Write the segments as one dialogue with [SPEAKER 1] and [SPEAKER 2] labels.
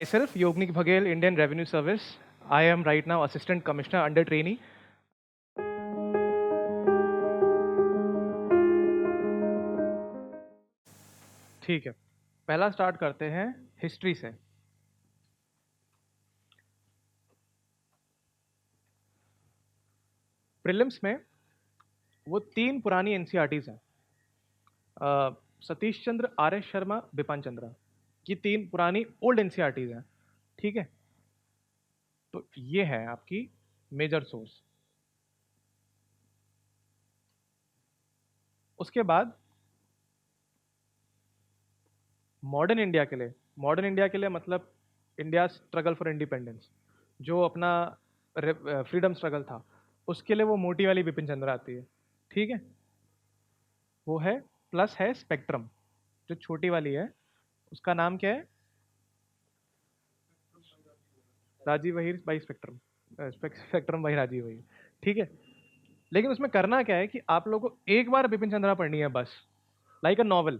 [SPEAKER 1] Myself, Yognik Bhagel, Indian Revenue Service. I am right now Assistant Commissioner under trainee. ठीक है, पहला start करते हैं हिस्ट्री से। प्रीलिम्स में वो तीन पुरानी एनसीईआरटीज हैं, सतीश चंद्र, आर एस शर्मा, बिपिन चंद्रा। ये तीन पुरानी ओल्ड एनसीईआरटीज हैं, ठीक है। तो ये है आपकी मेजर सोर्स। उसके बाद मॉडर्न इंडिया के लिए मतलब इंडिया स्ट्रगल फॉर इंडिपेंडेंस, जो अपना फ्रीडम स्ट्रगल था, उसके लिए वो मोटी वाली बिपिन चंद्रा आती है, ठीक है। वो है, प्लस है स्पेक्ट्रम, जो छोटी वाली है, उसका नाम क्या है? Rajeev Waheer by Spectrum, Spectrum by Rajeev Waheer, ठीक है। लेकिन उसमें करना क्या है कि आप लोगों को एक बार बिपिन चंद्रा पढ़नी है बस, लाइक अ नॉवल।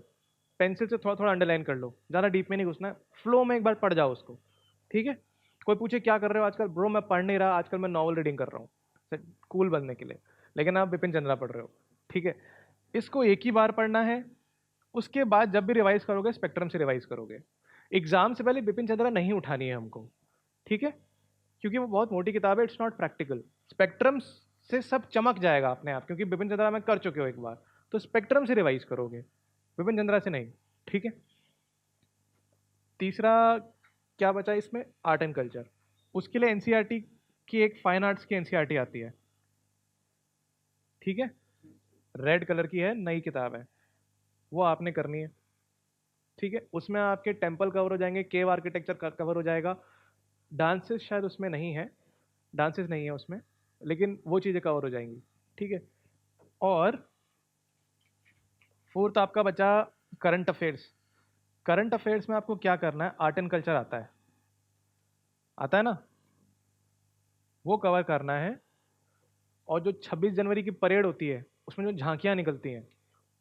[SPEAKER 1] पेंसिल से थोड़ा थोड़ा अंडरलाइन कर लो, ज़्यादा डीप में नहीं घुसना है, फ्लो में एक बार पढ़ जाओ उसको, ठीक है। कोई पूछे क्या कर रहे हो आजकल, ब्रो मैं पढ़ नहीं रहा आजकल, मैं नॉवल रीडिंग कर रहा हूँ कूल बनने के लिए, लेकिन आप बिपिन चंद्रा पढ़ रहे हो, ठीक है। इसको एक ही बार पढ़ना है। उसके बाद जब भी रिवाइज करोगे स्पेक्ट्रम से रिवाइज करोगे। एग्जाम से पहले बिपिन चंद्रा नहीं उठानी है हमको, ठीक है, क्योंकि वो बहुत मोटी किताब है, इट्स नॉट प्रैक्टिकल। स्पेक्ट्रम से सब चमक जाएगा अपने आप, क्योंकि बिपिन चंद्रा में कर चुके हो एक बार, तो स्पेक्ट्रम से रिवाइज करोगे, बिपिन चंद्रा से नहीं, ठीक है। तीसरा क्या बचा इसमें? Art and culture. उसके लिए एनसीईआरटी की एक फाइन आर्ट्स की एनसीईआरटी आती है, ठीक है। रेड कलर की है, नई किताब है, वो आपने करनी है, ठीक है। उसमें आपके टेम्पल कवर हो जाएंगे, केव आर्किटेक्चर कवर हो जाएगा। डांसेस शायद उसमें नहीं है, डांसेस नहीं है उसमें, लेकिन वो चीज़ें कवर हो जाएंगी, ठीक है। और फोर्थ आपका बचा करंट अफेयर्स। करंट अफेयर्स में आपको क्या करना है? आर्ट एंड कल्चर आता है ना, वो कवर करना है। और जो 26 जनवरी की परेड होती है, उसमें जो झांकियाँ निकलती हैं,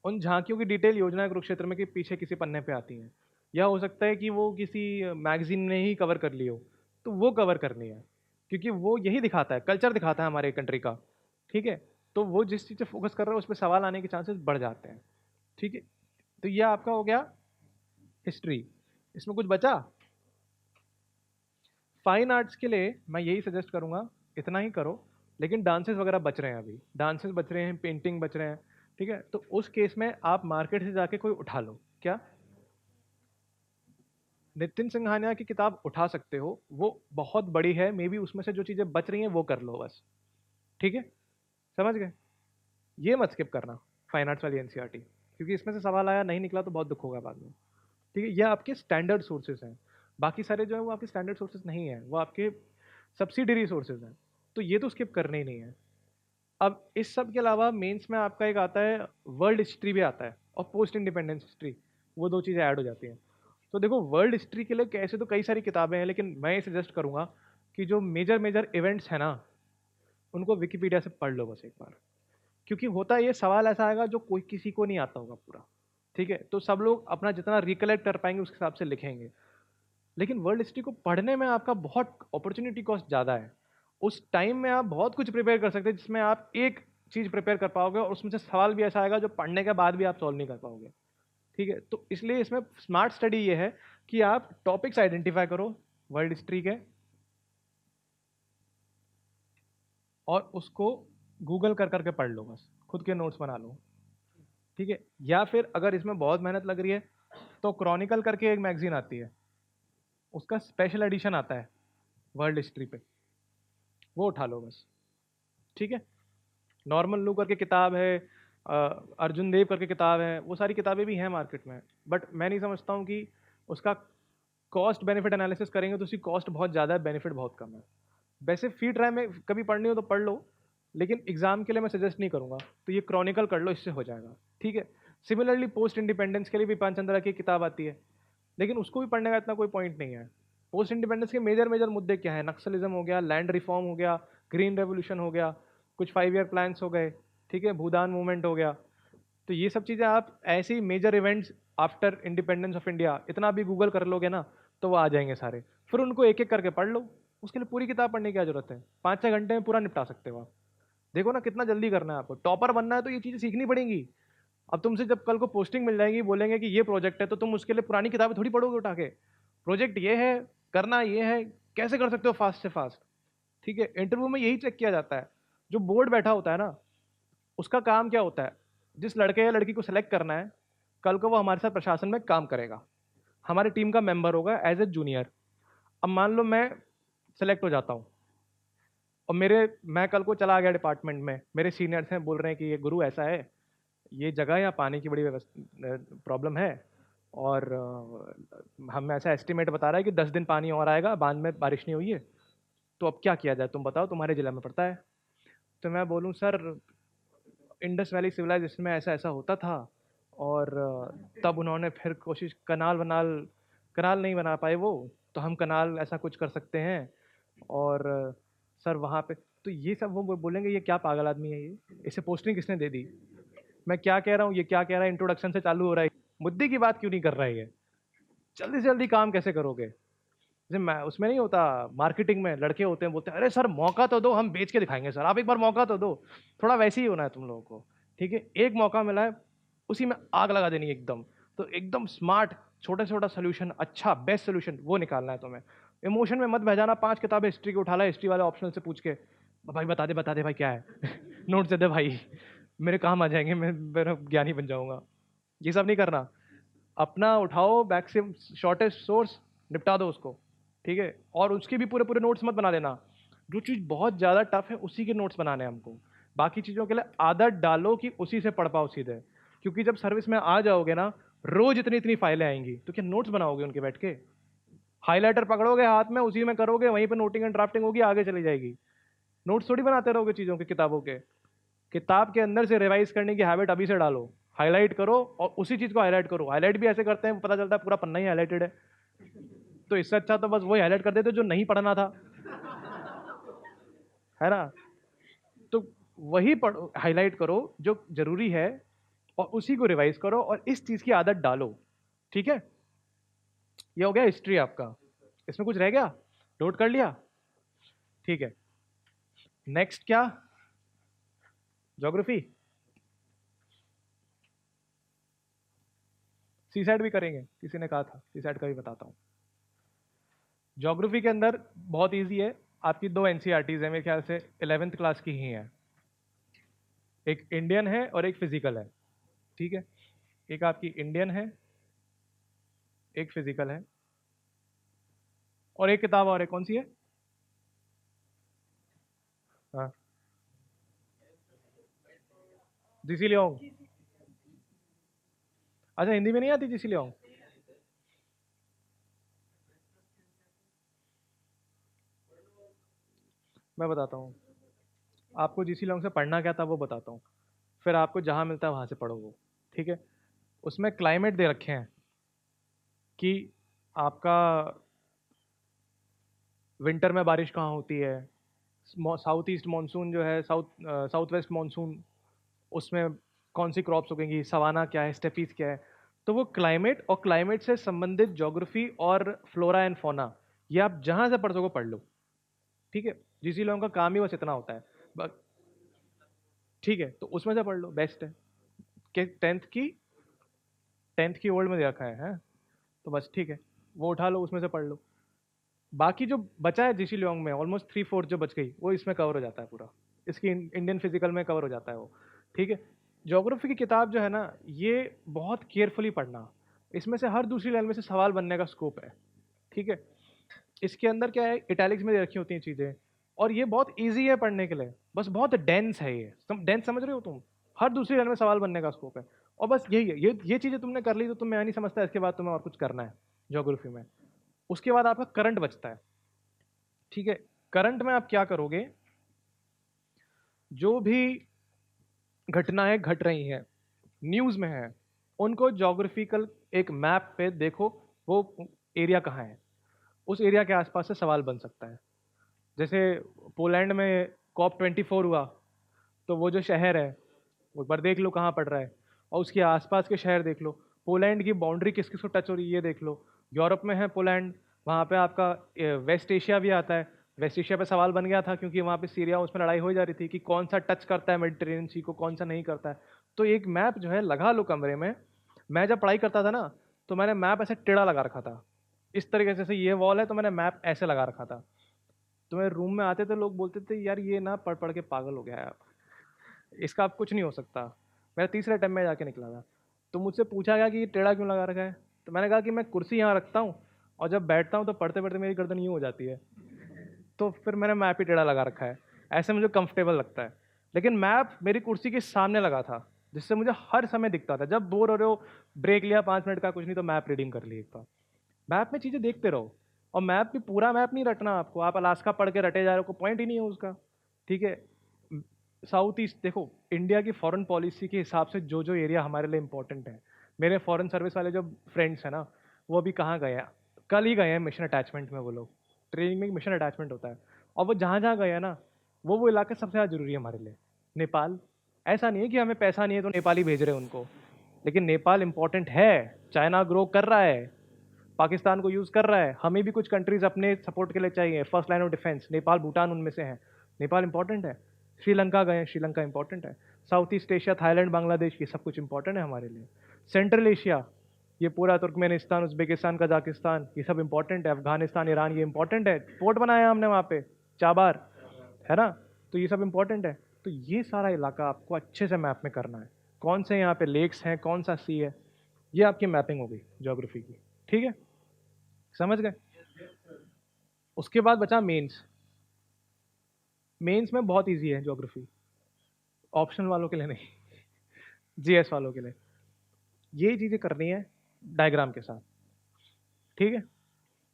[SPEAKER 1] उन झांकियों की डिटेल योजना कुरुक्षेत्र में के पीछे किसी पन्ने पे आती हैं, या हो सकता है कि वो किसी मैगजीन ने ही कवर कर ली हो, तो वो कवर करनी है, क्योंकि वो यही दिखाता है, कल्चर दिखाता है हमारे कंट्री का, ठीक है। तो वो जिस चीज़ से फोकस कर रहे हो उस पर सवाल आने के चांसेस बढ़ जाते हैं, ठीक है। तो ये आपका हो गया हिस्ट्री। इसमें कुछ बचा? फाइन आर्ट्स के लिए मैं यही सजेस्ट करूंगा, इतना ही करो। लेकिन डांसेस वगैरह बच रहे हैं, अभी डांसेस बच रहे हैं, पेंटिंग बच रहे हैं, ठीक है। तो उस केस में आप मार्केट से जाके कोई उठा लो। क्या? नितिन सिंघानिया की किताब उठा सकते हो, वो बहुत बड़ी है, मे बी उसमें से जो चीज़ें बच रही हैं वो कर लो बस, ठीक है। समझ गए? ये मत स्किप करना फाइन आर्ट्स वाली एनसीईआरटी, क्योंकि इसमें से सवाल आया नहीं निकला तो बहुत दुख होगा बाद में, ठीक है। ये आपके स्टैंडर्ड सोर्सेज हैं, बाकी सारे जो है वो आपके स्टैंडर्ड सोर्सेज नहीं है, वो आपके सब्सिडरी सोर्सेज हैं, तो ये तो स्किप करने ही नहीं है। अब इस सब के अलावा मेंस में आपका एक आता है, वर्ल्ड हिस्ट्री भी आता है, और पोस्ट इंडिपेंडेंस हिस्ट्री, वो दो चीज़ें ऐड हो जाती हैं। तो देखो, वर्ल्ड हिस्ट्री के लिए कैसे तो कई सारी किताबें हैं, लेकिन मैं ये सजेस्ट करूंगा कि जो मेजर मेजर इवेंट्स हैं ना, उनको विकिपीडिया से पढ़ लो बस एक बार। क्योंकि होता ये सवाल ऐसा आएगा जो कोई किसी को नहीं आता होगा पूरा, ठीक है। तो सब लोग अपना जितना रिकलेक्ट कर पाएंगे उस हिसाब से लिखेंगे। लेकिन वर्ल्ड हिस्ट्री को पढ़ने में आपका बहुत अपॉर्चुनिटी कॉस्ट ज़्यादा है। उस टाइम में आप बहुत कुछ प्रिपेयर कर सकते हैं, जिसमें आप एक चीज़ प्रिपेयर कर पाओगे और उसमें से सवाल भी ऐसा आएगा जो पढ़ने के बाद भी आप सॉल्व नहीं कर पाओगे, ठीक है। तो इसलिए इसमें स्मार्ट स्टडी ये है कि आप टॉपिक्स आइडेंटिफाई करो वर्ल्ड हिस्ट्री के, और उसको गूगल कर करके पढ़ लो, बस खुद के नोट्स बना लो, ठीक है। या फिर अगर इसमें बहुत मेहनत लग रही है तो क्रॉनिकल करके एक मैगजीन आती है, उसका स्पेशल एडिशन आता है वर्ल्ड हिस्ट्री पे, वो उठा लो बस, ठीक है। नॉर्मल लू करके किताब है, अर्जुन देव करके किताब है, वो सारी किताबें भी हैं मार्केट में, बट मैं नहीं समझता हूँ कि उसका कॉस्ट बेनिफिट एनालिसिस करेंगे तो उसकी कॉस्ट बहुत ज़्यादा है, बेनिफिट बहुत कम है। वैसे फ्री ट्राई में कभी पढ़नी हो तो पढ़ लो, लेकिन एग्जाम के लिए मैं सजेस्ट नहीं करूँगा, तो ये क्रॉनिकल कर लो, इससे हो जाएगा, ठीक है। सिमिलरली पोस्ट इंडिपेंडेंस के लिए भी पांचचंद्रा की किताब आती है, लेकिन उसको भी पढ़ने का इतना कोई पॉइंट नहीं है। पोस्ट इंडिपेंडेंस के मेजर मेजर मुद्दे क्या है? नक्सलिज्म हो गया, लैंड रिफॉर्म हो गया, ग्रीन रेवोल्यूशन हो गया, कुछ 5 ईयर प्लान्स हो गए, ठीक है, भूदान मूवमेंट हो गया। तो ये सब चीज़ें आप ऐसी major events after independence of India इतना भी गूगल कर लोगे ना, तो वो आ जाएंगे सारे। फिर उनको एक एक करके पढ़ लो। उसके लिए पूरी किताब पढ़ने की क्या जरूरत है, 5-6 घंटे में पूरा निपटा सकते हो आप। देखो ना कितना जल्दी करना है आपको, टॉपर बनना है तो ये चीज़ें सीखनी पड़ेंगी। अब तुमसे जब कल को पोस्टिंग मिल जाएगी, बोलेंगे कि ये प्रोजेक्ट है, तो तुम उसके लिए पुरानी किताबें थोड़ी पढ़ोगे उठा के। प्रोजेक्ट ये है, करना ये है, कैसे कर सकते हो फास्ट से फास्ट। ठीक है, इंटरव्यू में यही चेक किया जाता है। जो बोर्ड बैठा होता है ना, उसका काम क्या होता है, जिस लड़के या लड़की को सिलेक्ट करना है, कल को वो हमारे साथ प्रशासन में काम करेगा, हमारी टीम का मेंबर होगा एज ए जूनियर। अब मान लो मैं सेलेक्ट हो जाता हूँ और मैं कल को चला गया डिपार्टमेंट में, मेरे सीनियर्स हैं बोल रहे हैं कि ये गुरु ऐसा है, ये जगह या पानी की बड़ी प्रॉब्लम है, और हमें ऐसा एस्टिमेट बता रहा है कि 10 दिन पानी और आएगा, बांध में बारिश नहीं हुई है, तो अब क्या किया जाए, तुम बताओ, तुम्हारे जिला में पड़ता है। तो मैं बोलूँ सर, इंडस वैली सिविलाइजेशन में ऐसा ऐसा होता था, और तब उन्होंने फिर कोशिश, कनाल नहीं बना पाए वो, तो हम कनाल ऐसा कुछ कर सकते हैं। और सर वहाँ पे तो ये सब वो बोलेंगे ये क्या पागल आदमी है, ये इसे पोस्टिंग किसने दे दी। मैं क्या कह रहा हूँ, ये क्या कह रहा है, इंट्रोडक्शन से चालू हो रहा है, मुद्दे की बात क्यों नहीं कर रहा है ये, जल्दी से जल्दी काम कैसे करोगे। जैसे मैं उसमें नहीं होता, मार्केटिंग में लड़के होते हैं, बोलते हैं अरे सर मौका तो दो, हम बेच के दिखाएंगे सर, आप एक बार मौका तो दो। थोड़ा वैसे ही होना है तुम लोगों को। ठीक है, एक मौका मिला है, उसी में आग लगा देनी है एकदम। तो एकदम स्मार्ट, छोटा छोटा सोल्यूशन, अच्छा बेस्ट सोल्यूशन वो निकालना है तुम्हें। इमोशन में मत बह जाना, 5 किताबें हिस्ट्री की उठा ला, हिस्ट्री वाले ऑप्शनल से पूछ के, भाई बता दे भाई क्या है नोट दे दे भाई, मेरे काम आ जाएंगे, मैं मेरा ज्ञानी बन जाऊंगा। ये सब नहीं करना, अपना उठाओ बैक से शॉर्टेस्ट सोर्स, निपटा दो उसको। ठीक है, और उसके भी पूरे पूरे नोट्स मत बना लेना, जो चीज़ बहुत ज़्यादा टफ है उसी के नोट्स बनाने हैं हमको। बाकी चीज़ों के लिए आदत डालो कि उसी से पढ़ पाओ सीधे, क्योंकि जब सर्विस में आ जाओगे ना, रोज इतनी इतनी फाइलें आएंगी, तो क्या नोट्स बनाओगे उनके बैठ के। हाईलाइटर पकड़ोगे हाथ में, उसी में करोगे, वहीं पर नोटिंग एंड ड्राफ्टिंग होगी, आगे चली जाएगी। नोट्स थोड़ी बनाते रहोगे चीज़ों के, किताबों के। किताब के अंदर से रिवाइज करने की हैबिट अभी से डालो, हाईलाइट करो और उसी चीज़ को हाईलाइट करो। हाईलाइट भी ऐसे करते हैं पता चलता है पूरा पन्ना ही हाईलाइटेड है, तो इससे अच्छा तो बस वही हाईलाइट कर देते जो नहीं पढ़ना था, है ना। तो वही पढ़ो, हाईलाइट करो जो जरूरी है, और उसी को रिवाइज करो और इस चीज की आदत डालो। ठीक है, ये हो गया हिस्ट्री आपका। इसमें कुछ रह गया, नोट कर लिया। ठीक है, नेक्स्ट क्या, ज्योग्राफी। सी साइड भी करेंगे, किसी ने कहा था, सी साइड का भी बताता हूँ। ज्योग्राफी के अंदर बहुत इजी है, आपकी 2 एनसीईआरटीज है मेरे ख्याल से 11th क्लास की ही है, एक इंडियन है और एक फिजिकल है। ठीक है, एक आपकी इंडियन है, एक फिजिकल है, और एक किताब और है, कौन सी है। हाँ, जीसी लियोंग। अच्छा, हिंदी में नहीं आती जीसी लियोंग। मैं बताता हूँ आपको, जीसी लियोंग से पढ़ना क्या था वो बताता हूँ, फिर आपको जहाँ मिलता है वहाँ से पढ़ो वो। ठीक है, उसमें क्लाइमेट दे रखे हैं कि आपका विंटर में बारिश कहाँ होती है, साउथ ईस्ट मानसून जो है, साउथ वेस्ट मानसून, उसमें कौन सी क्रॉप्स उगेंगी, सवाना क्या है, स्टेपीज क्या है। तो वो क्लाइमेट और क्लाइमेट से संबंधित ज्योग्राफी और फ्लोरा एंड फोना, ये आप जहाँ से पढ़ सको पढ़ लो। ठीक है, जीसी लोगों का काम ही बस इतना होता है। ठीक है, तो उसमें से पढ़ लो, बेस्ट है। कि 10th की ओल्ड में दे रखा है, तो बस ठीक है, वो उठा लो, उसमें से पढ़ लो। बाकी जो बचा है जीसी लियोंग में, ऑलमोस्ट 3/4 जो बच गई, वो इसमें कवर हो जाता है पूरा, इसकी इंडियन फिजिकल में कवर हो जाता है वो। ठीक है, ज्योग्राफी की किताब जो है ना, ये बहुत केयरफुली पढ़ना, इसमें से हर दूसरी लाइन में से सवाल बनने का स्कोप है। ठीक है, इसके अंदर क्या है, इटैलिक्स में दे रखी होती हैं चीज़ें, और ये बहुत ईजी है पढ़ने के लिए, बस बहुत डेंस है ये, डेंस समझ रहे हो तुम, हर दूसरी लाइन में सवाल बनने का स्कोप है। और बस यही है, ये चीज़ें तुमने कर ली तो तुम्हें नहीं समझता इसके बाद तुम्हें और कुछ करना है ज्योग्राफी में। उसके बाद आपका करंट बचता है। ठीक है, करंट में आप क्या करोगे, जो भी घटनाएं घट रही हैं, न्यूज़ में है, उनको ज्योग्राफिकल एक मैप पे देखो, वो एरिया कहाँ है, उस एरिया के आसपास से सवाल बन सकता है। जैसे पोलैंड में COP24 हुआ, तो वो जो शहर है वो एक बार देख लो कहाँ पड़ रहा है, और उसके आसपास के शहर देख लो, पोलैंड की बाउंड्री किस किस को टच हो रही है ये देख लो। यूरोप में है पोलैंड, वहाँ पे आपका वेस्ट एशिया भी आता है। वेस्ट एशिया पे सवाल बन गया था क्योंकि वहाँ पे सीरिया उसमें लड़ाई हो जा रही थी कि कौन सा टच करता है मेडिटेरेनियन सी को, कौन सा नहीं करता है। तो एक मैप जो है लगा लो कमरे में। मैं जब पढ़ाई करता था ना, तो मैंने मैप ऐसे टेढ़ा लगा रखा था, इस तरीके से। जैसे ये वॉल है तो मैंने मैप ऐसे लगा रखा था। तो मेरे रूम में आते थे लोग, बोलते थे यार ये ना पढ़ पढ़ के पागल हो गया है, इसका अब कुछ नहीं हो सकता। मेरा तीसरे अटेम्प्ट में जाके निकला था। तो मुझसे पूछा गया कि ये टेढ़ा क्यों लगा रखा है, तो मैंने कहा कि मैं कुर्सी यहाँ रखता हूँ और जब बैठता हूँ तो पढ़ते पढ़ते मेरी गर्दन यूँ हो जाती है, तो फिर मैंने मैप ही टेढ़ा लगा रखा है। ऐसे मुझे कंफर्टेबल लगता है। लेकिन मैप मेरी कुर्सी के सामने लगा था, जिससे मुझे हर समय दिखता था। जब बोर हो रहे हो, ब्रेक लिया 5 मिनट का, कुछ नहीं तो मैप रीडिंग कर ली एक बार। मैप में चीज़ें देखते रहो। और मैप भी पूरा मैप नहीं रटना आपको, आप अलास्का पढ़ के रटे जा रहे हो, कोई पॉइंट ही नहीं है उसका। ठीक है। साउथ ईस्ट देखो, इंडिया की फॉरेन पॉलिसी के हिसाब से जो जो एरिया हमारे लिए इंपॉर्टेंट है। मेरे फॉरेन सर्विस वाले जो फ्रेंड्स हैं ना, वो अभी कहाँ गए हैं, कल ही गए हैं मिशन अटैचमेंट में। वो लोग ट्रेनिंग में मिशन अटैचमेंट होता है, और वो जहाँ जहाँ गए हैं ना, वो इलाके सबसे ज़्यादा जरूरी है हमारे लिए। नेपाल, ऐसा नहीं है कि हमें पैसा नहीं है तो नेपाली भेज रहे हैं उनको, लेकिन नेपाल इंपॉर्टेंट है। चाइना ग्रो कर रहा है, पाकिस्तान को यूज़ कर रहा है, हमें भी कुछ कंट्रीज अपने सपोर्ट के लिए चाहिए, first line of defence. Nepal Bhutan उनमें से है। नेपाल इंपॉर्टेंट है। श्रीलंका गए, श्रीलंका इंपॉर्टेंट है। South east Asia, Thailand, Bangladesh, ये सब कुछ इंपॉर्टेंट है हमारे लिए। सेंट्रल एशिया, ये पूरा तुर्कमेनिस्तान, उज्बेकिस्तान, कजाकिस्तान, ये सब इंपॉर्टेंट है। अफगानिस्तान, ईरान, ये इंपॉर्टेंट है। पोर्ट बनाया हमने वहाँ पे, चाबार, है ना। तो ये सब इंपॉर्टेंट है। तो ये सारा इलाका आपको अच्छे से मैप में करना है। कौन से यहाँ पे लेक्स हैं, कौन सा सी है, ये आपकी मैपिंग होगी ज्योग्राफी की। ठीक है, समझ गए। उसके बाद बचा मेंस। मेंस में बहुत इजी है ज्योग्राफी, ऑप्शनल वालों के लिए नहीं, जीएस वालों के लिए। ये चीज़ें करनी है डायग्राम के साथ। ठीक है।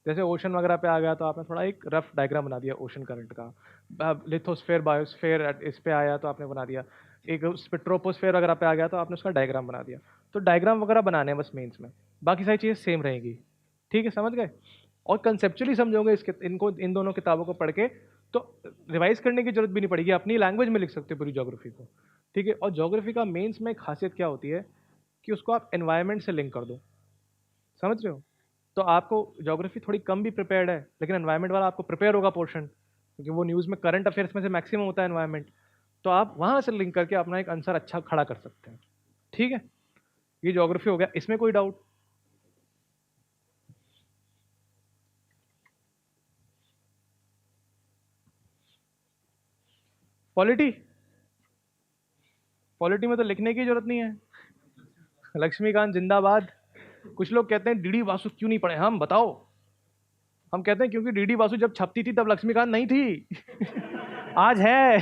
[SPEAKER 1] जैसे ओशन वगैरह पे आ गया तो आपने थोड़ा एक रफ डायग्राम बना दिया ओशन करंट का। लिथोस्फेयर, बायोस्फेयर इस पे आया तो आपने बना दिया। एक उस पे ट्रोपोस्फेयर वगैरह पे आ गया तो आपने उसका डायग्राम बना दिया। तो डायग्राम वगैरह बनाने हैं बस मेंस में, बाकी सारी चीज़ें सेम रहेंगी। ठीक है, समझ गए। और कंसेप्चुअली समझोगे इसके, इनको, इन दोनों किताबों को पढ़ के, तो रिवाइज करने की जरूरत भी नहीं पड़ेगी, अपनी लैंग्वेज में लिख सकते हो पूरी ज्योग्राफी को। ठीक है। और ज्योग्राफी का मेंस में एक खासियत क्या होती है कि उसको आप एनवायरनमेंट से लिंक कर दो। समझ रहे हो। तो आपको ज्योग्राफी थोड़ी कम भी प्रिपेयर्ड है, लेकिन एनवायरनमेंट वाला आपको प्रिपेयर होगा पोर्शन, क्योंकि वो न्यूज़ में करंट अफेयर्स में से मैक्सिमम होता है एनवायरनमेंट। तो आप वहाँ से लिंक करके अपना एक आंसर अच्छा खड़ा कर सकते हैं। ठीक है, ये ज्योग्राफी हो गया, इसमें कोई डाउट। पॉलिटी, पॉलिटी में तो लिखने की जरूरत नहीं है। लक्ष्मीकांत जिंदाबाद। कुछ लोग कहते हैं डीडी वासु क्यों नहीं पढ़े, हम बताओ। हम कहते हैं क्योंकि डीडी वासु जब छपती थी तब लक्ष्मीकांत नहीं थी। आज है।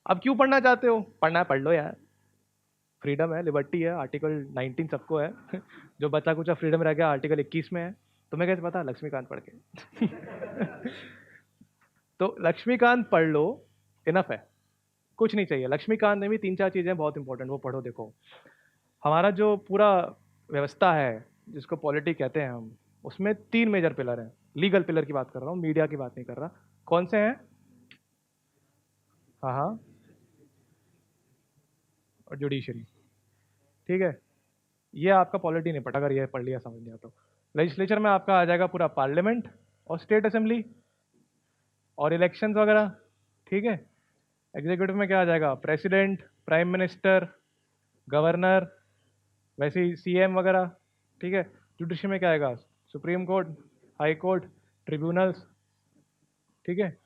[SPEAKER 1] अब क्यों पढ़ना चाहते हो, पढ़ना है पढ़ लो यार, फ्रीडम है, लिबर्टी है, आर्टिकल 19 सबको है। जो बचा कुछ फ्रीडम रह गया आर्टिकल 21 में है। तुम्हें कैसे पता, लक्ष्मीकांत पढ़ के। तो लक्ष्मीकांत पढ़ लो, इनफ है, कुछ नहीं चाहिए। लक्ष्मीकांत में भी 3-4 चीजें बहुत इंपॉर्टेंट, वो पढ़ो। देखो, हमारा जो पूरा व्यवस्था है जिसको पॉलिटी कहते हैं हम, उसमें 3 मेजर पिलर हैं। लीगल पिलर की बात कर रहा हूँ, मीडिया की बात नहीं कर रहा। कौन से हैं? हाँ हाँ, और जुडिशरी। ठीक है, ये आपका पॉलिटी नहीं पढ़ा, अगर ये पढ़ लिया समझ लिया तो। लेजिस्लेचर में आपका आ जाएगा पूरा पार्लियामेंट और स्टेट असेंबली और इलेक्शंस वगैरह। ठीक है। एग्जीक्यूटिव में क्या आ जाएगा, प्रेसिडेंट, प्राइम मिनिस्टर, गवर्नर, वैसे ही सीएम वगैरह। ठीक है। जुडिशरी में क्या आएगा, supreme court, high court, tribunals. ठीक है।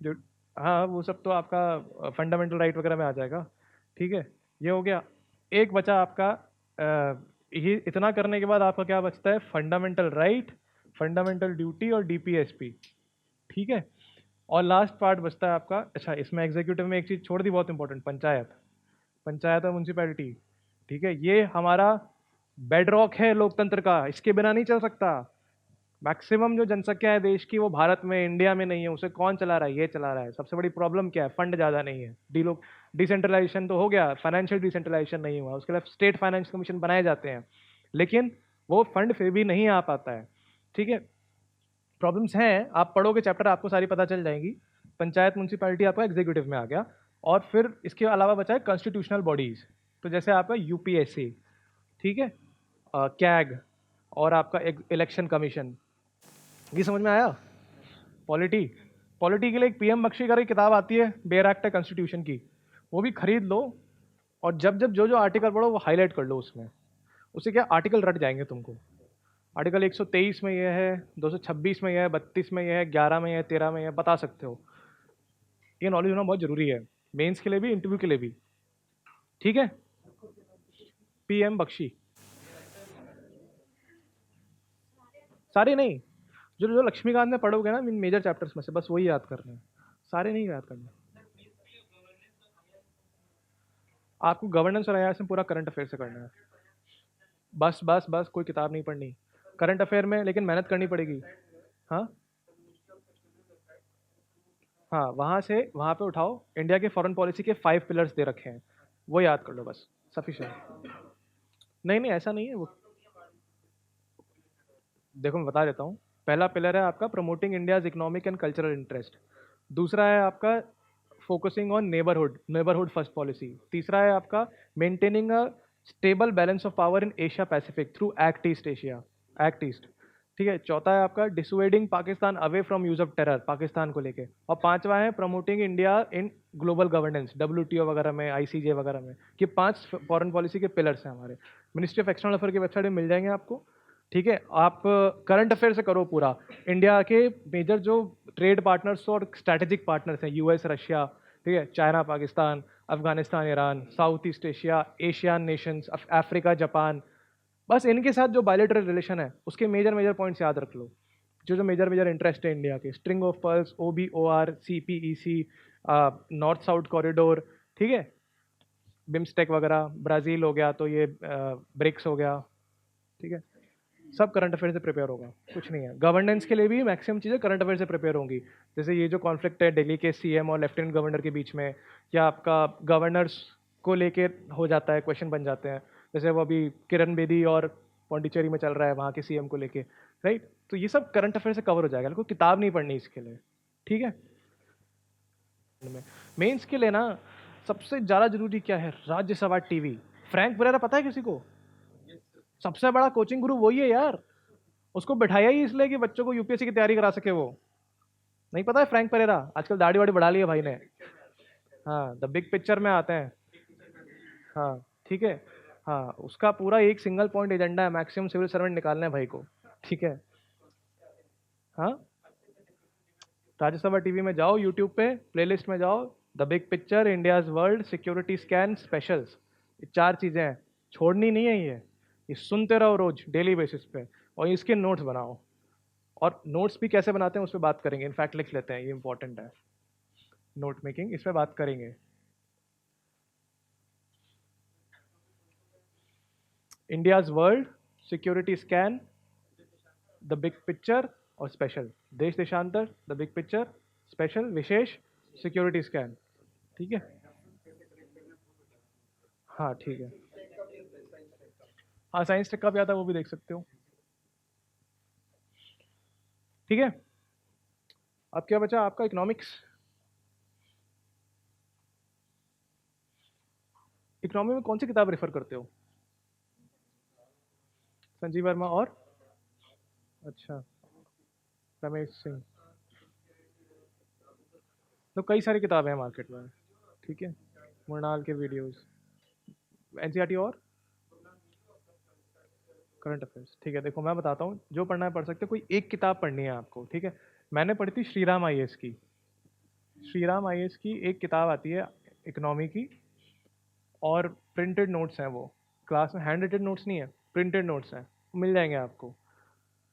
[SPEAKER 1] जो, हाँ वो सब तो आपका फंडामेंटल राइट वगैरह में आ जाएगा। ठीक है, ये हो गया। एक बचा आपका, ये इतना करने के बाद आपका क्या बचता है, फंडामेंटल राइट, फंडामेंटल ड्यूटी और डीपीएसपी। ठीक है। और लास्ट पार्ट बचता है आपका, अच्छा इसमें एग्जीक्यूटिव में एक चीज़ छोड़ दी बहुत इंपॉर्टेंट, पंचायत। पंचायत और म्यूनसिपैलिटी। ठीक है, ये हमारा बेडरॉक है लोकतंत्र का, इसके बिना नहीं चल सकता। मैक्सिमम जो जनसंख्या है देश की वो भारत में, इंडिया में नहीं है, उसे कौन चला रहा है, ये चला रहा है। सबसे बड़ी प्रॉब्लम क्या है, फंड ज़्यादा नहीं है। डिसेंट्रलाइजेशन तो हो गया, फाइनेंशियल डिसेंट्रलाइजेशन नहीं हुआ, उसके लिए स्टेट फाइनेंस कमीशन बनाए जाते हैं, लेकिन वो फंड फिर भी नहीं आ पाता है। ठीक है, प्रॉब्लम्स हैं, आप पढ़ोगे चैप्टर आपको सारी पता चल जाएंगी। पंचायत, म्यूनसिपैलिटी आपका एग्जीक्यूटिव में आ गया। और फिर इसके अलावा बचा है कॉन्स्टिट्यूशनल बॉडीज। तो जैसे आपका यूपीएससी, ठीक है, कैग, और आपका इलेक्शन कमीशन। ये समझ में आया? पॉलिटी, पॉलिटी के लिए एक पीएम बख्शी की किताब आती है, बेयर एक्ट है कॉन्स्टिट्यूशन की, वो भी खरीद लो, और जब जब जो जो आर्टिकल पढ़ो वो हाईलाइट कर लो उसमें। उससे क्या आर्टिकल रट जाएंगे तुमको। आर्टिकल 123 में ये है, 226 में ये है, 32 में ये है, 11 में ये है, 13 में ये है, बता सकते हो। ये नॉलेज होना बहुत जरूरी है, मेंस के लिए भी, इंटरव्यू के लिए भी। ठीक है, पीएम बख्शी। सारे नहीं, जो जो लक्ष्मीकांत में पढ़ोगे ना इन मेजर चैप्टर्स में से, बस वही याद करना है, सारे नहीं याद करना। आपको गवर्नेंस और आईआरएस में पूरा करंट अफेयर से करना है, बस बस बस, कोई किताब नहीं पढ़नी करंट अफेयर में, लेकिन मेहनत करनी पड़ेगी। हाँ हाँ, वहाँ से वहाँ पे उठाओ, इंडिया के फॉरेन पॉलिसी के 5 पिलर्स दे रखे हैं, वो याद कर लो बस, सफिशिएंट। नहीं नहीं, ऐसा नहीं है वो। देखो मैं बता देता हूँ, पहला पिलर है आपका promoting India's economic and cultural interest. दूसरा है आपका focusing on neighbourhood, neighbourhood first policy. तीसरा है आपका maintaining a stable balance of power in Asia Pacific through act east Asia, act east. ठीक है, चौथा है आपका dissuading Pakistan away from use of terror, Pakistan को लेके। और पांचवा है promoting India in global governance, WTO वगैरह में, आईसीजे वगैरह में। ये 5 फॉरेन पॉलिसी के पिलर्स हैं हमारे, मिनिस्ट्री ऑफ एक्सटर्नल अफेयर की वेबसाइट में मिल जाएंगे आपको। ठीक है, आप करंट अफेयर से करो पूरा, इंडिया के मेजर जो ट्रेड पार्टनर्स और स्ट्रैटेजिक पार्टनर्स हैं, यूएस, रशिया, ठीक है, China, Pakistan, Afghanistan, Iran, south east Asia, Asian Nations, Africa, Japan, बस इनके साथ जो बायलैटरल रिलेशन है उसके मेजर मेजर पॉइंट्स याद रख लो, जो जो मेजर मेजर इंटरेस्ट है इंडिया के, string of pearls, OBOR, CPEC, north south corridor, ठीक है, बिम्स्टेक वगैरह, ब्राज़ील हो गया तो ये ब्रिक्स हो गया, ठीक है, सब करंट अफेयर से प्रिपेयर होगा, कुछ नहीं है। गवर्नेंस के लिए भी मैक्सिमम चीज़ें करंट अफेयर से प्रिपेयर होंगी, जैसे ये जो कॉन्फ्लिक्ट है दिल्ली के सीएम और लेफ्टिनेंट गवर्नर के बीच में, या आपका गवर्नर्स को लेके हो जाता है, क्वेश्चन बन जाते हैं, जैसे वो अभी किरण बेदी और पौंडीचेरी में चल रहा है वहाँ के सीएम को लेके, राइट। तो ये सब करंट अफेयर से कवर हो जाएगा, कोई किताब नहीं पढ़नी इसके लिए, ठीक है। मेंस के लिए ना सबसे ज़्यादा जरूरी क्या है, राज्यसभा टीवी। फ्रैंक परेरा पता है किसी को? सबसे बड़ा कोचिंग गुरु वही है यार, उसको बैठाया ही इसलिए कि बच्चों को यूपीएससी की तैयारी करा सके वो। नहीं पता है फ्रैंक परेरा? आजकल दाढ़ी वाड़ी बढ़ा ली है भाई ने। हाँ, द बिग पिक्चर में आते हैं। हाँ ठीक है, हाँ उसका पूरा एक सिंगल पॉइंट एजेंडा है, मैक्सिमम सिविल सर्वेंट निकालना है भाई को, ठीक है। हाँ, राज्यसभा टीवी में जाओ, यूट्यूब पे प्लेलिस्ट में जाओ, the big picture, India's world, security scan, specials, ये 4 चीजें हैं, छोड़नी नहीं है ये सुनते रहो रोज डेली बेसिस पे, और इसके नोट्स बनाओ। और नोट्स भी कैसे बनाते हैं उस पर बात करेंगे, इनफैक्ट लिख लेते हैं, ये इंपॉर्टेंट है, नोट मेकिंग, इस पर बात करेंगे। India's world, security scan, the big picture और स्पेशल, देश देशांतर, द बिग पिक्चर, स्पेशल विशेष, सिक्योरिटी स्कैन, ठीक है। हाँ ठीक है, हाँ साइंस टेक का भी आता है, वो भी देख सकते हो, ठीक है। अब क्या बचा आपका, इकोनॉमिक्स। इकोनॉमी में कौन सी किताब रेफर करते हो? संजीव वर्मा और, अच्छा, रमेश सिंह, तो कई सारी किताबें हैं मार्केट में, ठीक है, मुरनाल के वीडियोस, एनसीईआरटी और करंट अफेयर्स, ठीक है। देखो मैं बताता हूँ, जो पढ़ना है पढ़ सकते हो, कोई एक किताब पढ़नी है आपको, ठीक है। मैंने पढ़ी थी श्रीराम आईएएस की, श्रीराम आईएएस की एक किताब आती है इकोनॉमी की, और प्रिंटेड नोट्स हैं वो, क्लास में हैंड रिटेड नोट्स नहीं है, प्रिंटेड नोट्स हैं, मिल जाएंगे आपको।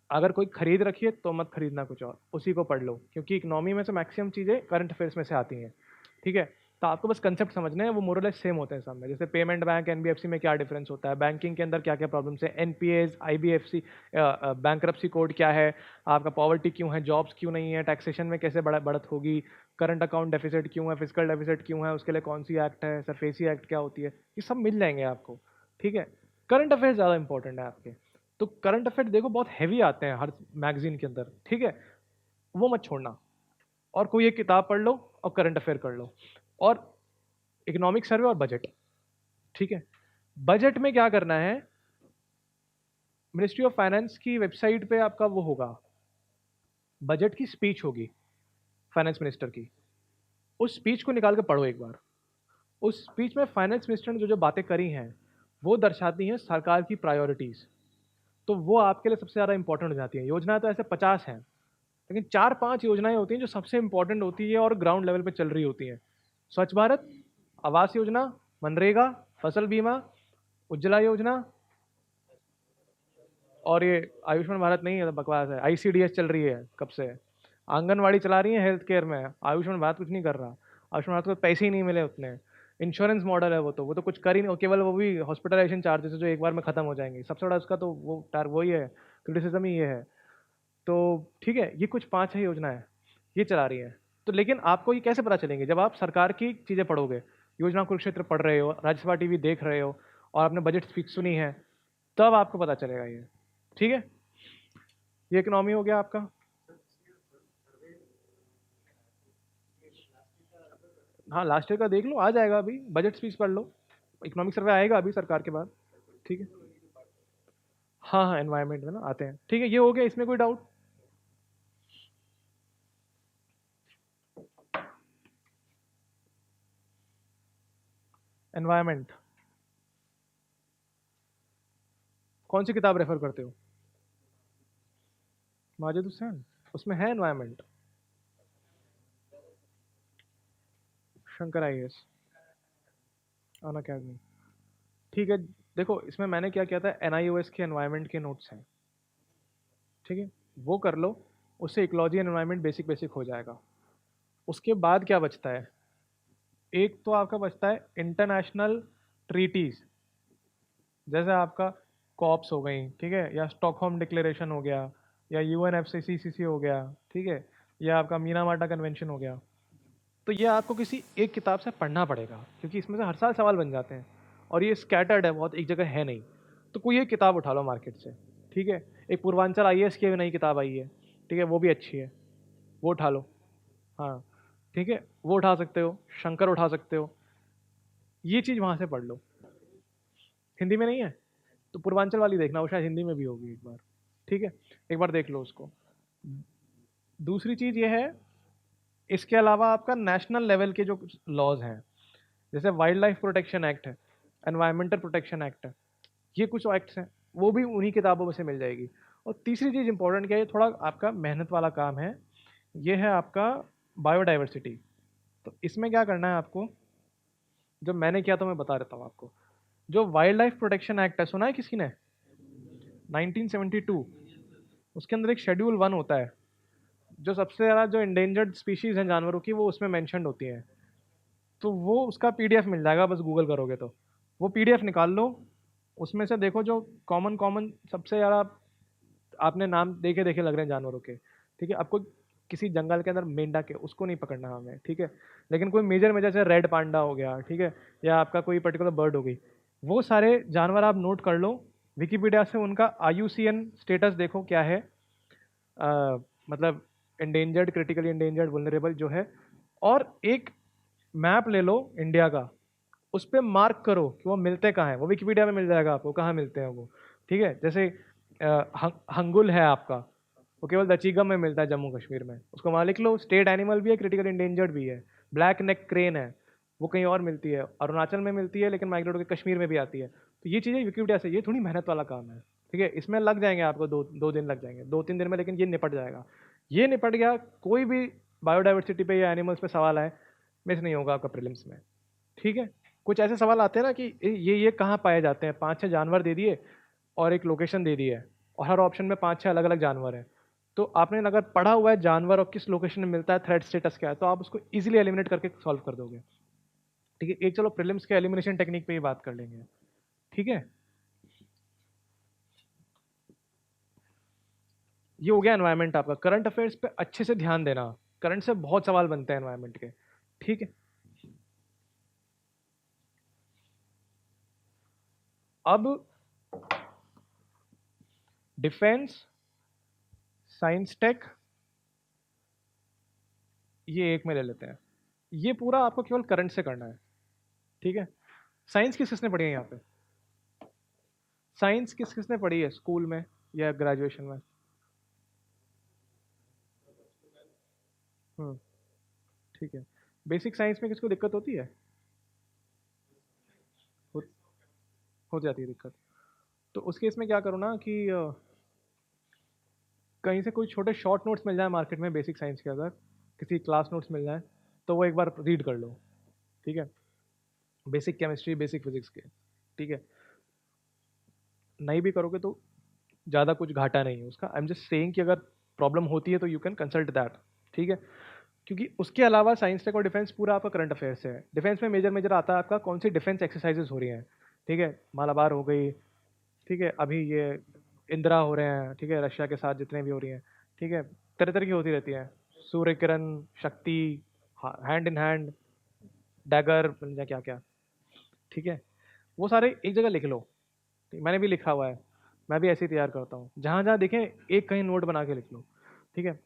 [SPEAKER 1] अगर कोई खरीद रखी है तो मत खरीदना कुछ और, उसी को पढ़ लो, क्योंकि इकोनॉमी में से मैक्सिमम चीज़ें करंट अफेयर्स में से आती हैं, ठीक है। तो आपको बस कंसेप्ट समझने हैं, वो मोरलेस सेम होते हैं सब में, जैसे पेमेंट बैंक, एनबीएफसी में क्या डिफरेंस होता है, बैंकिंग के अंदर क्या क्या प्रॉब्लम्स है, एनपीएज, आईबीएफसी, बैंकरप्सी कोड क्या है, आपका पॉवर्टी क्यों है, जॉब्स क्यों नहीं है, टैक्सेशन में कैसे बढ़त होगी, करंट अकाउंट डेफिसिट क्यों है, फिजिकल डेफिसिट क्यों है, उसके लिए कौन सी एक्ट है, सरफेसी एक्ट क्या होती है, ये सब मिल जाएंगे आपको, ठीक है। करंट अफेयर ज़्यादा इंपॉर्टेंट है आपके, तो करंट अफेयर देखो बहुत हैवी आते हैं हर मैगजीन के अंदर, ठीक है, वो मत छोड़ना। और कोई एक किताब पढ़ लो और करंट अफेयर कर लो, और इकोनॉमिक सर्वे और बजट, ठीक है। बजट में क्या करना है, मिनिस्ट्री ऑफ फाइनेंस की वेबसाइट पे आपका वो होगा, बजट की स्पीच होगी फाइनेंस मिनिस्टर की। उस स्पीच को निकाल के पढ़ो एक बार। उस स्पीच में फाइनेंस मिनिस्टर ने जो जो बातें करी हैं वो दर्शाती हैं सरकार की प्रायोरिटीज़। तो वो आपके लिए सबसे ज़्यादा इंपॉर्टेंट हो जाती हैं। योजनाएं तो ऐसे 50 हैं, लेकिन 4-5 योजनाएं होती हैं जो सबसे इंपॉर्टेंट होती है और ग्राउंड लेवल पे चल रही होती हैं। स्वच्छ भारत, आवास योजना, मनरेगा, फसल बीमा, उज्ज्वला योजना, और ये आयुष्मान भारत नहीं है, बकवास है, आईसीडीएस चल रही है कब से। आंगनवाड़ी चला रही है हेल्थ केयर में, आयुष्मान भारत कुछ नहीं कर रहा। आयुष्मान भारत को पैसे ही नहीं मिले उतने। इंश्योरेंस मॉडल है वो तो कुछ कर ही नहीं, केवल वो भी हॉस्पिटलाइजेशन चार्जेस जो एक बार में खत्म हो जाएंगे। सबसे बड़ा उसका तो वही है, क्रिटिसिज्म ही ये है। तो ठीक है, ये कुछ 5-6 योजनाएं ये चला रही हैं। तो लेकिन आपको ये कैसे पता चलेंगे? जब आप सरकार की चीज़ें पढ़ोगे, योजना कुरुक्षेत्र पढ़ रहे हो, राज्यसभा टीवी देख रहे हो, और आपने बजट स्पीच सुनी है, तब आपको पता चलेगा ये। ठीक है, ये इकोनॉमी हो गया आपका। हाँ, लास्ट ईयर का देख लो, आ जाएगा अभी। बजट स्पीच पढ़ लो, इकोनॉमिक सर्वे आएगा अभी सरकार के बाद। ठीक है, हाँ हाँ, एनवायरनमेंट में ना आते हैं। ठीक है, ये हो गया, इसमें कोई डाउट? एनवायरनमेंट कौन सी किताब रेफर करते हो? माजिद हुसैन, उसमें है एनवायरनमेंट। शंकर आईएएस, अन अकेडमी। ठीक है, देखो इसमें मैंने क्या किया था, एनआईओएस के एनवायरनमेंट के नोट्स हैं। ठीक है, वो कर लो, उससे ecology and environment basic basic हो जाएगा। उसके बाद क्या बचता है? एक तो आपका बचता है इंटरनेशनल ट्रीटीज, जैसे आपका कॉप्स हो गई, ठीक है, या स्टॉकहोम डिक्लेरेशन हो गया, या यूएनएफसीसीसी हो गया, ठीक है, या आपका मीनामाटा कन्वेंशन हो गया। तो ये आपको किसी एक किताब से पढ़ना पड़ेगा, क्योंकि इसमें से हर साल सवाल बन जाते हैं, और ये स्कैटर्ड है बहुत, एक जगह है नहीं। तो कोई एक किताब उठा लो मार्केट से। ठीक है, एक पूर्वांचल आईएएस की नई किताब आई है, ठीक है, वो भी अच्छी है, वो उठा लो। हाँ, ठीक है, वो उठा सकते हो, शंकर उठा सकते हो, ये चीज़ वहाँ से पढ़ लो। हिंदी में नहीं है तो पूर्वांचल वाली देखना, वो शायद हिंदी में भी होगी एक बार। ठीक है, एक बार देख लो उसको। दूसरी चीज़ ये है, इसके अलावा आपका नेशनल लेवल के जो लॉज हैं, जैसे वाइल्ड लाइफ प्रोटेक्शन एक्ट है, एनवायरमेंटल प्रोटेक्शन एक्ट है, ये कुछ एक्ट्स हैं, वो भी उन्हीं किताबों में से मिल जाएगी। और तीसरी चीज़ इंपॉर्टेंट क्या है, ये थोड़ा आपका मेहनत वाला काम है, ये है आपका बायोडाइवर्सिटी। तो इसमें क्या करना है आपको, जो मैंने किया तो मैं बता देता हूँ आपको। जो वाइल्ड लाइफ प्रोटेक्शन एक्ट है, सुना है किसी ने? 1972, उसके अंदर एक शेड्यूल 1 होता है, जो सबसे ज़्यादा जो इंडेंजर्ड स्पीशीज़ हैं जानवरों की, वो उसमें मेंशन्ड होती हैं। तो वो उसका पीडीएफ मिल जाएगा, बस गूगल करोगे तो। वो पीडीएफ निकाल लो, उसमें से देखो जो कॉमन कॉमन सबसे ज़्यादा आपने नाम देखे देखे लग रहे हैं जानवरों के। ठीक है, आपको किसी जंगल के अंदर मेंढक के उसको नहीं पकड़ना हमें, ठीक है, लेकिन कोई मेजर में जैसे रेड पांडा हो गया, ठीक है, या आपका कोई पर्टिकुलर बर्ड हो गई, वो सारे जानवर आप नोट कर लो। विकिपीडिया से उनका आईयूसीएन स्टेटस देखो क्या है, मतलब इंडेंजर्ड, क्रिटिकली इंडेंजर्ड, वुलनरेबल जो है। और एक मैप ले लो इंडिया का, उस पर मार्क करो कि वो मिलते कहाँ हैं। वो विकिपीडिया में मिल जाएगा आपको कहाँ मिलते हैं वो। ठीक है, जैसे हंगुल है आपका, वो केवल दचीगम में मिलता है जम्मू कश्मीर में, उसको वहाँ लिख लो। स्टेट एनिमल भी है, क्रिटिकल इंडेंजर्ड भी है। ब्लैक नेक क्रेन है, वो कहीं और मिलती है, अरुणाचल में मिलती है, लेकिन माइग्रेट होकर कश्मीर में भी आती है। तो ये चीज़ें विकिपीडिया से, ये थोड़ी मेहनत वाला काम है। ठीक है, इसमें लग जाएंगे आपको दो दिन लग जाएंगे, 2-3 दिन में, लेकिन ये निपट जाएगा। ये निपट गया, कोई भी बायोडाइवर्सिटी पे या एनिमल्स पे सवाल आए, मिस नहीं होगा आपका प्रीलिम्स में। ठीक है, कुछ ऐसे सवाल आते हैं ना कि ये कहाँ पाए जाते हैं, 5-6 जानवर दे दिए और एक लोकेशन दे दी है, और हर ऑप्शन में 5-6 अलग अलग जानवर हैं। तो आपने अगर पढ़ा हुआ है जानवर और किस लोकेशन में मिलता है, थ्रेड स्टेटस क्या है, तो आप उसको इजीली एलिमिनेट करके सॉल्व कर दोगे। ठीक है, एक चलो प्रीलिम्स के एलिमिनेशन टेक्निक पे ही बात कर लेंगे। ठीक है, ये हो गया एनवायरनमेंट आपका। करंट अफेयर्स पे अच्छे से ध्यान देना, करंट से बहुत सवाल बनते हैं एनवायरनमेंट के। ठीक है, अब डिफेंस, साइंस टेक, ये एक में ले लेते हैं। ये पूरा आपको केवल करंट से करना है। ठीक है, साइंस किस किसने पढ़ी है यहाँ पे? साइंस किस किसने पढ़ी है स्कूल में या ग्रेजुएशन में? हम्म, ठीक है। बेसिक साइंस में किसको दिक्कत होती है? हो, हो जाती है दिक्कत। तो उस केस में क्या करो ना कि कहीं से कोई छोटे शॉर्ट नोट्स मिल जाए मार्केट में बेसिक साइंस के, अगर किसी क्लास नोट्स मिल जाए तो वो एक बार रीड कर लो, ठीक है? बेसिक केमिस्ट्री, बेसिक फिजिक्स के, ठीक है? नहीं भी करोगे तो ज़्यादा कुछ घाटा नहीं है उसका। आई एम जस्ट सेइंग कि अगर प्रॉब्लम होती है तो यू कैन कंसल्ट दैट, ठीक है? क्योंकि उसके अलावा साइंस टेक और डिफेंस पूरा आपका करंट अफेयर्स है। डिफेंस में मेजर मेजर आता है आपका कौन सी डिफेंस एक्सरसाइजेज हो रही हैं, ठीक है? मालाबार हो गई, ठीक है? अभी ये इंदिरा हो रहे हैं, ठीक है? रशिया के साथ जितने भी हो रही हैं, ठीक है? तरह तरह की होती रहती हैं। सूर्य किरण, शक्ति, हैंड इन हैंड, डैगर, क्या क्या, ठीक है? वो सारे एक जगह लिख लो। मैंने भी लिखा हुआ है, मैं भी ऐसे ही तैयार करता हूँ। जहाँ जहाँ देखें एक कहीं नोट बना के लिख लो, ठीक है?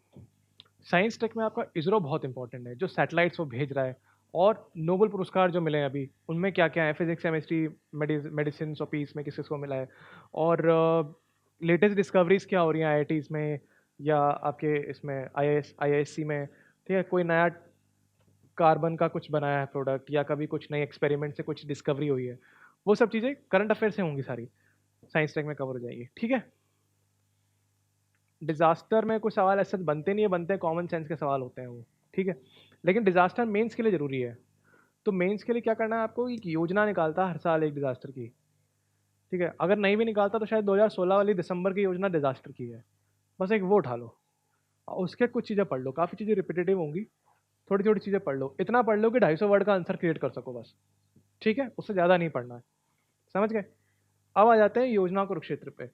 [SPEAKER 1] साइंस टेक में आपका इसरो बहुत इंपॉर्टेंट है, जो सैटेलाइट्स वो भेज रहा है, और नोबेल पुरस्कार जो मिले हैं अभी उनमें क्या क्या है, फिजिक्स, केमिस्ट्री, मेडिसिन और पीस में किस किस को मिला है, और लेटेस्ट डिस्कवरीज क्या हो रही हैं आईआईटीज में या आपके इसमें आईआईएससी में, ठीक है? कोई नया कार्बन का कुछ बनाया है प्रोडक्ट, या कभी कुछ नई एक्सपेरिमेंट से कुछ डिस्कवरी हुई है, वो सब चीज़ें करंट अफेयर से होंगी सारी, साइंस टेक में कवर हो जाएगी, ठीक है? डिजास्टर में कुछ सवाल ऐसे बनते नहीं है, बनते हैं कॉमन सेंस के सवाल होते हैं वो, ठीक है? लेकिन डिजास्टर मेंस के लिए जरूरी है। तो मेंस के लिए क्या करना है आपको, एक योजना निकालता है हर साल एक डिजास्टर की, ठीक है? अगर नहीं भी निकालता तो शायद 2016 वाली दिसंबर की योजना डिजास्टर की है, बस एक वो उठा लो और उसके कुछ चीज़ें पढ़ लो, काफ़ी चीज़ें रिपीटेटिव होंगी, थोड़ी थोड़ी चीज़ें पढ़ लो, इतना पढ़ लो कि 250 वर्ड का आंसर क्रिएट कर सको बस, ठीक है? उससे ज़्यादा नहीं पढ़ना है, समझ गए? अब आ जाते हैं योजना कुरुक्षेत्र पे।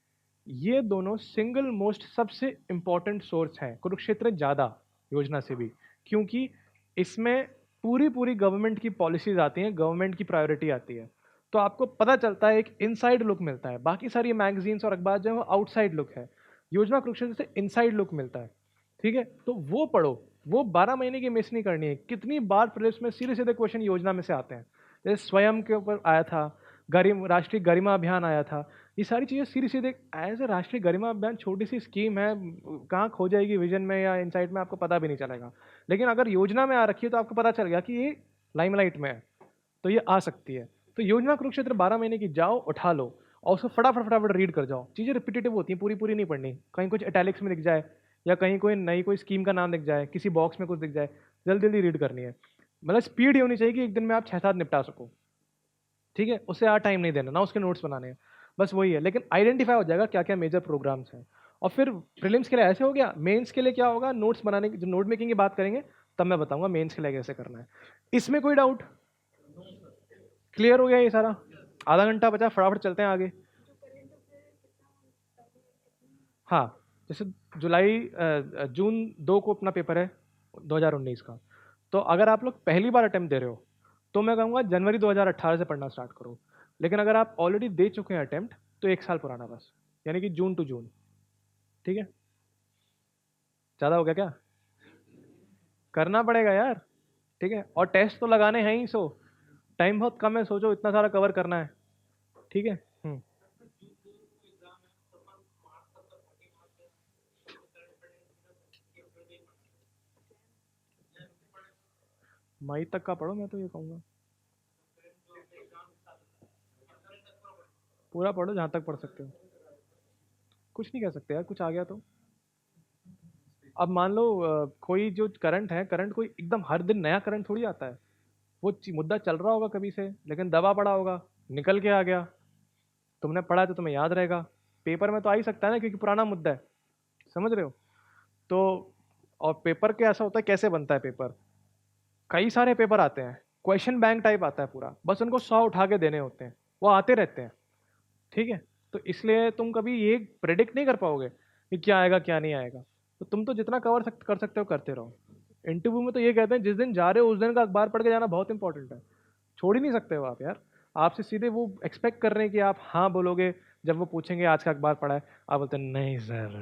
[SPEAKER 1] ये दोनों सिंगल मोस्ट सबसे इंपॉर्टेंट सोर्स हैं, कुरुक्षेत्र ज़्यादा योजना से भी, क्योंकि इसमें पूरी पूरी गवर्नमेंट की पॉलिसीज आती हैं, गवर्नमेंट की प्रायोरिटी आती है। तो आपको पता चलता है, एक इनसाइड लुक मिलता है। बाकी सारी मैगजीन्स और अखबार जो है वो आउटसाइड लुक है, योजना कुरुक्षेत्र से इनसाइड लुक मिलता है, ठीक है? तो वो पढ़ो, वो 12 महीने की मिस नहीं करनी है। कितनी बार प्रीलिम्स में सीधे सीधे क्वेश्चन योजना में से आते हैं, जैसे स्वयं के ऊपर आया था, राष्ट्रीय गरिमा अभियान आया था, ये सारी चीज़ें सीधी सीधे एज ए राष्ट्रीय गरिमा अभियान, छोटी सी स्कीम है, कहाँ खो जाएगी विजन में या इनसाइट में आपको पता भी नहीं चलेगा। लेकिन अगर योजना में आ रखी है तो आपको पता चल गया कि ये लाइमलाइट में है, तो ये आ सकती है। तो योजना कुरुक्षेत्र 12 महीने की जाओ, उठा लो और उसको फटाफट फटाफट रीड कर जाओ। चीज़ें रिपीटेटिव होती हैं, पूरी पूरी नहीं पढ़नी। कहीं कुछ इटैलिक्स में दिख जाए या कहीं कोई नई कोई स्कीम का नाम दिख जाए, किसी बॉक्स में कुछ दिख जाए, जल्दी जल्दी रीड करनी है। मतलब स्पीड ये होनी चाहिए कि एक दिन में आप 6-7 निपटा सको, ठीक है? उससे ज़्यादा टाइम नहीं देना, ना उसके नोट्स बनाने हैं, बस वही है। लेकिन आइडेंटिफाई हो जाएगा क्या क्या मेजर प्रोग्राम्स हैं। और फिर प्रीलिम्स के लिए ऐसे हो गया, मेंस के लिए क्या होगा, नोट्स बनाने की, जब नोट मेकिंग की बात करेंगे तब मैं बताऊंगा मेंस के लिए कैसे करना है। इसमें कोई डाउट? क्लियर हो गया ये सारा? आधा घंटा बचा, फटाफट चलते हैं आगे। हाँ, जैसे जून 2 को अपना पेपर है 2019 का, तो अगर आप लोग पहली बार अटेम्प्ट दे रहे हो तो मैं कहूँगा जनवरी 2018 से पढ़ना स्टार्ट करो। लेकिन अगर आप ऑलरेडी दे चुके हैं अटेम्प्ट तो 1 साल पुराना बस, यानी कि जून टू जून, ठीक है? ज़्यादा हो गया क्या? करना पड़ेगा यार, ठीक है? और टेस्ट तो लगाने हैं ही, सो टाइम बहुत कम है, सोचो इतना सारा कवर करना है, ठीक है? मई तक का पढ़ो, मैं तो ये कहूँगा पूरा पढ़ो जहाँ तक पढ़ सकते हो। कुछ नहीं कह सकते यार, कुछ आ गया तो। अब मान लो कोई जो करंट है, करंट कोई एकदम हर दिन नया करंट थोड़ी आता है। वो मुद्दा चल रहा होगा कभी से, लेकिन दबा पड़ा होगा, निकल के आ गया, तुमने पढ़ा तो तुम्हें याद रहेगा। पेपर में तो आ ही सकता है ना, क्योंकि पुराना मुद्दा है, समझ रहे हो? तो और पेपर के ऐसा होता है, कैसे बनता है पेपर, कई सारे पेपर आते हैं, क्वेश्चन बैंक टाइप आता है पूरा, बस उनको 100 उठा के देने होते हैं, वो आते रहते हैं, ठीक है? तो इसलिए तुम कभी ये प्रेडिक्ट नहीं कर पाओगे कि क्या आएगा क्या नहीं आएगा। तो तुम तो जितना कर सकते हो करते रहो। इंटरव्यू में तो ये कहते हैं जिस दिन जा रहे हो उस दिन का अखबार पढ़ के जाना बहुत इंपॉर्टेंट है, छोड़ ही नहीं सकते हो आप यार। आपसे सीधे वो एक्सपेक्ट कर रहे हैं कि आप हाँ बोलोगे, जब वो पूछेंगे आज का अखबार पढ़ा है, आप बोलते हैं नहीं सर।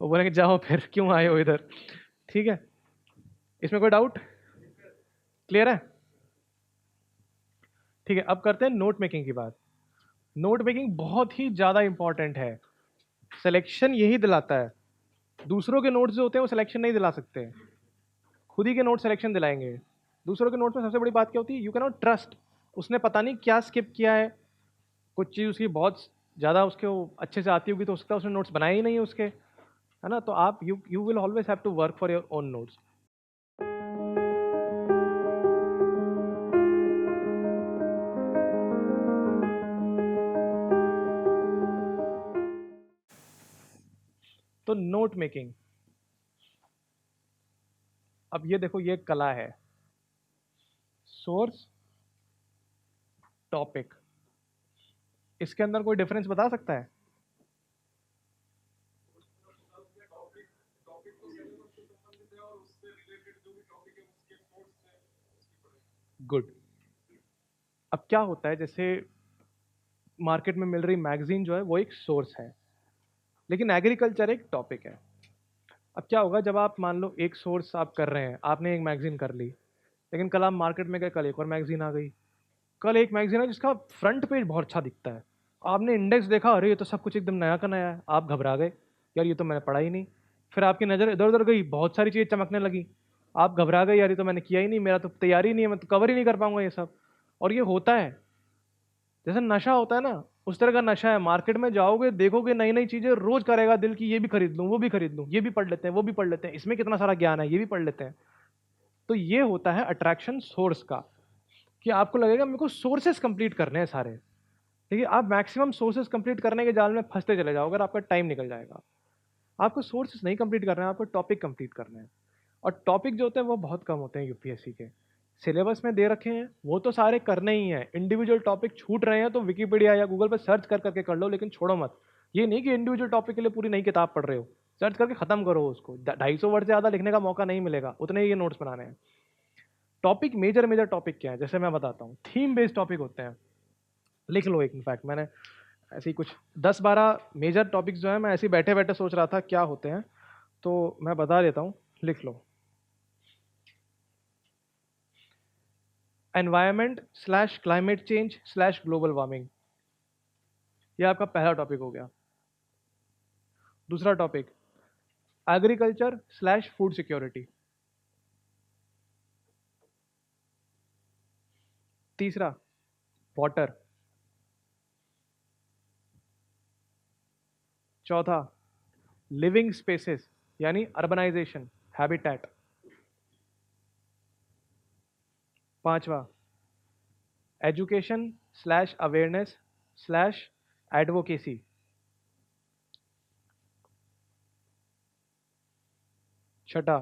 [SPEAKER 1] वो बोलेंगे जाओ फिर क्यों आए हो इधर, ठीक है? इसमें कोई डाउट? क्लियर है? ठीक है, अब करते हैं नोट मेकिंग की बात। नोट मेकिंग बहुत ही ज़्यादा इंपॉर्टेंट है, सिलेक्शन यही दिलाता है। दूसरों के नोट्स जो होते हैं वो सिलेक्शन नहीं दिला सकते, खुद ही के नोट सिलेक्शन दिलाएंगे। दूसरों के नोट्स में सबसे बड़ी बात क्या होती है, यू कैन नॉट ट्रस्ट, उसने पता नहीं क्या स्किप किया है, कुछ चीज़ उसकी बहुत ज़्यादा उसके वो अच्छे से आती होगी तो हो सकता है उसने नोट्स बनाए ही नहीं उसके, है ना। तो आप you will always have to work for your own notes. तो नोट मेकिंग, अब ये देखो ये कला है, सोर्स, टॉपिक, इसके अंदर कोई डिफरेंस बता सकता है? गुड। अब क्या होता है, जैसे मार्केट में मिल रही मैगजीन जो है वो एक सोर्स है, लेकिन एग्रीकल्चर एक टॉपिक है। अब क्या होगा, जब आप मान लो एक सोर्स आप कर रहे हैं, आपने एक मैगजीन कर ली, लेकिन कल आप मार्केट में गए, कल एक और मैगजीन आ गई, कल एक मैगजीन है जिसका फ्रंट पेज बहुत अच्छा दिखता है, आपने इंडेक्स देखा, अरे ये तो सब कुछ एकदम नया का नया है, आप घबरा गए, यार ये तो मैंने पढ़ा ही नहीं। फिर आपकी नज़र इधर उधर गई, बहुत सारी चीज़ें चमकने लगी, आप घबरा गए, यार ये तो मैंने किया ही नहीं, मेरा तो तैयारी नहीं है, मैं तो कवर ही नहीं कर पाऊंगा ये सब। और ये होता है, जैसे नशा होता है ना, उस तरह का नशा है। मार्केट में जाओगे, देखोगे नई नई चीज़ें, रोज करेगा दिल की ये भी खरीद लूँ, वो भी खरीद लूँ, ये भी पढ़ लेते हैं, वो भी पढ़ लेते हैं, इसमें कितना सारा ज्ञान है, ये भी पढ़ लेते हैं। तो ये होता है अट्रैक्शन सोर्स का, कि आपको लगेगा मेरे को सोर्सेस कंप्लीट करने हैं सारे। देखिए, आप मैक्सिमम सोर्सेज कंप्लीट करने के जाल में फंसते चले जाओगे और आपका टाइम निकल जाएगा। आपको सोर्सेज नहीं कंप्लीट करना है, आपको टॉपिक कंप्लीट करना है। और टॉपिक जो होते हैं वो बहुत कम होते हैं यूपीएससी के, सिलेबस में दे रखे हैं वो तो सारे करने ही हैं। इंडिविजुअल टॉपिक छूट रहे हैं तो विकिपीडिया या गूगल पर सर्च कर करके कर लो, लेकिन छोड़ो मत। ये नहीं कि इंडिविजुअल टॉपिक के लिए पूरी नई किताब पढ़ रहे हो, सर्च करके खत्म करो उसको। 250 वर्ड से ज़्यादा लिखने का मौका नहीं मिलेगा, उतने ही ये नोट्स बनाने हैं। टॉपिक, मेजर मेजर टॉपिक क्या है, जैसे मैं बताता हूँ, थीम बेस्ड टॉपिक होते हैं। लिख लो एक, इनफैक्ट मैंने ऐसे ही कुछ 10-12 मेजर टॉपिक्स जो है, मैं ऐसे ही बैठे बैठे सोच रहा था क्या होते हैं, तो मैं बता देता हूँ, लिख लो। Environment slash climate change slash global warming, ये आपका पहला टॉपिक हो गया। दूसरा topic, agriculture slash food security. तीसरा, वाटर। चौथा, लिविंग स्पेसेस यानी अर्बनाइजेशन, हैबिटेट। पांचवा, education slash awareness slash advocacy. छठा,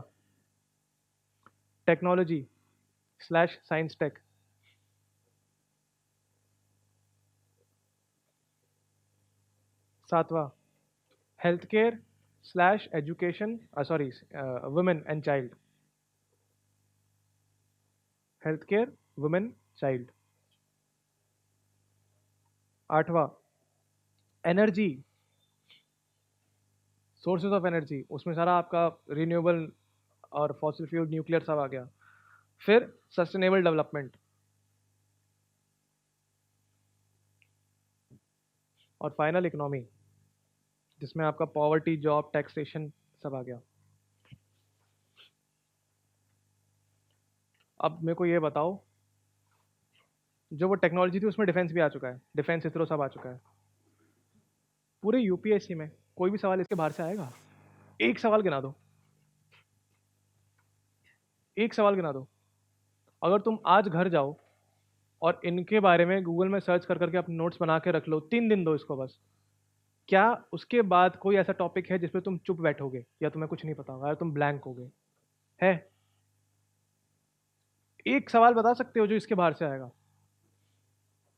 [SPEAKER 1] टेक्नोलॉजी स्लैश साइंस टेक। सातवां, health care slash education, sorry, women and child, health care, women, child. आठवां, energy, sources of energy, उसमें सारा आपका रिन्यूएबल और फॉसिल फ्यूल, न्यूक्लियर सब आ गया। फिर सस्टेनेबल डेवलपमेंट, और फाइनल इकोनॉमी, जिसमें आपका पॉवर्टी, जॉब, टैक्सेशन सब आ गया। अब मेरे को ये बताओ, जो वो टेक्नोलॉजी थी उसमें डिफेंस भी आ चुका है, डिफेंस, इसरो सब आ चुका है। पूरे यूपीएससी में कोई भी सवाल इसके बाहर से आएगा? एक सवाल गिना दो, एक सवाल गिना दो। अगर तुम आज घर जाओ और इनके बारे में गूगल में सर्च कर करके अपने नोट्स बना के रख लो, 3 दिन दो इसको बस, क्या उसके बाद कोई ऐसा टॉपिक है जिसपे तुम चुप बैठोगे या तुम्हें कुछ नहीं पता होगा या तुम ब्लैंक हो गए? है? एक सवाल बता सकते हो जो इसके बाहर से आएगा?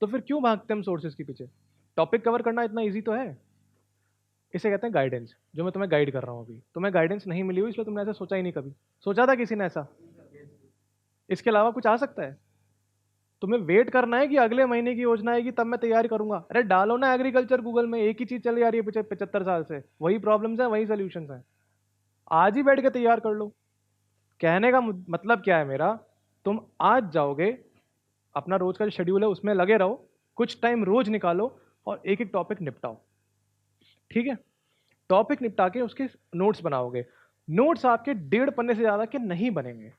[SPEAKER 1] तो फिर क्यों भागते हम सोर्सेज के पीछे? टॉपिक कवर करना इतना इजी तो है। इसे कहते हैं गाइडेंस, जो मैं तुम्हें गाइड कर रहा हूँ अभी। तुम्हें गाइडेंस नहीं मिली हुई इसलिए तुमने ऐसा सोचा ही नहीं कभी। सोचा था किसी ने ऐसा? इसके अलावा कुछ आ सकता है? तुम्हें वेट करना है कि अगले महीने की योजना आएगी तब मैं तैयारी करूंगा? अरे डालो ना एग्रीकल्चर गूगल में, एक ही चीज चली आ रही है पिछले 75 साल से, वही प्रॉब्लम्स हैं, वही सोल्यूशंस हैं। आज ही बैठ के तैयार कर लो। कहने का मतलब क्या है मेरा, तुम आज जाओगे, अपना रोज का जो शेड्यूल है उसमें लगे रहो, कुछ टाइम रोज निकालो, और एक एक टॉपिक निपटाओ, ठीक है। टॉपिक निपटा के उसके नोट्स बनाओगे। नोट्स आपके 1.5 पन्ने से ज़्यादा के नहीं बनेंगे।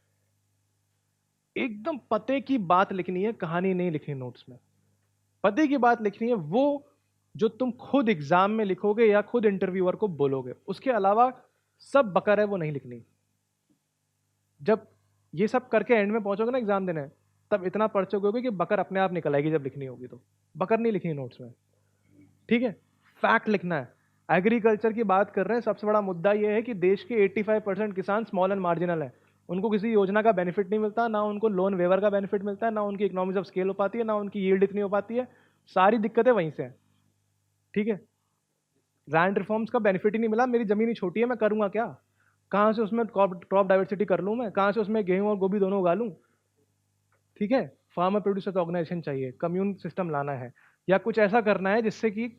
[SPEAKER 1] एकदम पते की बात लिखनी है, कहानी नहीं लिखनी नोट्स में। पते की बात लिखनी है, वो जो तुम खुद एग्जाम में लिखोगे या खुद इंटरव्यूअर को बोलोगे। उसके अलावा सब बकर है वो नहीं लिखनी। जब ये सब करके एंड में पहुंचोगे ना एग्जाम देने, तब इतना पढ़ चुकोगे कि बकर अपने आप निकल आएगी जब लिखनी होगी। तो बकर नहीं लिखनी नोट्स में, ठीक है। फैक्ट लिखना है। एग्रीकल्चर की बात कर रहे हैं, सबसे बड़ा मुद्दा यह है कि देश के 85% किसान स्मॉल एंड मार्जिनल है। उनको किसी योजना का बेनिफिट नहीं मिलता, ना उनको लोन वेवर का बेनिफिट मिलता है, ना उनकी इकोनॉमिक्स ऑफ स्केल हो पाती है, ना उनकी यील्ड इतनी हो पाती है। सारी दिक्कतें वहीं से हैं, ठीक है। लैंड रिफॉर्म्स का बेनिफिट ही नहीं मिला, मेरी जमीन ही छोटी है, मैं करूंगा क्या? कहाँ से उसमें क्रॉप डाइवर्सिटी कर लूँ मैं? कहाँ से उसमें गेहूं और गोभी दोनों उगा लूँ? ठीक है। फार्मर प्रोड्यूसर ऑर्गेनाइजेशन चाहिए, कम्यून सिस्टम लाना है, या कुछ ऐसा करना है जिससे कि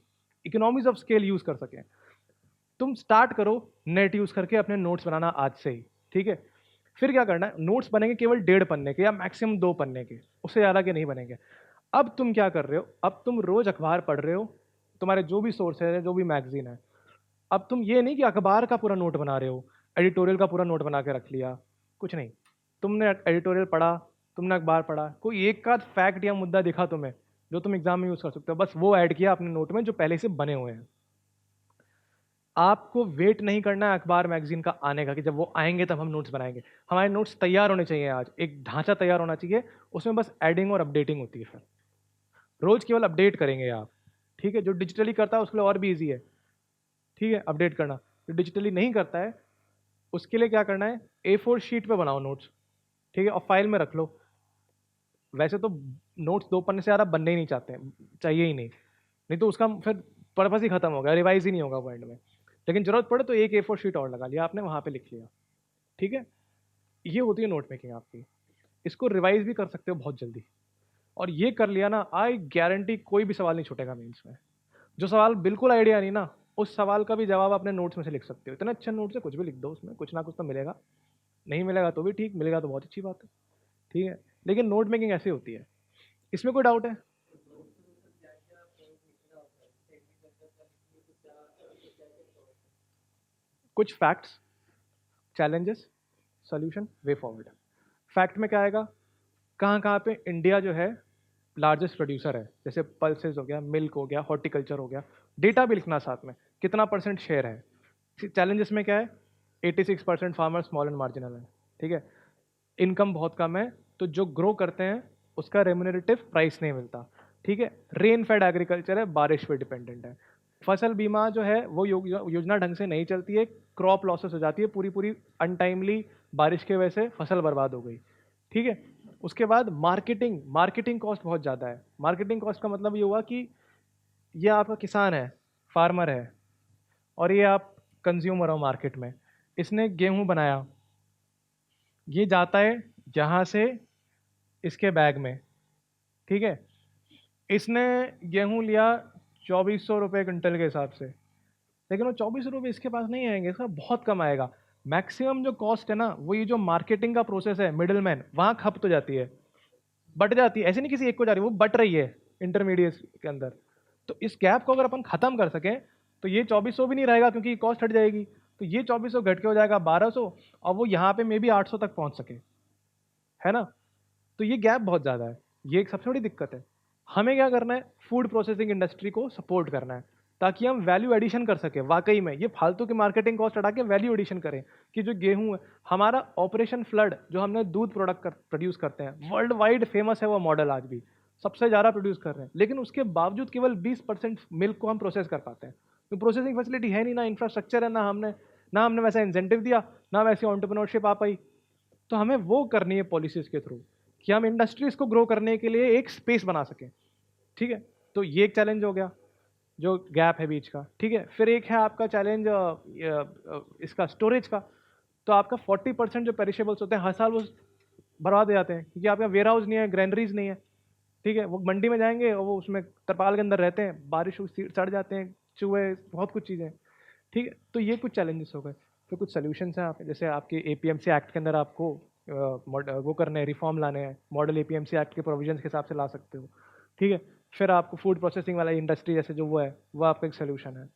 [SPEAKER 1] इकोनॉमीज ऑफ स्केल यूज कर सकें। तुम स्टार्ट करो नेट यूज करके अपने नोट्स बनाना आज से ही, ठीक है। फिर क्या करना है, नोट्स बनेंगे केवल 1.5 पन्ने के या मैक्सिमम 2 पन्ने के, उससे ज़्यादा के नहीं बनेंगे। अब तुम क्या कर रहे हो, अब तुम रोज अखबार पढ़ रहे हो, तुम्हारे जो भी सोर्स है, जो भी मैगजीन है। अब तुम ये नहीं कि अखबार का पूरा नोट बना रहे हो, एडिटोरियल का पूरा नोट बना के रख लिया, कुछ नहीं। तुमने एडिटोरियल पढ़ा, तुमने अखबार पढ़ा, कोई एक का फैक्ट या मुद्दा दिखा तुम्हें जो तुम एग्जाम में यूज कर सकते हो, बस वो ऐड किया अपने नोट में जो पहले से बने हुए हैं। आपको वेट नहीं करना है अखबार मैगजीन का आने का कि जब वो आएंगे तब हम नोट्स बनाएंगे। हमारे नोट्स तैयार होने चाहिए, आज एक ढांचा तैयार होना चाहिए, उसमें बस एडिंग और अपडेटिंग होती है। फिर रोज केवल अपडेट करेंगे आप, ठीक है। जो डिजिटली करता है उसके लिए और भी ईजी है, ठीक है, अपडेट करना। जो डिजिटली नहीं करता है उसके लिए क्या करना है, A4 शीट पे बनाओ नोट्स, ठीक है, और फाइल में रख लो। वैसे तो नोट्स 2 पन्ने से ज़्यादा बनने ही नहीं चाहते हैं, चाहिए ही नहीं, नहीं तो उसका फिर पर्पस ही खत्म हो गया, रिवाइज ही नहीं होगा वो एंड में। लेकिन जरूरत पड़े तो एक A4 शीट और लगा लिया आपने, वहाँ पे लिख लिया, ठीक है। ये होती है नोट मेकिंग आपकी। इसको रिवाइज भी कर सकते हो बहुत जल्दी, और ये कर लिया ना, आई गारंटी कोई भी सवाल नहीं छूटेगा मेंस में। जो सवाल बिल्कुल आइडिया नहीं ना, उस सवाल का भी जवाब अपने नोट्स में से लिख सकते हो। इतने अच्छे नोट से कुछ भी लिख दो, उसमें कुछ ना कुछ तो मिलेगा। नहीं मिलेगा तो भी ठीक, मिलेगा तो बहुत अच्छी बात है, ठीक है। लेकिन नोट मेकिंग ऐसी होती है, इसमें कोई डाउट है? कुछ facts, challenges, solution, way forward. Fact में क्या आएगा, कहाँ कहाँ पे इंडिया जो है लार्जेस्ट प्रोड्यूसर है, जैसे पल्सेस हो गया, मिल्क हो गया, हॉर्टिकल्चर हो गया। डेटा भी लिखना साथ में, कितना परसेंट शेयर है। चैलेंजेस में क्या है, 86% फार्मर स्मॉल एंड मार्जिनल है, ठीक है। इनकम बहुत कम है, तो जो ग्रो करते हैं उसका रेम्यूनरेटिव प्राइस नहीं मिलता, ठीक है। रेन फेड एग्रीकल्चर है, बारिश पे डिपेंडेंट है। फसल बीमा जो है वो योजना ढंग से नहीं चलती है, क्रॉप लॉसेस हो जाती है, पूरी पूरी अनटाइमली बारिश के वजह से फसल बर्बाद हो गई, ठीक है। उसके बाद मार्केटिंग, मार्केटिंग कॉस्ट बहुत ज़्यादा है। मार्केटिंग कॉस्ट का मतलब ये हुआ कि ये आपका किसान है, फार्मर है, और ये आप कंज्यूमर हो मार्केट में। इसने गेहूं बनाया, ये जाता है जहाँ से, इसके बैग में, ठीक है। इसने गेहूं लिया 2400 रुपये क्विंटल के हिसाब से, लेकिन वो 2400 रुपये इसके पास नहीं आएंगे, इसका बहुत कम आएगा। मैक्सिमम जो कॉस्ट है ना, वो ये जो मार्केटिंग का प्रोसेस है, मिडिल मैन, वहाँ खप तो जाती है, बट जाती है। ऐसे नहीं किसी एक को जा रही, वो बट रही है इंटरमीडिएट के अंदर। तो इस गैप को अगर अपन खत्म कर सकें तो ये 2400 भी नहीं रहेगा, क्योंकि कॉस्ट हट जाएगी। तो ये 2400 घट के हो जाएगा 1200, और वो यहाँ पे मे बी 800 तक पहुँच सके, है ना। तो ये गैप बहुत ज़्यादा है, ये एक सबसे बड़ी दिक्कत है। हमें क्या करना है, फूड प्रोसेसिंग इंडस्ट्री को सपोर्ट करना है, ताकि हम वैल्यू एडिशन कर सकें। वाकई में ये फालतू की मार्केटिंग कॉस्ट हटा के वैल्यू एडिशन करें, कि जो गेहूं है हमारा, ऑपरेशन फ्लड जो हमने दूध प्रोडक्ट प्रोड्यूस करते हैं, वर्ल्ड वाइड फेमस है वो मॉडल, आज भी सबसे ज़्यादा प्रोड्यूस कर रहे हैं, लेकिन उसके बावजूद केवल 20% मिल्क को हम प्रोसेस कर पाते हैं। तो प्रोसेसिंग फैसिलिटी है नहीं, ना इंफ्रास्ट्रक्चर है, ना हमने वैसा इंसेंटिव दिया, ना वैसी ऑन्टरप्रेन्योरशिप आ पाई। तो हमें वो करनी है पॉलिसीज के थ्रू, कि हम इंडस्ट्रीज को ग्रो करने के लिए एक स्पेस बना सकें, ठीक है। तो ये एक चैलेंज हो गया, जो गैप है बीच का, ठीक है। फिर एक है आपका चैलेंज इसका स्टोरेज का। तो आपका 40% जो पेरिशेबल्स होते हैं हर साल वो बर्बाद हो जाते हैं, क्योंकि आपका वेयर हाउस नहीं है, ग्रैंडरीज नहीं है, ठीक है। वो मंडी में जाएंगे और वो उसमें तरपाल के अंदर रहते हैं, बारिश सड़ जाते हैं, चूहे, बहुत कुछ चीज़ें, ठीक है। तो ये कुछ चैलेंजेस हो गए। फिर कुछ सोल्यूशंस हैं, आप जैसे आपके APMC एक्ट के अंदर आपको वो करने हैं, रिफॉर्म लाने हैं, मॉडल APMC एक्ट के प्रोविजंस के हिसाब से ला सकते हो, ठीक है। फिर आपको फूड प्रोसेसिंग वाला इंडस्ट्री जैसे जो वो है, वो आपका एक सोल्यूशन है,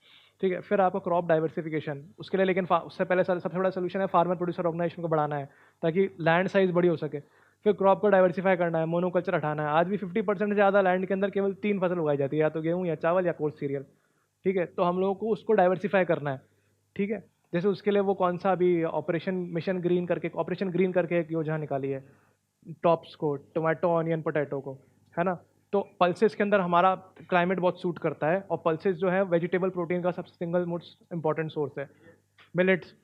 [SPEAKER 1] ठीक है। फिर आपको क्रॉप डाइवर्सिफिकेशन, उसके लिए लेकिन उससे पहले सबसे बड़ा सोल्यूशन है फार्मर प्रोड्यूसर ऑर्गेनाइजेशन को बढ़ाना है ताकि लैंड साइज बड़ी हो सके। फिर क्रॉप को डाइवर्सिफाई करना है, मोनोकल्चर हटाना है। आज भी 50% से ज़्यादा लैंड के अंदर केवल 3 फसल उगाई जाती है, या तो गेहूँ या चावल या कोर्स सीरियल, ठीक है। तो हम लोगों को उसको डाइवर्सिफाई करना है, ठीक है। जैसे उसके लिए वो कौन सा अभी ऑपरेशन ग्रीन करके एक योजना निकाली है, टॉप्स को, टोमेटो, ऑनियन, पोटैटो को, है ना। तो पल्सेस के अंदर हमारा क्लाइमेट बहुत सूट करता है, और पल्सेस जो है वेजिटेबल प्रोटीन का सबसे सिंगल मोस्ट इंपॉर्टेंट सोर्स है। मिलेट्स,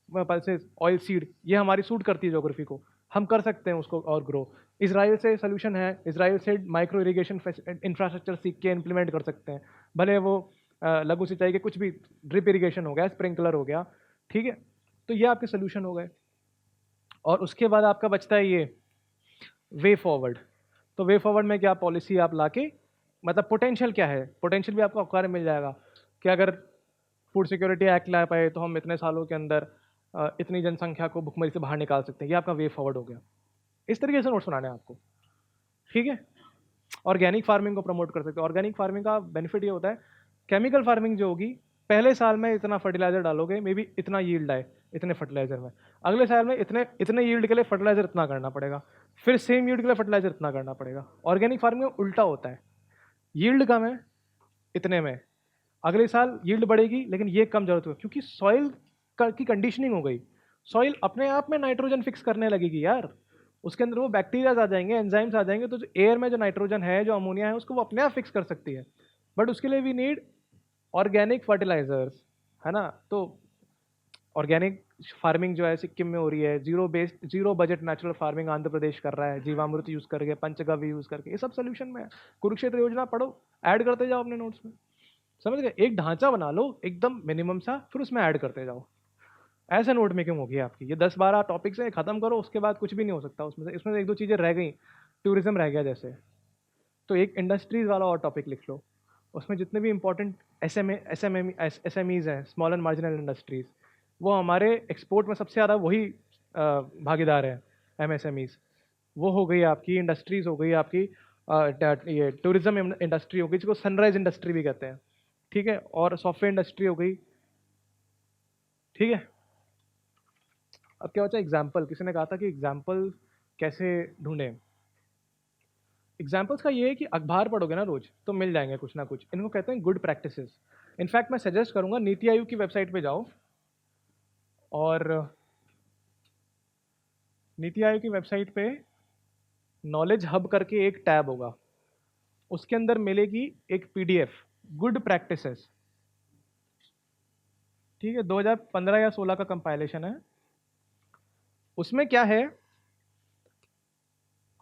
[SPEAKER 1] पल्सेस, ऑयल सीड, ये हमारी सूट करती है जोग्राफी को, हम कर सकते हैं उसको और ग्रो। इसराइल से सोल्यूशन है, इसराइल से माइक्रो इरिगेशन इंफ्रास्ट्रक्चर सीख के इम्प्लीमेंट कर सकते हैं, भले वो लघु सिंचाई के कुछ भी, ड्रिप इरिगेशन हो गया, स्प्रिंकलर हो गया, ठीक है। तो ये आपके सोल्यूशन हो गए। और उसके बाद आपका बचता है ये वे फॉरवर्ड। तो वे फॉरवर्ड में क्या पॉलिसी आप लाके, मतलब पोटेंशियल क्या है, पोटेंशियल भी आपको अखबार में मिल जाएगा कि अगर फूड सिक्योरिटी एक्ट ला पाए तो हम इतने सालों के अंदर इतनी जनसंख्या को भुखमरी से बाहर निकाल सकते हैं। ये आपका वे फॉरवर्ड हो गया। इस तरीके से नोट सुनाने हैं आपको, ठीक है। ऑर्गेनिक फार्मिंग को प्रमोट कर सकते हैं। ऑर्गेनिक फार्मिंग का बेनिफिट ये होता है, केमिकल फार्मिंग जो होगी, पहले साल में इतना फर्टिलाइजर डालोगे, मे बी इतना यील्ड आए इतने फर्टिलाइजर में, अगले साल में इतने इतने यील्ड के लिए फर्टिलाइजर इतना करना पड़ेगा, फिर सेम यील्ड के लिए फर्टिलाइजर इतना करना पड़ेगा। ऑर्गेनिक फार्मिंग में उल्टा होता है, यील्ड कम है इतने में, अगले साल यील्ड बढ़ेगी लेकिन ये कम जरूरत होगी, क्योंकि सॉइल की कंडीशनिंग हो गई। सॉइल अपने आप में नाइट्रोजन फिक्स करने लगेगी यार, उसके अंदर वो बैक्टीरियाज आ जाएंगे, एंजाइम्स आ जाएंगे, तो जो एयर में जो नाइट्रोजन है, जो अमोनिया है, उसको वो अपने आप फिक्स कर सकती है। बट उसके लिए वी नीड ऑर्गेनिक फर्टिलाइजर्स, है ना। तो ऑर्गेनिक फार्मिंग जो है सिक्किम में हो रही है, zero budget natural farming Andhra Pradesh कर रहा है, जीवामृत यूज करके, पंचगव्य यूज करके, ये सब सोल्यूशन में है। कुरुक्षेत्र योजना पढ़ो, ऐड करते जाओ अपने नोट्स में, समझ गए। एक ढांचा बना लो एकदम मिनिमम सा, फिर उसमें ऐड करते जाओ। ऐसे नोट मेकिंग होगी आपकी। ये 10-12 टॉपिक्स है, खत्म करो, उसके बाद कुछ भी नहीं हो सकता उसमें से। इसमें से एक दो चीज़ें रह गई, टूरिज्म रह गया जैसे, तो एक इंडस्ट्रीज वाला और टॉपिक लिख लो, उसमें जितने भी इंपॉर्टेंट एसएमईज हैं, स्मॉल एंड मार्जिनल इंडस्ट्रीज, वो हमारे एक्सपोर्ट में सबसे ज़्यादा वही भागीदार है, एमएसएमईज। वो हो गई आपकी इंडस्ट्रीज, हो गई आपकी ये टूरिज्म इंडस्ट्री हो गई, जिसको सनराइज इंडस्ट्री भी कहते हैं, ठीक है। और सॉफ्टवेयर इंडस्ट्री हो गई, ठीक है। अब क्या होता है एग्जाम्पल, किसी ने कहा था कि एग्जाम्पल कैसे ढूंढें। एग्जाम्पल्स का ये है कि अखबार पढ़ोगे ना रोज तो मिल जाएंगे कुछ ना कुछ, इनको कहते हैं गुड प्रैक्टिसेस। इनफैक्ट मैं सजेस्ट करूंगा नीति आयोग की वेबसाइट पे जाओ, और नीति आयोग की वेबसाइट पे नॉलेज हब करके एक टैब होगा, उसके अंदर मिलेगी एक पीडीएफ, गुड प्रैक्टिसेस, ठीक है। 2015 या 16 का कंपाइलेशन है। उसमें क्या है,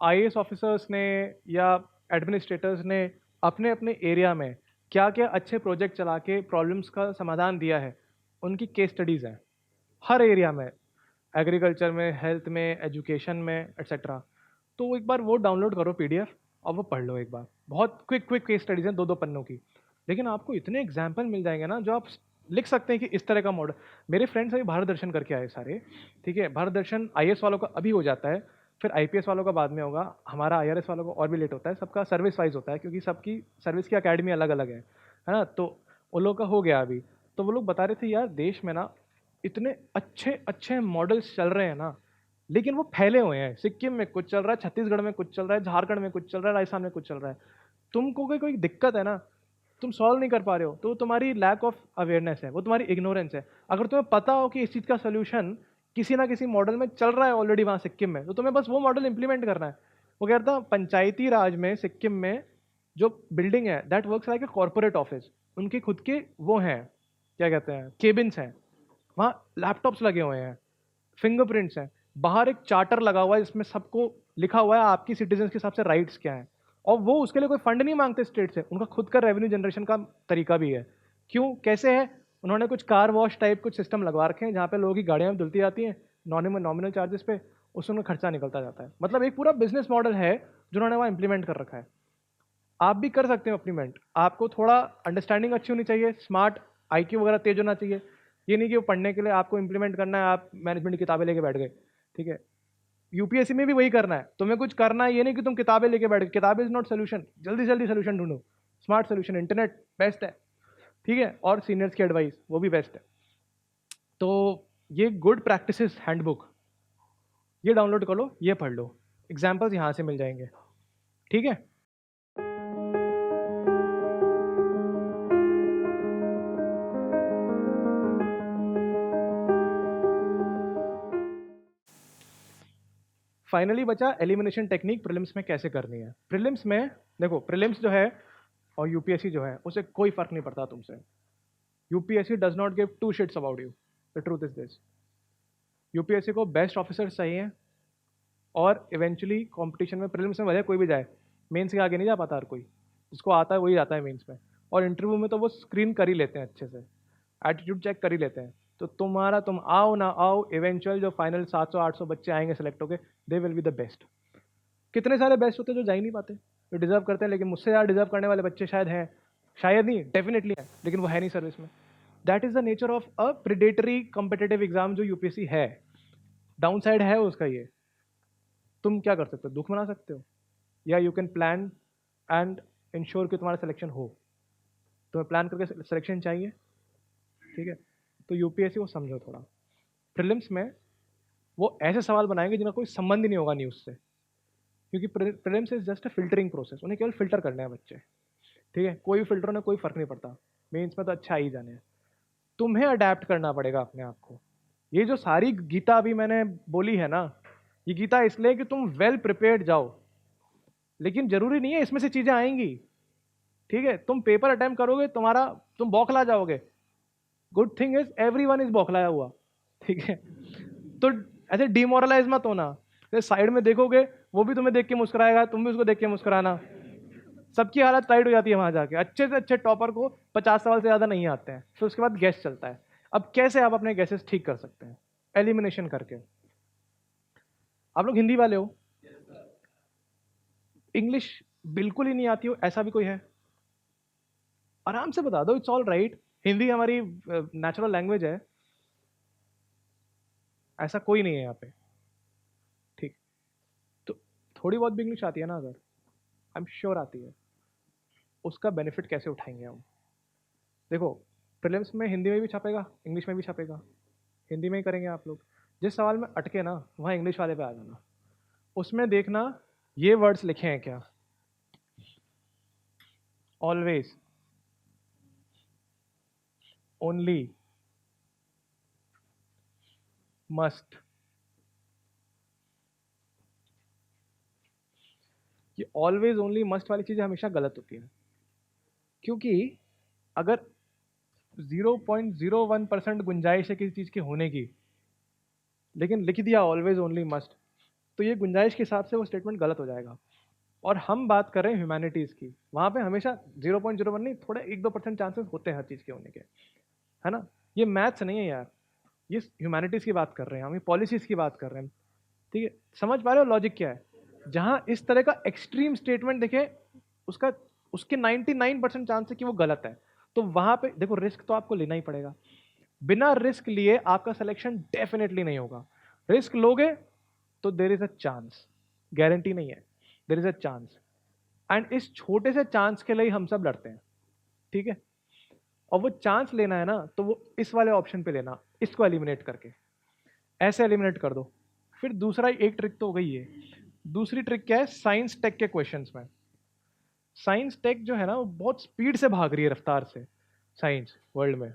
[SPEAKER 1] आईएएस ऑफिसर्स ने या एडमिनिस्ट्रेटर्स ने अपने अपने एरिया में क्या क्या अच्छे प्रोजेक्ट चला के प्रॉब्लम्स का समाधान दिया है, उनकी केस स्टडीज़ हैं हर एरिया में, एग्रीकल्चर में, हेल्थ में, एजुकेशन में, एट्सेट्रा। तो एक बार वो डाउनलोड करो पीडीएफ और वो पढ़ लो एक बार। बहुत क्विक केस स्टडीज़ हैं, 2-2 पन्नों की, लेकिन आपको इतने एग्जाम्पल मिल जाएंगे ना जो आप लिख सकते हैं कि इस तरह का मॉडल। मेरे फ्रेंड्स अभी भारत दर्शन करके आए सारे, ठीक है। भारत दर्शन आईएएस वालों का अभी हो जाता है, फिर आईपीएस वालों का बाद में होगा, हमारा आईआरएस वालों का और भी लेट होता है। सबका सर्विस वाइज होता है, क्योंकि सबकी सर्विस की अकेडमी अलग अलग है ना। तो उन लोगों का हो गया अभी। तो वो लोग बता रहे थे यार देश में ना इतने अच्छे अच्छे मॉडल्स चल रहे हैं ना, लेकिन वो फैले हुए हैं। सिक्किम में कुछ चल रहा है, छत्तीसगढ़ में कुछ चल रहा है, झारखंड में कुछ चल रहा है, राजस्थान में कुछ चल रहा है। तुमको कोई दिक्कत है ना, तुम सॉल्व नहीं कर पा रहे हो, तो तुम्हारी लैक ऑफ अवेयरनेस है, वो तुम्हारी इग्नोरेंस है। अगर तुम्हें पता हो कि इस चीज़ का सोल्यूशन किसी ना किसी मॉडल में चल रहा है ऑलरेडी वहाँ सिक्किम में, तो तुम्हें बस वो मॉडल इंप्लीमेंट करना है। वो कहता है पंचायती राज में सिक्किम में जो बिल्डिंग है that works like a corporate office, उनके खुद के वो हैं, क्या कहते हैं, केबिन्स हैं, वहाँ लैपटॉप्स लगे हुए हैं, फिंगरप्रिंट्स हैं, बाहर एक चार्टर लगा हुआ है जिसमें सबको लिखा हुआ है आपकी सिटीजन के हिसाब से राइट्स क्या हैं। और वो उसके लिए कोई फंड नहीं मांगते स्टेट से, उनका खुद का रेवेन्यू जनरेशन का तरीका भी है। क्यों, कैसे है, उन्होंने कुछ कार वॉश टाइप कुछ सिस्टम लगवा रखे हैं जहाँ पे लोगों की गाड़ियाँ धुलती जाती हैं नॉमिनल चार्जेस पे, उससे उनका खर्चा निकलता जाता है। मतलब एक पूरा बिजनेस मॉडल है जो उन्होंने वहाँ इंप्लीमेंट कर रखा है। आप भी कर सकते हो इंप्लीमेंट। आपको थोड़ा अंडरस्टैंडिंग अच्छी होनी चाहिए, स्मार्ट आईक्यू वगैरह तेज होना चाहिए। ये नहीं कि वो पढ़ने के लिए आपको इंप्लीमेंट करना है, आप मैनेजमेंट की किताबें लेके बैठ गए, ठीक है। यूपीएससी में भी वही करना है, तुम्हें कुछ करना है, ये नहीं कि तुम किताबें लेके बैठ गए। किताबें इज नॉट सोल्यूशन, जल्दी जल्दी सोल्यूशन ढूंढो, स्मार्ट सोल्यूशन इंटरनेट बेस्ट है, ठीक है, और सीनियर्स की एडवाइस वो भी बेस्ट है। तो ये गुड प्रैक्टिसेस हैंडबुक ये डाउनलोड कर लो, ये पढ़ लो, एग्जाम्पल्स यहाँ से मिल जाएंगे, ठीक है। फाइनली बचा एलिमिनेशन टेक्निक प्रीलिम्स में कैसे करनी है। प्रीलिम्स में देखो, प्रीलिम्स जो है और यूपीएससी जो है उसे कोई फर्क नहीं पड़ता तुमसे। UPSC does not give two shits about you, the truth is this. UPSC को बेस्ट ऑफिसर्स चाहिए, और इवेंचुअली कंपटीशन में प्रीलिम्स में भले कोई भी जाए, मेंस के आगे नहीं जा पाता हर कोई, जिसको आता है वही जाता है मेंस में, और इंटरव्यू में तो वो स्क्रीन कर ही लेते हैं अच्छे से, एटीट्यूड चेक कर ही लेते हैं। तो तुम आओ ना आओ, इवेंचुअल जो फाइनल 700-800 बच्चे आएंगे सेलेक्ट होके, they will be the best. कितने सारे बेस्ट होते हैं जो जा ही नहीं पाते, जो डिजर्व करते हैं, लेकिन मुझसे ज़्यादा डिजर्व करने वाले बच्चे शायद हैं, शायद नहीं डेफिनेटली हैं, लेकिन वो है नहीं सर्विस में। That is the nature of a predatory competitive exam जो यूपीएससी है। डाउन साइड है उसका ये। तुम क्या कर सकते हो, दुख मना सकते हो, या you can plan and ensure कि तुम्हारा सिलेक्शन हो। तुम्हें प्लान करके सिलेक्शन चाहिए, ठीक है, तो यूपीएससी को समझो थोड़ा। प्रीलिम्स में वो ऐसे सवाल बनाएंगे जिनका कोई संबंध ही नहीं होगा न्यूज़ से, क्योंकि prelims is just a filtering process, उन्हें केवल फिल्टर करने हैं बच्चे, ठीक है, कोई भी फिल्टर होने कोई फर्क नहीं पड़ता, मेंस में तो अच्छा ही जाने हैं। तुम्हें अडेप्ट करना पड़ेगा अपने आप को। ये जो सारी गीता अभी मैंने बोली है ना, ये गीता इसलिए कि तुम वेल प्रिपेयर्ड जाओ, लेकिन जरूरी नहीं है इसमें से चीजें आएंगी, ठीक है। तुम पेपर अटेम्प्ट करोगे, तुम बौखला जाओगे, good thing is everyone is बौखलाया हुआ, ठीक है। तो ऐसे डिमोरलाइज मत होना, साइड में देखोगे वो भी तुम्हें देख के मुस्कुराएगा, तुम भी उसको देख के मुस्कुराना, सबकी हालत टाइट हो जाती है वहां जाके। अच्छे से अच्छे टॉपर को 50 सवाल से ज्यादा नहीं आते हैं, फिर उसके बाद गैस चलता है। अब कैसे आप अपने गैसेस ठीक कर सकते हैं? एलिमिनेशन करके। आप लोग हिंदी वाले हो, इंग्लिश बिल्कुल ही नहीं आती हो ऐसा भी कोई है? आराम से बता दो, इट्स ऑल राइट, हिंदी हमारी नेचुरल लैंग्वेज है, ऐसा कोई नहीं है यहाँ पे, ठीक। तो थोड़ी बहुत भी इंग्लिश आती है ना, अगर आई एम श्योर आती है, उसका बेनिफिट कैसे उठाएंगे हम? देखो, प्रीलिम्स में हिंदी में भी छपेगा, इंग्लिश में भी छपेगा, हिंदी में ही करेंगे आप लोग। जिस सवाल में अटके ना, वहाँ इंग्लिश वाले पे आ जाना, उसमें देखना ये वर्ड्स लिखे हैं क्या। ऑलवेज, ओनली, मस्ट, ये ऑलवेज ओनली मस्ट वाली चीज़ें हमेशा गलत होती है, क्योंकि अगर 0.01% गुंजाइश है किसी चीज़ के होने की, लेकिन लिख दिया ऑलवेज ओनली मस्ट, तो ये गुंजाइश के हिसाब से वो स्टेटमेंट गलत हो जाएगा। और हम बात कर रहे हैं ह्यूमैनिटीज़ की, वहाँ पे हमेशा 0.01 नहीं, थोड़े 1-2% चांसेस होते हैं हर चीज़ के होने के, है ना। ये मैथ्स नहीं है यार, ये ह्यूमैनिटीज़ की बात कर रहे हैं हम, ये पॉलिसीज़ की बात कर रहे हैं, ठीक है। समझ पा रहे हो लॉजिक क्या है? जहाँ इस तरह का एक्सट्रीम स्टेटमेंट देखे, उसका उसके 99% चांस है कि वो गलत है, तो वहाँ पे देखो रिस्क तो आपको लेना ही पड़ेगा। बिना रिस्क लिए आपका सिलेक्शन डेफिनेटली नहीं होगा। रिस्क लोगे तो there is a chance, guarantee नहीं है, there is a chance, and इस छोटे से चांस के लिए हम सब लड़ते हैं, ठीक है। और वो चांस लेना है ना, तो वो इस वाले ऑप्शन पे लेना, इसको एलिमिनेट करके, ऐसे एलिमिनेट कर दो। फिर दूसरा एक ट्रिक तो हो गई है, दूसरी ट्रिक क्या है? साइंस टेक के क्वेश्चंस में, साइंस टेक जो है ना वो बहुत स्पीड से भाग रही है, रफ्तार से, साइंस वर्ल्ड में।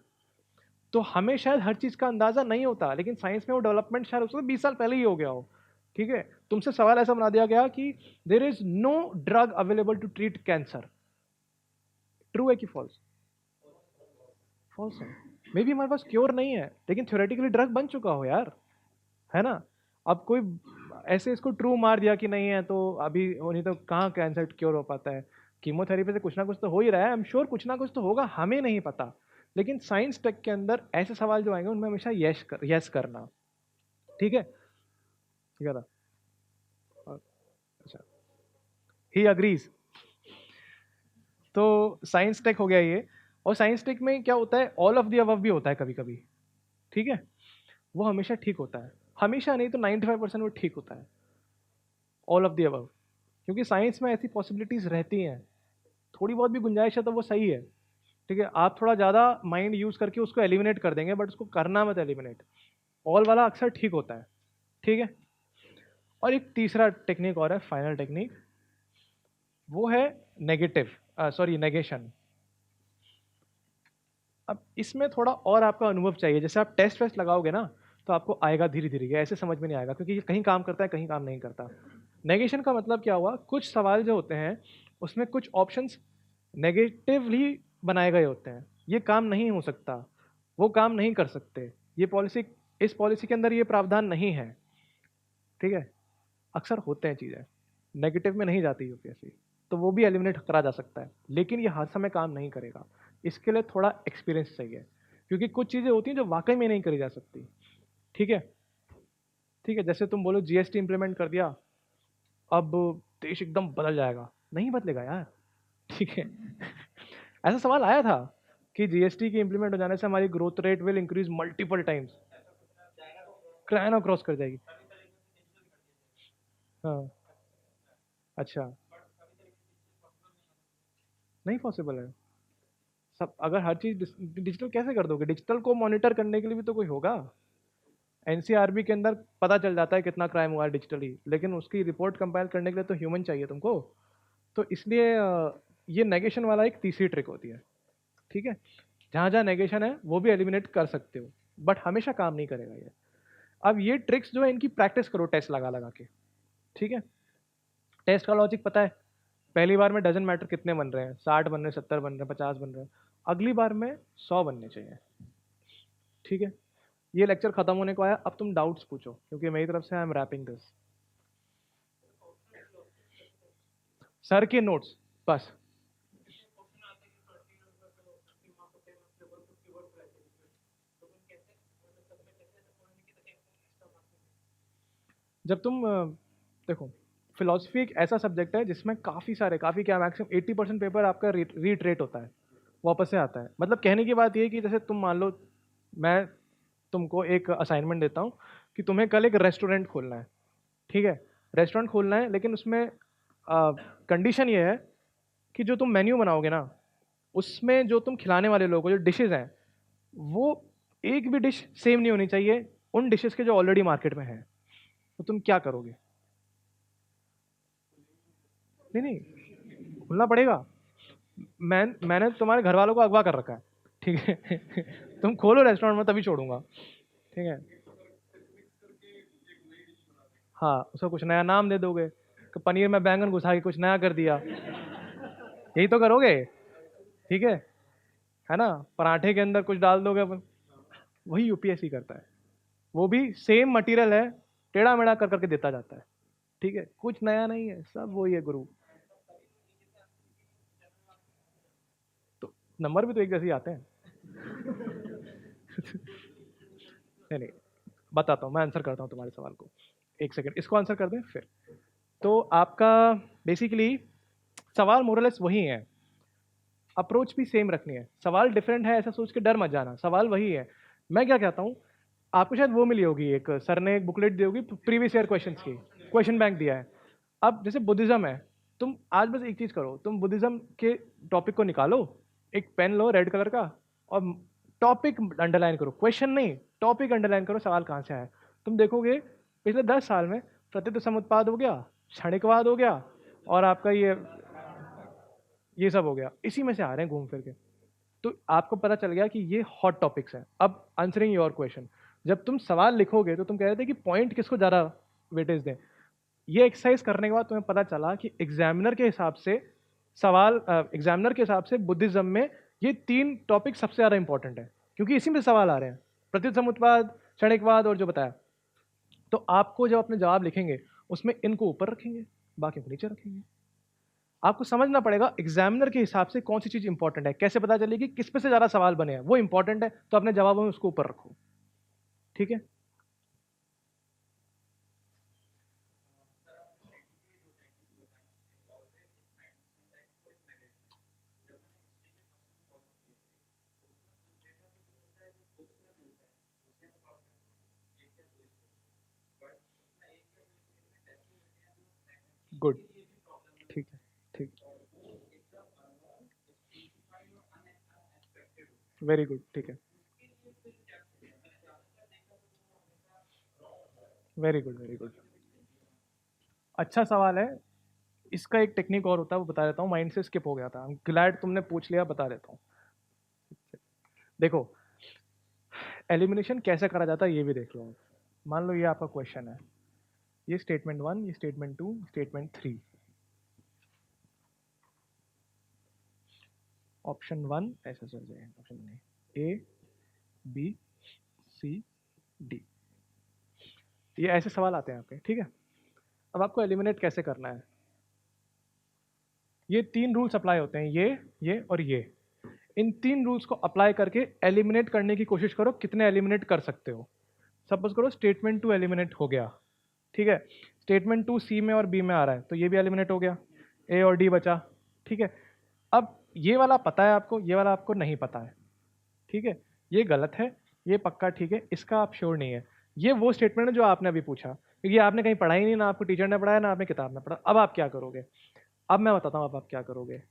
[SPEAKER 1] तो हमें शायद हर चीज़ का अंदाज़ा नहीं होता, लेकिन साइंस में वो डेवलपमेंट शायद उससे 20 साल पहले ही हो गया हो, ठीक है। तुमसे सवाल ऐसा बना दिया गया कि there is no drug available to treat cancer, true है कि फॉल्स? फॉल्स है। मे बी हमारे पास क्योर नहीं है, लेकिन थ्योरेटिकली ड्रग बन चुका हो यार, है ना। अब कोई ऐसे इसको ट्रू मार दिया कि नहीं है, तो अभी नहीं तो कहाँ कैंसर क्योर हो पाता है? कीमोथेरेपी से कुछ ना कुछ तो हो ही रहा है, आई एम श्योर कुछ ना कुछ तो होगा, हमें नहीं पता। लेकिन साइंस टेक के अंदर ऐसे सवाल जो आएंगे उनमें हमेशा यस करना, ठीक है। ठीक है था, अच्छा, ही अग्रीज। तो साइंस टेक हो गया ये। और साइंस टेक में क्या होता है, ऑल ऑफ द अबव भी होता है कभी कभी, ठीक है। वो हमेशा ठीक होता है, हमेशा नहीं तो 95% वो ठीक होता है। ऑल ऑफ द अबव, क्योंकि साइंस में ऐसी पॉसिबिलिटीज़ रहती हैं, थोड़ी बहुत भी गुंजाइश है तो वो सही है। ठीक है, आप थोड़ा ज़्यादा माइंड यूज़ करके उसको एलिमिनेट कर देंगे, बट उसको करना मत एलिमिनेट। ऑल वाला अक्सर ठीक होता है। ठीक है, और एक तीसरा टेक्निक और है, फाइनल टेक्निक, वो है नेगेटिव, सॉरी नेगेशन। अब इसमें थोड़ा और आपका अनुभव चाहिए। जैसे आप टेस्ट वेस्ट लगाओगे ना, तो आपको आएगा धीरे धीरे, ये ऐसे समझ में नहीं आएगा, क्योंकि ये कहीं काम करता है कहीं काम नहीं करता। नेगेशन का मतलब क्या हुआ, कुछ सवाल जो होते हैं उसमें कुछ ऑप्शंस नेगेटिवली बनाए गए होते हैं, ये काम नहीं हो सकता, वो काम नहीं कर सकते, ये पॉलिसी, इस पॉलिसी के अंदर ये प्रावधान नहीं है। ठीक है, अक्सर होते हैं चीज़ें, नेगेटिव में नहीं जाती यूपीएससी, तो वो भी एलिमिनेट करा जा सकता है, लेकिन ये हर समय काम नहीं करेगा। इसके लिए थोड़ा एक्सपीरियंस चाहिए, क्योंकि कुछ चीज़ें होती हैं जो वाकई में नहीं करी जा सकती। ठीक है, ठीक है, जैसे तुम बोलो जीएसटी इंप्लीमेंट कर दिया, अब देश एकदम बदल जाएगा, नहीं बदलेगा यार। ठीक है, ऐसा सवाल आया था कि जीएसटी की इंप्लीमेंट हो जाने से हमारी growth rate will increase multiple times, China cross कर जाएगी। हाँ, अच्छा, नहीं पॉसिबल है। सब अगर हर चीज डिजिटल कैसे कर दोगे, डिजिटल को मॉनिटर करने के लिए भी तो कोई होगा। एनसीआरबी के अंदर पता चल जाता है कितना क्राइम हुआ है डिजिटली, लेकिन उसकी रिपोर्ट कंपाइल करने के लिए तो ह्यूमन चाहिए तुमको। तो इसलिए ये नेगेशन वाला एक तीसरी ट्रिक होती है। ठीक है, जहाँ जहाँ नेगेशन है वो भी एलिमिनेट कर सकते हो, बट हमेशा काम नहीं करेगा ये। अब ये ट्रिक्स जो है इनकी प्रैक्टिस करो टेस्ट लगा लगा के। ठीक है, टेस्ट का लॉजिक पता है, पहली बार में डजन मैटर कितने बन रहे हैं, 60 बन रहे हैं, 70 बन रहे हैं, 50 बन रहे हैं, अगली बार में 100 बनने चाहिए। ठीक है, ये लेक्चर खत्म होने को आया, अब तुम डाउट्स पूछो, क्योंकि मेरी तरफ से I am wrapping this. Sir के नोट्स बस। जब तुम देखो, फिलोसफी एक ऐसा सब्जेक्ट है जिसमें काफ़ी क्या मैक्सिमम 80% पेपर आपका रीट्रेट होता है, वापस से आता है। मतलब कहने की बात ये है कि जैसे तुम मान लो, मैं तुमको एक असाइनमेंट देता हूँ कि तुम्हें कल एक रेस्टोरेंट खोलना है। ठीक है, रेस्टोरेंट खोलना है, लेकिन उसमें कंडीशन ये है कि जो तुम मेन्यू बनाओगे ना, उसमें जो तुम खिलाने वाले लोगों को जो डिशेज हैं, वो एक भी डिश सेम नहीं होनी चाहिए उन डिशेस के जो ऑलरेडी मार्केट में है। तो तुम क्या करोगे? नहीं नहीं, खुलना पड़ेगा। मैंने तुम्हारे घर वालों को अगवा कर रखा है। ठीक है, तुम खोलो रेस्टोरेंट में तभी छोड़ूंगा। ठीक है, हाँ, उसका कुछ नया नाम दे दोगे कि पनीर में बैंगन घुसा के कुछ नया कर दिया, यही तो करोगे। ठीक है ना, पराठे के अंदर कुछ डाल दोगे अपन, वही यूपीएससी करता है। वो भी सेम मटेरियल है, टेढ़ा मेढ़ा कर करके देता जाता है। ठीक है, कुछ नया नहीं है, सब वही है गुरु। तो नंबर भी तो एक जैसे ही आते हैं। नहीं नहीं, बताता हूँ, मैं आंसर करता हूँ तुम्हारे सवाल को। एक सेकंड, इसको आंसर कर दें फिर। तो आपका बेसिकली सवाल मोरलेस वही है, अप्रोच भी सेम रखनी है। सवाल डिफरेंट है ऐसा सोच के डर मत जाना, सवाल वही है। मैं क्या कहता हूँ, आपको शायद वो मिली होगी, एक सर ने एक बुकलेट दी होगी प्रीवियस ईयर क्वेश्चंस की, क्वेश्चन बैंक दिया है। अब जैसे बुद्धिज्म है, तुम आज बस एक चीज करो, तुम बुद्धिज्म के टॉपिक को निकालो, एक पेन लो रेड कलर का, और टॉपिक अंडरलाइन करो, क्वेश्चन नहीं, टॉपिक अंडरलाइन करो, सवाल कहाँ से आया। तुम देखोगे पिछले 10 साल में प्रत्यक्ष समुत्पाद हो गया, क्षणिकवाद हो गया, और आपका ये सब हो गया, इसी में से आ रहे हैं घूम फिर के। तो आपको पता चल गया कि ये हॉट टॉपिक्स हैं। अब आंसरिंग योर क्वेश्चन, जब तुम सवाल लिखोगे तो तुम कह रहे थे कि पॉइंट किसको ज़्यादा वेटेज दें। ये एक्सरसाइज करने के बाद तुम्हें पता चला कि एग्जामिनर के हिसाब से सवाल, एग्जामिनर के हिसाब से बुद्धिज्म में ये 3 टॉपिक सबसे ज़्यादा इंपॉर्टेंट है, क्योंकि इसी में सवाल आ रहे हैं, प्रतीत समुत्पाद, क्षणिकवाद और जो बताया। तो आपको जब अपने जवाब लिखेंगे उसमें इनको ऊपर रखेंगे, बाकी को नीचे रखेंगे। आपको समझना पड़ेगा एग्जामिनर के हिसाब से कौन सी चीज इंपॉर्टेंट है, कैसे पता चलेगी किस पे से ज्यादा सवाल बने हैं, वो इंपॉर्टेंट है, तो अपने जवाबों में उसको ऊपर रखो। ठीक है, गुड, ठीक है, ठीक, वेरी गुड, ठीक है, वेरी गुड, वेरी गुड। अच्छा सवाल है। इसका एक टेक्निक और होता है, वो बता देता हूँ, माइंड से स्किप हो गया था। ग्लैड तुमने पूछ लिया, बता देता हूँ। देखो, एलिमिनेशन कैसे करा जाता है ये भी देख लो। मान लो ये आपका क्वेश्चन है, ये स्टेटमेंट 1, ये स्टेटमेंट 2, स्टेटमेंट 3। ऑप्शन 1 ऐसे चल जाए, ऑप्शन नहीं, ए बी सी डी, ये ऐसे सवाल आते हैं आपके, ठीक है। अब आपको एलिमिनेट कैसे करना है, ये 3 रूल्स अप्लाई होते हैं, ये और ये। इन 3 रूल्स को अप्लाई करके एलिमिनेट करने की कोशिश करो, कितने एलिमिनेट कर सकते हो। सपोज करो स्टेटमेंट 2 एलिमिनेट हो गया, ठीक है। स्टेटमेंट 2 सी में और बी में आ रहा है, तो ये भी एलिमिनेट हो गया, ए और डी बचा, ठीक है। अब ये वाला पता है आपको, ये वाला आपको नहीं पता है, ठीक है। ये गलत है, ये पक्का ठीक है, इसका आप श्योर नहीं है। ये वो स्टेटमेंट है जो आपने अभी पूछा, क्योंकि आपने कहीं पढ़ा ही नहीं, ना आपको टीचर ने पढ़ाया, ना आपने किताब में पढ़ा। अब आप क्या करोगे, अब मैं बताता हूँ अब आप क्या करोगे।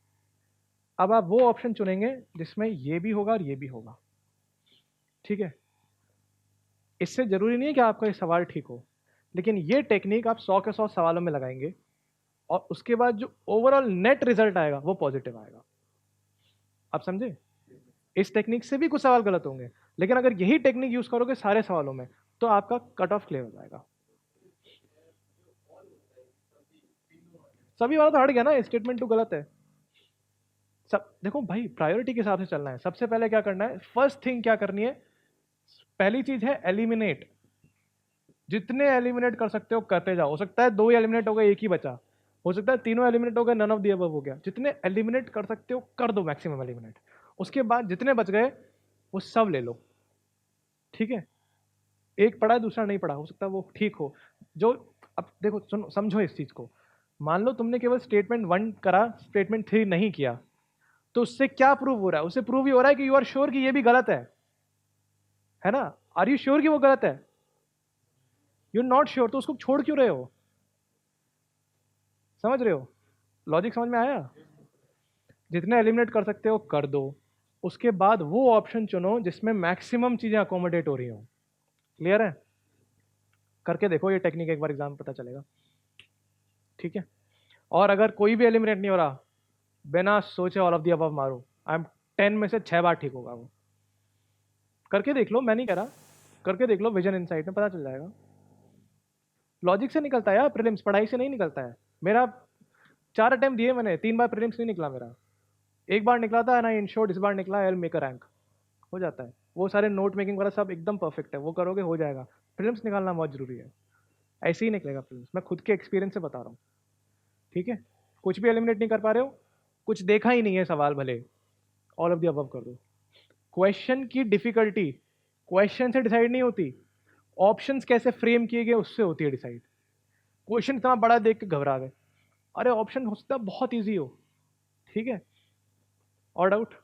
[SPEAKER 1] अब आप वो ऑप्शन चुनेंगे जिसमें ये भी होगा और ये भी होगा, ठीक है। इससे जरूरी नहीं है कि आपका ये सवाल ठीक हो, लेकिन ये टेक्निक आप 100 के 100 सवालों में लगाएंगे, और उसके बाद जो ओवरऑल नेट रिजल्ट आएगा वो पॉजिटिव आएगा। आप समझे। इस टेक्निक से भी कुछ सवाल गलत होंगे, लेकिन अगर यही टेक्निक यूज करोगे सारे सवालों में, तो आपका कट ऑफ क्लियर हो जाएगा। सभी वाला तो हट गया ना, स्टेटमेंट 2 गलत है। सब देखो भाई, प्रायोरिटी के हिसाब से चलना है। सबसे पहले क्या करना है, फर्स्ट थिंग क्या करनी है, पहली चीज है एलिमिनेट। जितने एलिमिनेट कर सकते हो करते जाओ। हो सकता है 2 ही एलिमिनेट हो गए, एक ही बचा। हो सकता है तीनों एलिमिनेट हो गए, नन ऑफ दी अबव हो गया। जितने एलिमिनेट कर सकते हो कर दो, मैक्सिमम एलिमिनेट। उसके बाद जितने बच गए वो सब ले लो, ठीक है। एक पढ़ा है, दूसरा नहीं पढ़ा, हो सकता है वो ठीक हो। जो, अब देखो सुनो, समझो इस चीज को। मान लो तुमने केवल स्टेटमेंट 1 करा, स्टेटमेंट 3 नहीं किया, तो उससे क्या प्रूव हो रहा है, उससे प्रूव ही हो रहा है कि यू आर श्योर कि ये भी गलत है ना। आर यू श्योर कि वो गलत है। यू नॉट श्योर, तो उसको छोड़ क्यों रहे हो। समझ रहे हो, लॉजिक समझ में आया। जितने एलिमिनेट कर सकते हो कर दो, उसके बाद वो ऑप्शन चुनो जिसमें मैक्सिमम चीजें अकोमोडेट हो रही हो। क्लियर है। करके देखो ये टेक्निक, एक बार एग्जाम में पता चलेगा, ठीक है। और अगर कोई भी एलिमिनेट नहीं हो रहा, बिना सोचे ऑल ऑफ दी अबव मारो। आई एम 10 में से 6 बार ठीक होगा वो। करके देख लो, मैं नहीं कह रहा, करके देख लो, विजन इनसाइट में पता चल जाएगा। लॉजिक से निकलता है यार, प्रीलिम्स पढ़ाई से नहीं निकलता है। मेरा 4 अटेम्प्ट दिए मैंने, 3 बार प्रीलिम्स नहीं निकला मेरा। एक बार निकला था ना इन शॉर्ट, इस बार निकला एल मेकर रैंक। हो जाता है, वो सारे नोट मेकिंग वाला सब एकदम परफेक्ट है, वो करोगे हो जाएगा। प्रीलिम्स निकालना बहुत जरूरी है, ऐसे ही निकलेगा प्रीलिम्स, मैं खुद के एक्सपीरियंस से बता रहा हूँ, ठीक है। कुछ भी एलिमिनेट नहीं कर पा रहे हो, कुछ देखा ही नहीं है सवाल, भले ऑल ऑफ द अबव कर दो। क्वेश्चन की डिफिकल्टी क्वेश्चन से डिसाइड नहीं होती, ऑप्शंस कैसे फ्रेम किए गए उससे होती है डिसाइड। क्वेश्चन इतना बड़ा देख के घबरा गए, अरे ऑप्शन हो सकता है बहुत ईजी हो, ठीक है। और डाउट।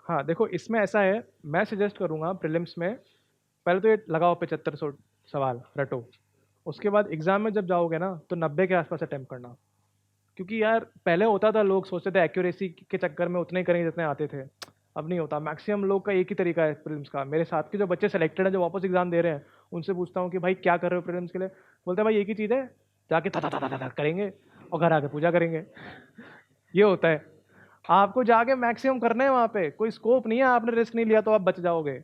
[SPEAKER 1] हाँ देखो, इसमें ऐसा है, मैं सजेस्ट करूंगा प्रीलिम्स में पहले तो ये लगाओ 7500 सवाल रटो। उसके बाद एग्जाम में जब जाओगे ना, तो 90 के आसपास अटेम्प्ट करना। क्योंकि यार पहले होता था, लोग सोचते थे एक्यूरेसी के चक्कर में उतने ही करेंगे जितने आते थे। अब नहीं होता। मैक्सिमम लोग का एक ही तरीका है प्रीलिम्स का। मेरे साथ के जो बच्चे सेलेक्टेड हैं, जो वापस एग्जाम दे रहे हैं, उनसे पूछता हूँ कि भाई क्या कर रहे हो प्रीलिम्स के लिए। बोलते हैं भाई एक ही चीज़ है, जाके था था करेंगे और घर आके पूजा करेंगे। ये होता है। आपको जाके मैक्सिमम करना है, वहाँ पे कोई स्कोप नहीं है। आपने रिस्क नहीं लिया तो आप बच जाओगे।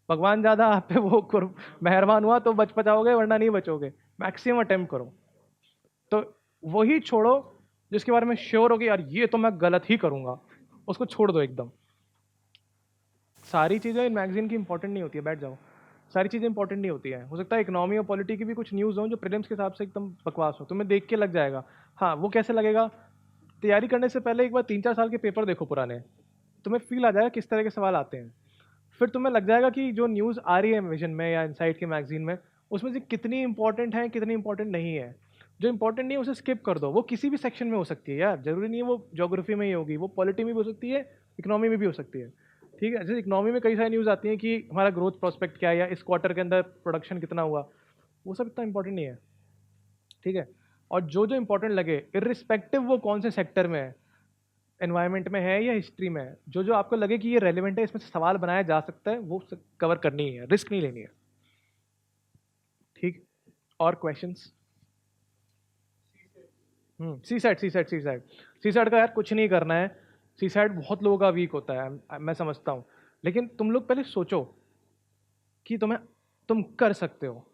[SPEAKER 1] भगवान ज़्यादा आप पे वो मेहरबान हुआ तो बच बचाओगे, वरना नहीं बचोगे। मैक्सिमम अटेम्प्ट करो। तो वही छोड़ो जिसके बारे में श्योर हो कि यार ये तो मैं गलत ही करूंगा, उसको छोड़ दो एकदम। सारी चीज़ें मैगजीन की इंपॉर्टेंट नहीं होती है, बैठ जाओ। सारी चीज़ें इंपॉर्टेंट नहीं होती है। हो सकता है इकोनॉमी और पॉलिटी की भी कुछ न्यूज़ हो जो प्रीलिम्स के हिसाब से एकदम बकवास हो, तुम्हें देख के लग जाएगा। हाँ, वो कैसे लगेगा, तैयारी करने से पहले एक बार 3-4 साल के पेपर देखो पुराने, तुम्हें फील आ जाएगा किस तरह के सवाल आते हैं। फिर तुम्हें लग जाएगा कि जो न्यूज़ आ रही है विजन में या इनसाइट के मैगजीन में, उसमें से कितनी इंपॉर्टेंट है कितनी इंपॉर्टेंट नहीं है। जो इंपॉर्टेंट नहीं है उसे स्किप कर दो। वो किसी भी सेक्शन में हो सकती है यार, जरूरी नहीं है वो ज्योग्राफी में ही होगी, वो पॉलिटी में भी हो सकती है, इकोनॉमी में भी हो सकती है। ठीक है, जैसे इकोनॉमी में कई सारी न्यूज़ आती हैं कि हमारा ग्रोथ प्रोस्पेक्ट क्या है या इस क्वार्टर के अंदर प्रोडक्शन कितना हुआ, वो सब इतना इंपॉर्टेंट नहीं है। ठीक है, और जो जो इंपॉर्टेंट लगे इर्रिस्पेक्टिव वो कौन से सेक्टर में है, एनवायरनमेंट में है या हिस्ट्री में है, जो जो आपको लगे कि ये रेलिवेंट है, इसमें से सवाल बनाया जा सकता है, वो कवर करनी है, रिस्क नहीं लेनी है। ठीक, और क्वेश्चंस? सी सेट का यार कुछ नहीं करना है। सी सेट बहुत लोगों का वीक होता है, मैं समझता हूँ, लेकिन तुम लोग पहले सोचो कि तुम कर सकते हो,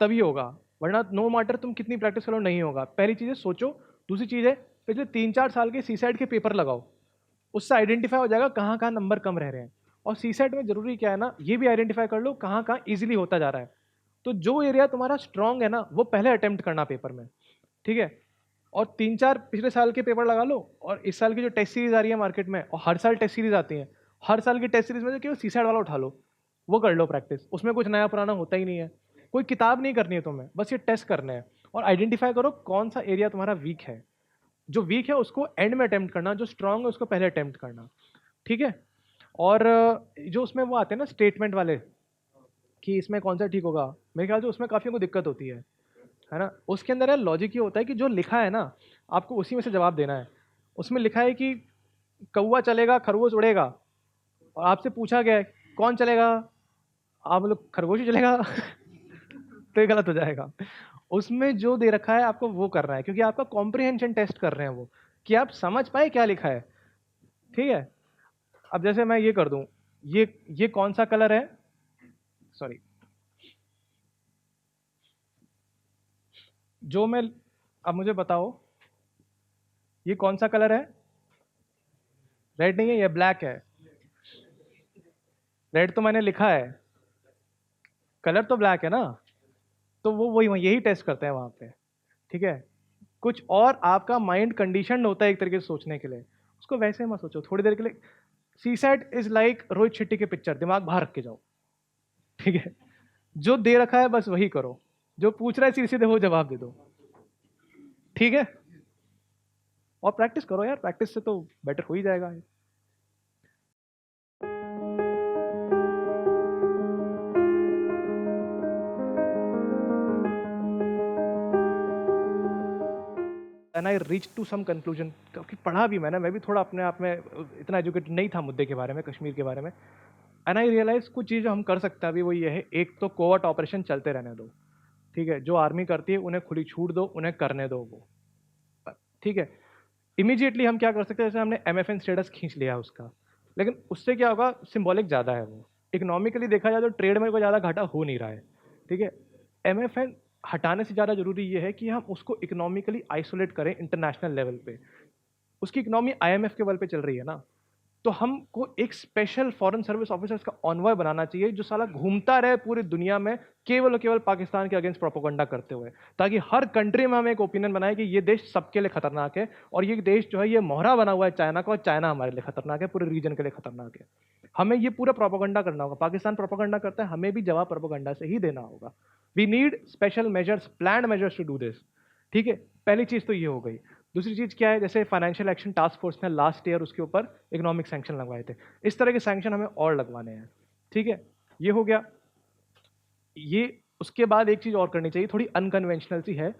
[SPEAKER 1] तभी होगा, वरना नो मैटर तुम कितनी प्रैक्टिस करो नहीं होगा। पहली चीज़ है सोचो, दूसरी चीज़ है पिछले 3-4 साल के सी सेट के पेपर लगाओ, उससे आइडेंटिफाई हो जाएगा कहाँ कहाँ नंबर कम रह रहे हैं। और सी सेट में जरूरी क्या है ना, ये भी आइडेंटिफाई कर लो कहाँ कहाँ ईजिली होता जा रहा है। तो जो एरिया तुम्हारा स्ट्रांग है ना, वो पहले अटेम्प्ट करना पेपर में। ठीक है, और 3-4 पिछले साल के पेपर लगा लो, और इस साल की जो टेस्ट सीरीज आ रही है मार्केट में, और हर साल टेस्ट सीरीज आती है, हर साल की टेस्ट सीरीज में से केवल सी सेट वाला उठा लो, वो कर लो प्रैक्टिस। उसमें कुछ नया पुराना होता ही नहीं है, कोई किताब नहीं करनी है तुम्हें, बस ये टेस्ट करने हैं। और आइडेंटिफाई करो कौन सा एरिया तुम्हारा वीक है, जो वीक है उसको एंड में अटेम्प्ट करना, जो स्ट्रांग है उसको पहले अटेम्प्ट करना। ठीक है, और जो उसमें वो आते हैं ना स्टेटमेंट वाले कि इसमें कौन सा ठीक होगा, मेरे ख्याल से उसमें काफ़ी को दिक्कत होती है ना। उसके अंदर यार लॉजिक ये होता है कि जो लिखा है ना, आपको उसी में से जवाब देना है। उसमें लिखा है कि कौवा चलेगा खरगोश उड़ेगा, और आपसे पूछा गया है कौन चलेगा, आप लोग खरगोश ही चलेगा तो ये गलत हो जाएगा। उसमें जो दे रखा है आपको वो करना है, क्योंकि आपका कॉम्प्रिहेंशन टेस्ट कर रहे हैं वो, कि आप समझ पाए क्या लिखा है। ठीक है, अब जैसे मैं ये कर दूं, ये कौन सा कलर है, सॉरी, जो मैं, अब मुझे बताओ ये कौन सा कलर है? रेड नहीं है, ये ब्लैक है। रेड तो मैंने लिखा है, कलर तो ब्लैक है ना। तो वो वही यही टेस्ट करते हैं वहां पे। ठीक है, कुछ और आपका माइंड कंडीशन होता है एक तरीके से सोचने के लिए, उसको वैसे मत सोचो थोड़ी देर के लिए। CSAT is like Rohit Shetty के पिक्चर, दिमाग बाहर रख के जाओ। ठीक है, जो दे रखा है बस वही करो, जो पूछ रहा है सीधे सीधे वो जवाब दे दो। ठीक है, और प्रैक्टिस करो यार, प्रैक्टिस से तो बेटर हो ही जाएगा। And I reach to some conclusion, क्योंकि पढ़ा भी मैंने, मैं भी थोड़ा अपने आप में इतना एजुकेटेड नहीं था मुद्दे के बारे में, कश्मीर के बारे में। एंड आई रियलाइज कुछ चीज़ हम कर सकते हैं अभी, वो ये है, एक तो कोवर्ट ऑपरेशन चलते रहने दो। ठीक है, जो आर्मी करती है उन्हें खुली छूट दो, उन्हें करने दो वो। ठीक है, इमीडिएटली हम क्या कर सकते हैं, जैसे हमने MFN स्टेटस खींच लिया उसका, लेकिन उससे क्या होगा, सिंबॉलिक ज़्यादा है वो। इकोनॉमिकली देखा जाए तो ट्रेड में कोई ज़्यादा घाटा हो नहीं रहा है। ठीक है, MFN हटाने से ज़्यादा जरूरी ये है कि हम उसको इकोनॉमिकली आइसोलेट करें इंटरनेशनल लेवल पे। उसकी इकोनॉमी IMF के बल पे चल रही है ना, तो हमको एक स्पेशल फॉरेन सर्विस ऑफिसर्स का ऑनवॉय बनाना चाहिए, जो साला घूमता रहे पूरी दुनिया में केवल और केवल पाकिस्तान के अगेंस्ट प्रोपोगंडा करते हुए, ताकि हर कंट्री में हम एक ओपिनियन बनाए कि ये देश सबके लिए खतरनाक है, और ये देश जो है ये मोहरा बना हुआ है चाइना का, और चाइना हमारे लिए खतरनाक है, पूरे रीजन के लिए खतरनाक है। हमें ये पूरा प्रोपोगंडा करना होगा। पाकिस्तान प्रोपोगंडा करता है, हमें भी जवाब प्रोपोगंडा से ही देना होगा। We need special measures, planned measures to do this. ठीक है, पहली चीज तो ये हो गई। दूसरी चीज क्या है, जैसे फाइनेंशियल एक्शन टास्क फोर्स ने लास्ट ईयर उसके ऊपर इकोनॉमिक सैंक्शन लगवाए थे, इस तरह के सैंक्शन हमें और लगवाने हैं। ठीक है, ये हो गया। ये उसके बाद एक चीज और करनी चाहिए, थोड़ी अनकन्वेंशनल सी है,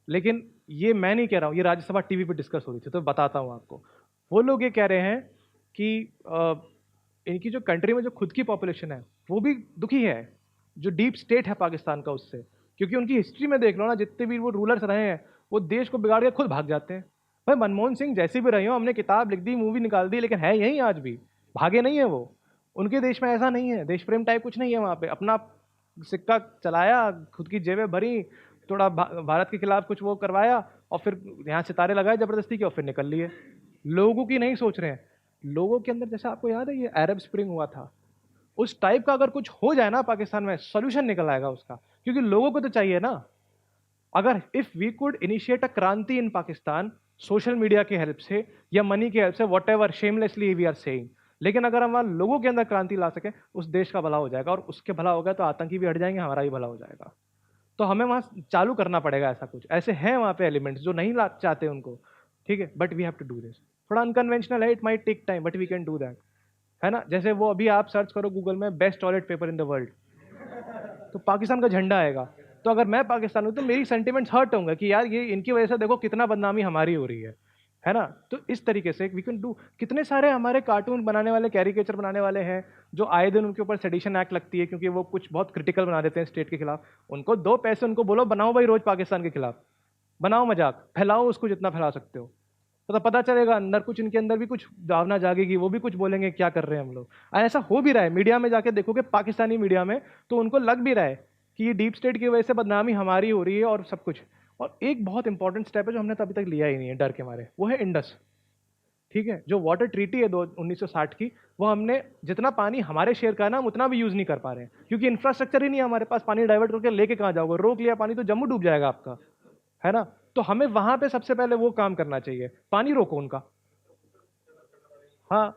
[SPEAKER 1] लेकिन ये मैं नहीं कह रहा हूँ, ये राज्यसभा टीवी पे डिस्कस हो रही थी, तो बताता हूँ आपको। वो लोग ये कह रहे हैं कि इनकी जो कंट्री में जो खुद की पॉपुलेशन है वो भी दुखी है, जो डीप स्टेट है पाकिस्तान का उससे, क्योंकि उनकी हिस्ट्री में देख लो ना, जितने भी वो रूलर्स रहे हैं वो देश को बिगाड़ के खुद भाग जाते हैं। भाई मनमोहन सिंह जैसे भी रहे हो, हमने किताब लिख दी, मूवी निकाल दी, लेकिन है यहीं आज भी, भागे नहीं है वो। उनके देश में ऐसा नहीं है, देश प्रेम टाइप कुछ नहीं है वहाँ पे, अपना सिक्का चलाया, खुद की जेबें भरी, थोड़ा भारत के खिलाफ कुछ वो करवाया, और फिर यहाँ सितारे लगाए जबरदस्ती के, और फिर निकल लिए। लोगों की नहीं सोच रहे हैं। लोगों के अंदर, जैसा आपको याद है ये अरब स्प्रिंग हुआ था, उस टाइप का अगर कुछ हो जाए ना पाकिस्तान में, सोल्यूशन निकल आएगा उसका, क्योंकि लोगों को तो चाहिए ना। अगर if we could initiate a क्रांति इन पाकिस्तान, सोशल मीडिया की हेल्प से या मनी की हेल्प से, whatever shamelessly we are saying, लेकिन अगर हम लोगों के अंदर क्रांति ला सके, उस देश का भला हो जाएगा, और उसके भला होगा तो आतंकी भी हट जाएंगे, हमारा भी भला हो जाएगा। तो हमें वहां चालू करना पड़ेगा ऐसा कुछ, ऐसे हैं वहां पे एलिमेंट्स जो नहीं ला चाहते उनको। ठीक है, but we have to do this. थोड़ा अनकन्वेंशनल है, it might take time, but we can do that. है ना? जैसे वो अभी आप सर्च करो गूगल में best toilet paper in the world, तो पाकिस्तान का झंडा आएगा। तो अगर मैं पाकिस्तान हूँ तो मेरी सेंटिमेंट्स हर्ट होंगे कि यार ये इनकी वजह से देखो कितना बदनामी हमारी हो रही है ना? तो इस तरीके से वी कैन डू। कितने सारे हमारे कार्टून बनाने वाले, कैरिकेचर बनाने वाले हैं जो आए दिन उनके ऊपर सेडिशन एक्ट लगती है क्योंकि वो कुछ बहुत क्रिटिकल बना देते हैं स्टेट के खिलाफ। उनको दो पैसे, उनको बोलो बनाओ भाई रोज पाकिस्तान के खिलाफ, बनाओ मजाक, फैलाओ उसको जितना फैला सकते हो। तो पता चलेगा अंदर कुछ, इनके अंदर भी कुछ भावना जागेगी, वो भी कुछ बोलेंगे क्या कर रहे हैं हम लोग। और ऐसा हो भी रहा है, मीडिया में जाके देखोगे पाकिस्तानी मीडिया में, तो उनको लग भी रहा है कि ये डीप स्टेट की वजह से बदनामी हमारी हो रही है और सब कुछ। और एक बहुत इंपॉर्टेंट स्टेप है जो हमने तो अभी तक लिया ही नहीं है डर के मारे, वो है इंडस। ठीक है, जो वाटर ट्रीटी है 1960 की, वो हमने जितना पानी हमारे शेयर का है ना, हम उतना भी यूज नहीं कर पा रहे हैं क्योंकि इंफ्रास्ट्रक्चर ही नहीं है हमारे पास। पानी डाइवर्ट करके लेके कहाँ जाओगे? रोक लिया पानी तो जम्मू डूब जाएगा आपका, है ना? तो हमें वहां पे सबसे पहले वो काम करना चाहिए, पानी रोको उनका। हाँ,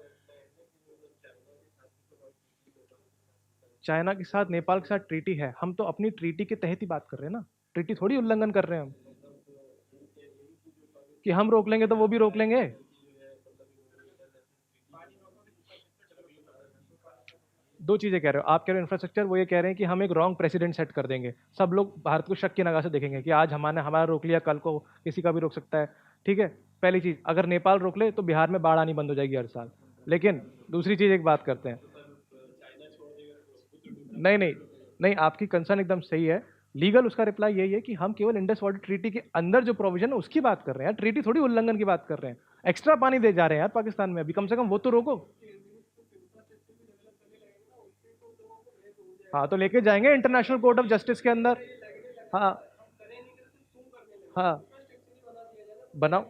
[SPEAKER 1] चाइना के साथ, नेपाल के साथ ट्रीटी है, हम तो अपनी ट्रीटी के तहत ही बात कर रहे हैं ना, ट्रीटी थोड़ी उल्लंघन कर रहे हैं हम कि हम रोक लेंगे तो वो भी रोक लेंगे। दो चीजें कह रहे हो आप, कह रहे हो इंफ्रास्ट्रक्चर, वो ये कह रहे हैं कि हम एक रॉन्ग प्रेसिडेंट सेट कर देंगे, सब लोग भारत को शक की नगाह से देखेंगे कि आज हमारे हमारा रोक लिया, कल को किसी का भी रोक सकता है। ठीक है, पहली चीज, अगर नेपाल रोक ले तो बिहार में बाढ़ आनी बंद हो जाएगी हर साल। लेकिन दूसरी चीज एक बात करते हैं, नहीं नहीं नहीं, आपकी कंसर्न एकदम सही है। लीगल उसका रिप्लाई यही है कि हम केवल इंडस वाटर ट्रीटी के अंदर जो प्रोविजन है उसकी बात कर रहे हैं, ट्रीटी थोड़ी उल्लंघन की बात कर रहे हैं। एक्स्ट्रा पानी दे जा रहे हैं यार पाकिस्तान में, अभी कम से कम वो तो रोको। हाँ, तो लेके जाएंगे इंटरनेशनल कोर्ट ऑफ जस्टिस के अंदर। हाँ हाँ, बनाओ।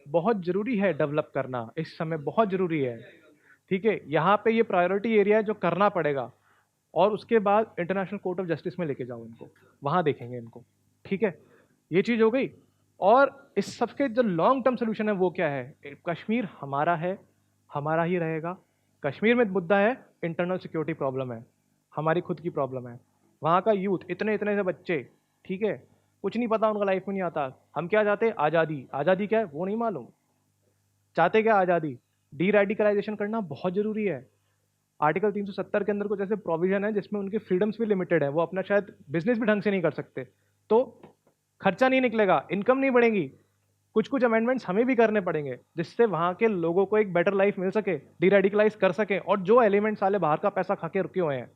[SPEAKER 1] बहुत जरूरी है डेवलप करना इस समय, बहुत जरूरी है। ठीक है, यहाँ पे ये प्रायोरिटी एरिया है जो करना पड़ेगा, और उसके बाद इंटरनेशनल कोर्ट ऑफ जस्टिस में लेके जाओ इनको, वहां देखेंगे इनको। ठीक है, ये चीज हो गई। और इस सबके जो लॉन्ग टर्म सोल्यूशन है वो क्या है? कश्मीर हमारा है, हमारा ही रहेगा। कश्मीर में मुद्दा है, इंटरनल सिक्योरिटी प्रॉब्लम है, हमारी खुद की प्रॉब्लम है। वहाँ का यूथ, इतने इतने से बच्चे, ठीक है, कुछ नहीं पता उनका, लाइफ में नहीं आता। हम क्या चाहते हैं? आज़ादी। आज़ादी क्या है वो नहीं मालूम। चाहते क्या? आज़ादी। डी रेडिकलाइजेशन करना बहुत जरूरी है। आर्टिकल 370 के अंदर कुछ ऐसे प्रोविजन है जिसमें उनके फ्रीडम्स भी लिमिटेड है, वो अपना शायद बिजनेस भी ढंग से नहीं कर सकते, तो खर्चा नहीं निकलेगा, इनकम नहीं बढ़ेगी। कुछ कुछ अमेंडमेंट्स हमें भी करने पड़ेंगे जिससे वहां के लोगों को एक बेटर लाइफ मिल सके, डीरेडिकलाइज कर सके। और जो एलिमेंट्स वाले बाहर का पैसा खा के रुके हुए हैं,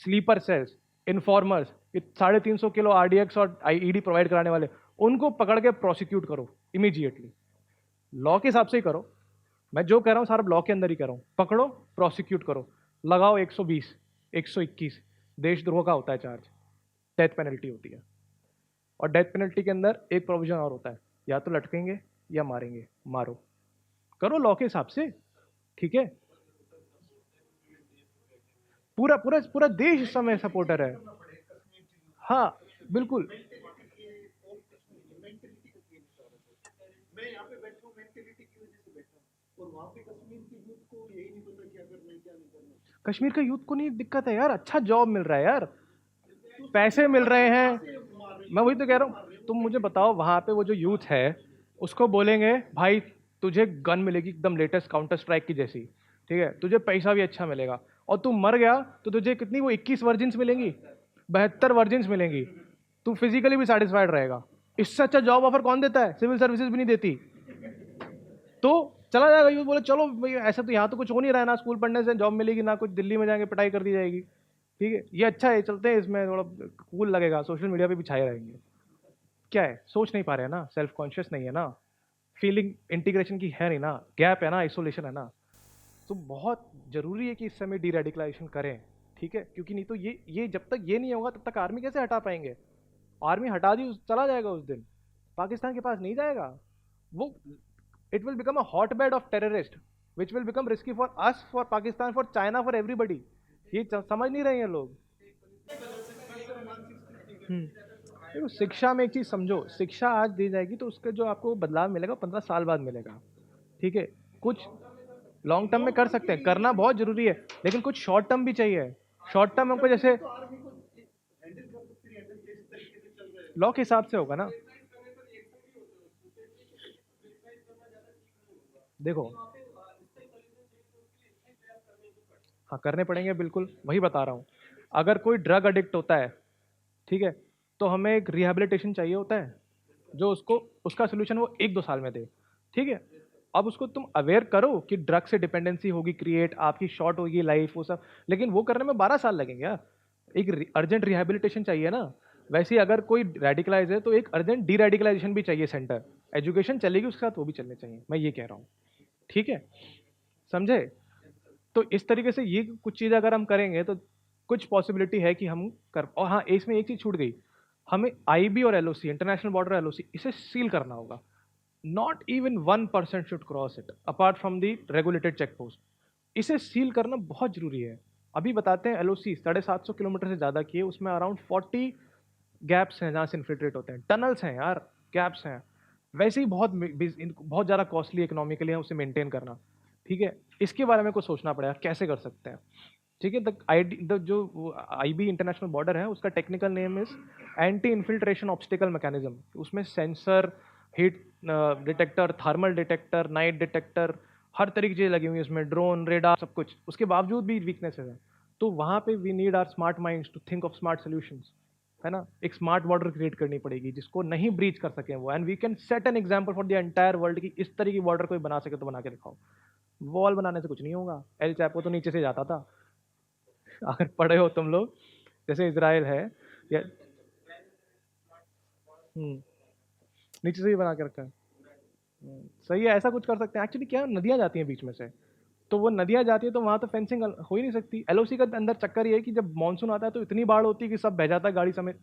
[SPEAKER 1] sleeper cells, informers, 350 kilo RDX और आईईडी प्रोवाइड कराने वाले, उनको पकड़ के प्रोसिक्यूट करो इमीडिएटली। लॉ के हिसाब से ही करो, मैं जो कह रहा हूँ सारा लॉ के अंदर ही कह रहा हूँ। पकड़ो, प्रोसिक्यूट करो, लगाओ 120, 121, देशद्रोह का होता है चार्ज, डेथ पेनल्टी होती है। और डेथ पेनल्टी के अंदर एक प्रोविजन और होता है, या तो लटकेंगे या मारेंगे, मारो। करो लॉ के हिसाब से। ठीक है, पूरा पूरा पूरा देश इस समय सपोर्टर है। हाँ, बिल्कुल। कश्मीर का यूथ को नहीं दिक्कत है यार, अच्छा जॉब मिल रहा है यार, पैसे मिल रहे हैं। मैं वही तो कह रहा हूँ, तुम मुझे बताओ वहां पे वो जो यूथ है उसको बोलेंगे भाई तुझे गन मिलेगी एकदम लेटेस्ट काउंटर स्ट्राइक की जैसी, ठीक है, तुझे पैसा भी अच्छा मिलेगा, और तू मर गया तो तुझे कितनी, वो 21 वर्जिन्स मिलेंगी, 72 वर्जिन्स मिलेंगी, तू फिजिकली भी सेटिस्फाइड रहेगा। इससे अच्छा जॉब ऑफर कौन देता है? सिविल सर्विसेज भी नहीं देती। तो चला जाएगा यूथ, बोले चलो भाई ऐसा तो यहाँ तो कुछ हो नहीं रहा है ना, स्कूल पढ़ने से जॉब मिलेगी ना, कुछ दिल्ली में जाएंगे पिटाई कर दी जाएगी। ठीक है, ये अच्छा है, चलते हैं इसमें, थोड़ा कूल लगेगा, सोशल मीडिया पे भी छाए रहेंगे। क्या है, सोच नहीं पा रहे हैं ना, सेल्फ कॉन्शियस नहीं है ना, फीलिंग इंटीग्रेशन की है नहीं ना, गैप है ना, आइसोलेशन है ना। तो बहुत जरूरी है कि इस समय डी रेडिकलाइजेशन करें। ठीक है, क्योंकि नहीं तो ये जब तक ये नहीं होगा तब तक आर्मी कैसे हटा पाएंगे? आर्मी हटा दी, चला जाएगा उस दिन, पाकिस्तान के पास नहीं जाएगा वो। It will become a hot bed of terrorist which will become risky for us, for Pakistan, for China, for everybody. ये समझ नहीं रहे हैं लोग। देखो, शिक्षा में एक चीज समझो, शिक्षा आज दी जाएगी तो उसका जो आपको बदलाव मिलेगा 15 साल बाद मिलेगा। ठीक है, कुछ लॉन्ग टर्म में कर सकते हैं, करना बहुत जरूरी है, लेकिन कुछ शॉर्ट टर्म भी चाहिए। शॉर्ट टर्म हमको जैसे लॉ के हिसाब से होगा ना। देखो, हाँ करने पड़ेंगे बिल्कुल, वही बता रहा हूँ। अगर कोई ड्रग एडिक्ट होता है, ठीक है, तो हमें एक रिहैबिलिटेशन चाहिए होता है, जो उसको उसका सोल्यूशन वो 1-2 साल में दे, ठीक है? अब उसको तुम अवेयर करो कि ड्रग से डिपेंडेंसी होगी क्रिएट, आपकी शॉर्ट होगी लाइफ, वो सब, लेकिन वो करने में 12 साल लगेंगे यार। एक अर्जेंट रिहैबिलिटेशन चाहिए ना। वैसे ही अगर कोई रेडिकलाइज है तो एक अर्जेंट डी रेडिकलाइजेशन भी चाहिए सेंटर। एजुकेशन चलेगी उसके साथ वो भी चलने चाहिए, मैं ये कह रहा हूँ, ठीक है? समझे? तो इस तरीके से ये कुछ चीज़ें अगर हम करेंगे तो कुछ पॉसिबिलिटी है कि हम कर। और हाँ, इसमें एक चीज़ छूट गई, हमें आईबी और एलओसी, इंटरनेशनल बॉर्डर एलओसी, इसे सील करना होगा। Not even 1% should cross it apart from the regulated check post. इसे सील करना बहुत जरूरी है। अभी बताते हैं एलओसी 750 किलोमीटर से ज़्यादा की है, उसमें अराउंड 40 गैप्स हैं जहाँ से इन्फिल्ट्रेट होते हैं, टनल्स हैं यार, गैप्स हैं। वैसे ही बहुत ज़्यादा कॉस्टली इकोनॉमिकली है उसे मेंटेन करना, ठीक है? इसके बारे में कुछ सोचना पड़ेगा कैसे कर सकते हैं, ठीक है? द जो आईबी इंटरनेशनल बॉर्डर है उसका technical name is anti infiltration obstacle mechanism. उसमें sensor, heat detector, thermal detector, night detector, हर तरीके की चीज़ें लगी हुई है उसमें, ड्रोन, रेडार, सब कुछ। उसके बावजूद भी वीकनेसेस हैं, तो वहाँ पे we need our smart minds to think of smart solutions, है ना? एक स्मार्ट बॉर्डर क्रिएट करनी पड़ेगी जिसको नहीं ब्रीच कर सकें वो, and we can set an example for the entire world की इस तरह की बॉर्डर कोई बना सके तो बना के दिखाओ। वॉल बनाने से कुछ नहीं होगा, एल चैपो तो नीचे से जाता था। अगर पढ़े हो तुम लोग, जैसे इजराइल है या नीचे से ही बना के रखा है। सही है, ऐसा कुछ कर सकते हैं। एक्चुअली क्या है, नदियाँ जाती हैं बीच में से, तो वो नदियाँ जाती है तो वहाँ तो फेंसिंग हो ही नहीं सकती। एलओसी का अंदर चक्कर ये है कि जब मानसून आता है तो इतनी बाढ़ होती है कि सब बह जाता है गाड़ी समेत।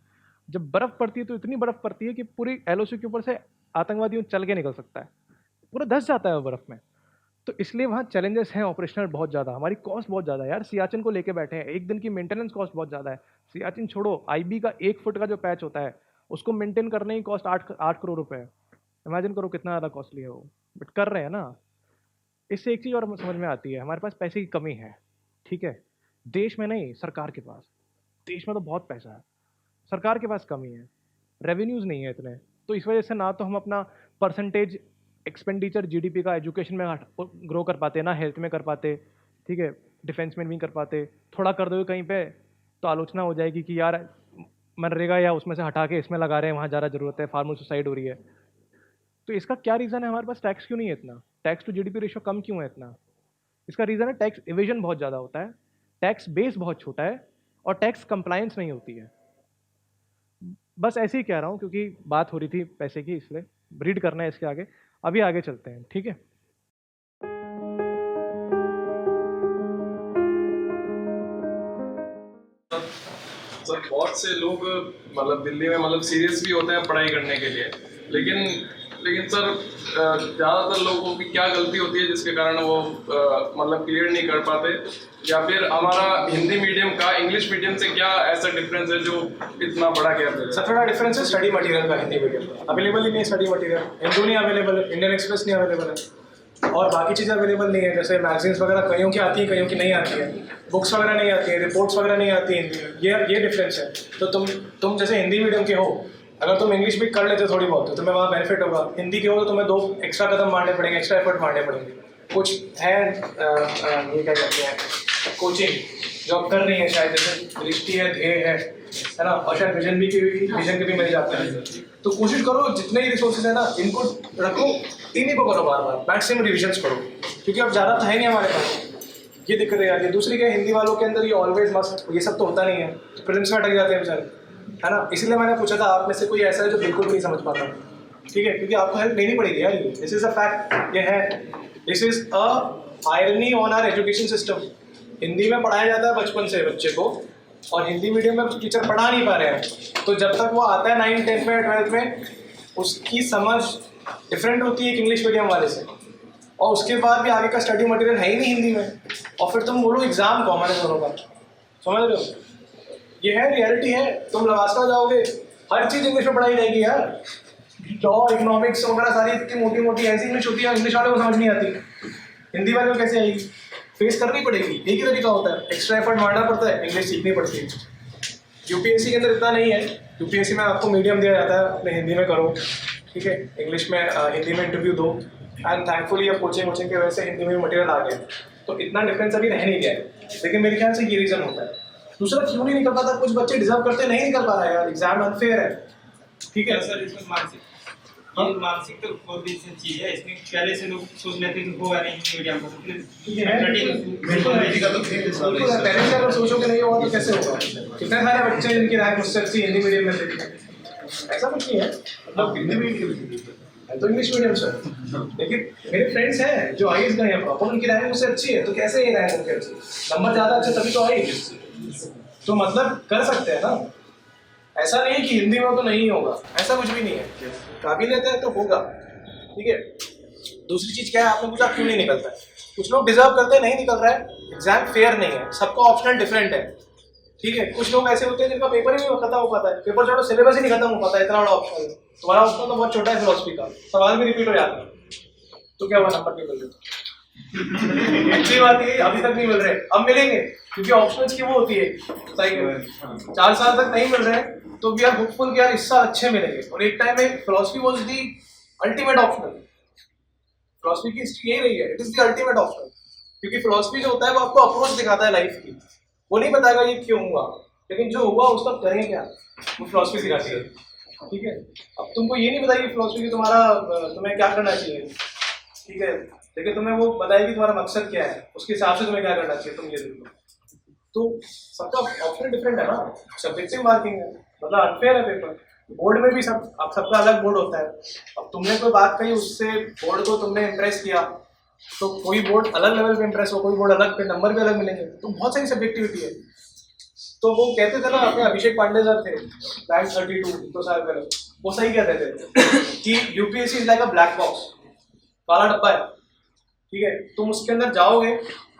[SPEAKER 1] जब बर्फ पड़ती है तो इतनी बर्फ पड़ती है कि पूरी एलओसी के ऊपर से आतंकवादी चल के निकल सकता है, पूरा धंस जाता है वो बर्फ में। तो इसलिए वहाँ चैलेंजेस हैं ऑपरेशनल बहुत ज़्यादा, हमारी कॉस्ट बहुत ज़्यादा है यार। सियाचिन को लेके बैठे हैं, एक दिन की मेंटेनेंस कॉस्ट बहुत ज़्यादा है। सियाचिन छोड़ो, आईबी का 1 फुट का जो पैच होता है उसको मेंटेन करने की कॉस्ट 8 करोड़ रुपए है। इमेजिन करो कितना ज़्यादा कॉस्टली है वो, बट कर रहे हैं ना। इससे एक चीज़ और समझ में आती है, हमारे पास पैसे की कमी है, ठीक है? देश में नहीं, सरकार के पास। देश में तो बहुत पैसा है, सरकार के पास कमी है, रेवेन्यूज़ नहीं है इतने। तो इस वजह से ना तो हम अपना परसेंटेज एक्सपेंडिचर जीडीपी का एजुकेशन में ग्रो कर पाते, ना हेल्थ में कर पाते, ठीक है? डिफेंस में नहीं कर पाते। थोड़ा कर दोगे कहीं पे तो आलोचना हो जाएगी कि यार मनरेगा या उसमें से हटा के इसमें लगा रहे हैं, वहाँ ज़्यादा ज़रूरत है, फार्मर सुसाइड हो रही है। तो इसका क्या रीज़न है, हमारे पास टैक्स क्यों नहीं है इतना? टैक्स टू जीडीपी रेशियो कम क्यों है इतना? इसका रीज़न है टैक्स इवेजन बहुत ज़्यादा होता है, टैक्स बेस बहुत छोटा है, और टैक्स कंप्लायंस नहीं होती है। बस ऐसे ही कह रहा हूँ क्योंकि बात हो रही थी पैसे की, इसलिए रीड करना है इसके आगे। अभी आगे चलते हैं, ठीक है?
[SPEAKER 2] सर बहुत से लोग मतलब दिल्ली में मतलब सीरियस भी होते हैं पढ़ाई करने के लिए, लेकिन लेकिन सर ज़्यादातर लोगों की क्या गलती होती है जिसके कारण वो मतलब क्लियर नहीं कर पाते, या फिर हमारा हिंदी मीडियम का इंग्लिश मीडियम से क्या ऐसा डिफरेंस है जो इतना बड़ा गैप है?
[SPEAKER 3] सबसे बड़ा डिफरेंस है स्टडी मटेरियल का। हिंदी मीडियम अवेलेबल ही नहीं है, स्टडी मटेरियल हिंदू नहीं अवेलेबल है, इंडियन एक्सप्रेस नहीं अवेलेबल है, और बाकी चीज़ें अवेलेबल नहीं है। जैसे मैगजीन्स वगैरह कईयों की आती है, कईयों की नहीं आती है, बुक्स वगैरह नहीं आती है, रिपोर्ट्स वगैरह नहीं आती है हिंदी में। ये डिफरेंस है। तो तुम जैसे हिंदी मीडियम के हो, अगर तुम इंग्लिश भी कर लेते थोड़ी बहुत तो तुम्हें वहाँ बेनिफिट होगा। हिंदी के हो तो तुम्हें 2 एक्स्ट्रा कदम मारने पड़ेंगे, एक्स्ट्रा एफर्ट मारने पड़ेंगे। कुछ है ये क्या कहते हैं, कोचिंग जो आप कर रही है, शायद जैसे दृष्टि है, ध्येय है ना, और शायद विजन के भी मिल जाते हैं। तो कोशिश करो जितने ही रिसोर्सेज है ना, इनको रखो, इन्हीं को करो बार बार, मैक्सिमम रिविजन्स करो, क्योंकि अब ज़्यादा है नहीं हमारे पास। ये दिक्कत है आगे। दूसरी क्या, हिंदी वालों के अंदर ये ऑलवेज मस्ट, ये सब तो होता नहीं है, तो प्रिलिम्स में अटक जाते हैं बेचारे, है ना। इसलिए मैंने पूछा था आप में से कोई ऐसा है जो बिल्कुल भी नहीं समझ पाता, ठीक है? क्योंकि आपको हेल्प लेनी पड़ेगी यार, ये दिस इज अ फैक्ट, ये है। This is a irony on our education system. Hindi में पढ़ाया जाता है बचपन से बच्चे को, और हिंदी मीडियम में टीचर पढ़ा नहीं पा रहे हैं, तो जब तक वो आता है 9th 10th में 12th में, उसकी समझ डिफरेंट होती है इंग्लिश मीडियम वाले से, और उसके बाद भी आगे का स्टडी मटेरियल है ही नहीं हिंदी में, और फिर तुम बोलो एग्जाम कॉमन है दोनों का। समझ रहे हो? ये है, रियलिटी है। तुम लवासा जाओगे, हर चीज़ इंग्लिश में पढ़ाई जाएगी यार, लॉ, इकोनॉमिक्स वगैरह सारी इतनी मोटी मोटी ऐसी इंग्लिश होती है, इंग्लिश वाले को समझ नहीं आती, हिंदी वाले को कैसे आएगी? फेस करनी पड़ेगी। एक ही तरीका होता है, एक्स्ट्रा एफर्ट मारना पड़ता है, इंग्लिश सीखनी पड़ती है। यूपीएससी के अंदर इतना नहीं है। यूपीएससी में आपको मीडियम दिया जाता है, अपने हिंदी में करो, ठीक है? इंग्लिश में हिंदी में इंटरव्यू दो, एंड थैंकफुली अब कोचिंग के वजह से हिंदी में मटेरियल आ गया, तो इतना डिफरेंस अभी रह नहीं गया है। लेकिन मेरे ख्याल से ये रीज़न होता है। दूसरा क्यों नहीं निकल पाता, कुछ बच्चे डिजर्व करते नहीं निकल पा रहा है यार, एग्जाम अनफेयर है, ठीक है
[SPEAKER 4] सर इसमें मानसिक ये मानसिक तो बहुत भी चीज है, इसमें पहले से लोग सोच लेते हैं कि होगा नहीं मीडियम
[SPEAKER 3] बिल्कुल पेरेंट्स अगर सोचोगे नहीं होगा तो कैसे होगा। कितने सारे बच्चे जिनकी रैंक मुझसे अच्छी हिंदी मीडियम में थे, ऐसा कुछ नहीं है, मतलब हिंदी मीडियम तो इंग्लिश मीडियम से, लेकिन मेरे फ्रेंड्स हैं जो आईएएस गए हैं प्रॉपर, उनकी रैंक मुझसे अच्छी है, तो कैसे ये रैंक उनके अच्छी, नंबर ज़्यादा अच्छे तभी तो आई, तो मतलब कर सकते हैं ना, ऐसा नहीं है कि हिंदी में तो नहीं होगा, ऐसा कुछ भी नहीं है, काबिलियत है तो होगा, ठीक है। दूसरी चीज़ क्या है, आपने पूछा क्यों नहीं निकलता है, कुछ लोग डिजर्व करते हैं नहीं निकल रहा है, एग्जाम फेयर नहीं है, सबका ऑप्शनल डिफरेंट है, ठीक है। कुछ लोग ऐसे होते हैं जिनका पेपर ही नहीं खत्म हो पाता है, पेपर छोड़ो सिलेबस ही नहीं खत्म हो पाता है, इतना बड़ा ऑप्शन है, तुम्हारा ऑप्शन तो बहुत छोटा है फिलोसफी का, सवाल भी रिपीट हो जाता है, तो क्या हुआ नंबर नहीं मिल रहे। अच्छी बात है अभी तक नहीं मिल रहे, अब मिलेंगे, क्योंकि ऑप्शंस की वो होती है, सही 4 साल तक नहीं मिल रहे तो वी आर होपफुल कि यार इस साल अच्छे मिलेंगे। और एक टाइम में philosophy was the ultimate optional, philosophy की हिस्ट्री यही रही है, it is the ultimate optional, क्योंकि फिलोसफी जो होता है वो आपको अप्रोच दिखाता है लाइफ की, वो नहीं बताएगा ये क्यों हुआ, लेकिन जो हुआ उसका करें क्या, वो फिलोसफी सिखाती है, ठीक है। अब तुमको ये नहीं बताएगी फिलोसफी की तुम्हें क्या करना चाहिए, ठीक है, लेकिन तुम्हें वो बताएगी तुम्हारा मकसद क्या है, उसके हिसाब से तुम्हें क्या करना चाहिए, तुम ये देखो। तो सबका ऑप्शन डिफरेंट है ना, सब्जेक्टिव मार्किंग है, मतलब अनफेयर है पेपर, बोर्ड में भी अब सबका अलग बोर्ड होता है, अब तुमने कोई बात कही उससे बोर्ड को तुमने इम्प्रेस किया, तो कोई बोर्ड अलग लेवल पे इम्प्रेस हो, कोई बोर्ड अलग पे, नंबर भी अलग मिलेंगे, तो बहुत सारी सब्जेक्टिविटी है। तो वो कहते थे ना, अपने अभिषेक पांडे सर थे बैंक 32 2 साल पहले, वो सही कहते थे कि UPSC is like a black box, काला डब्बा है, ठीक है, तुम उसके अंदर जाओगे,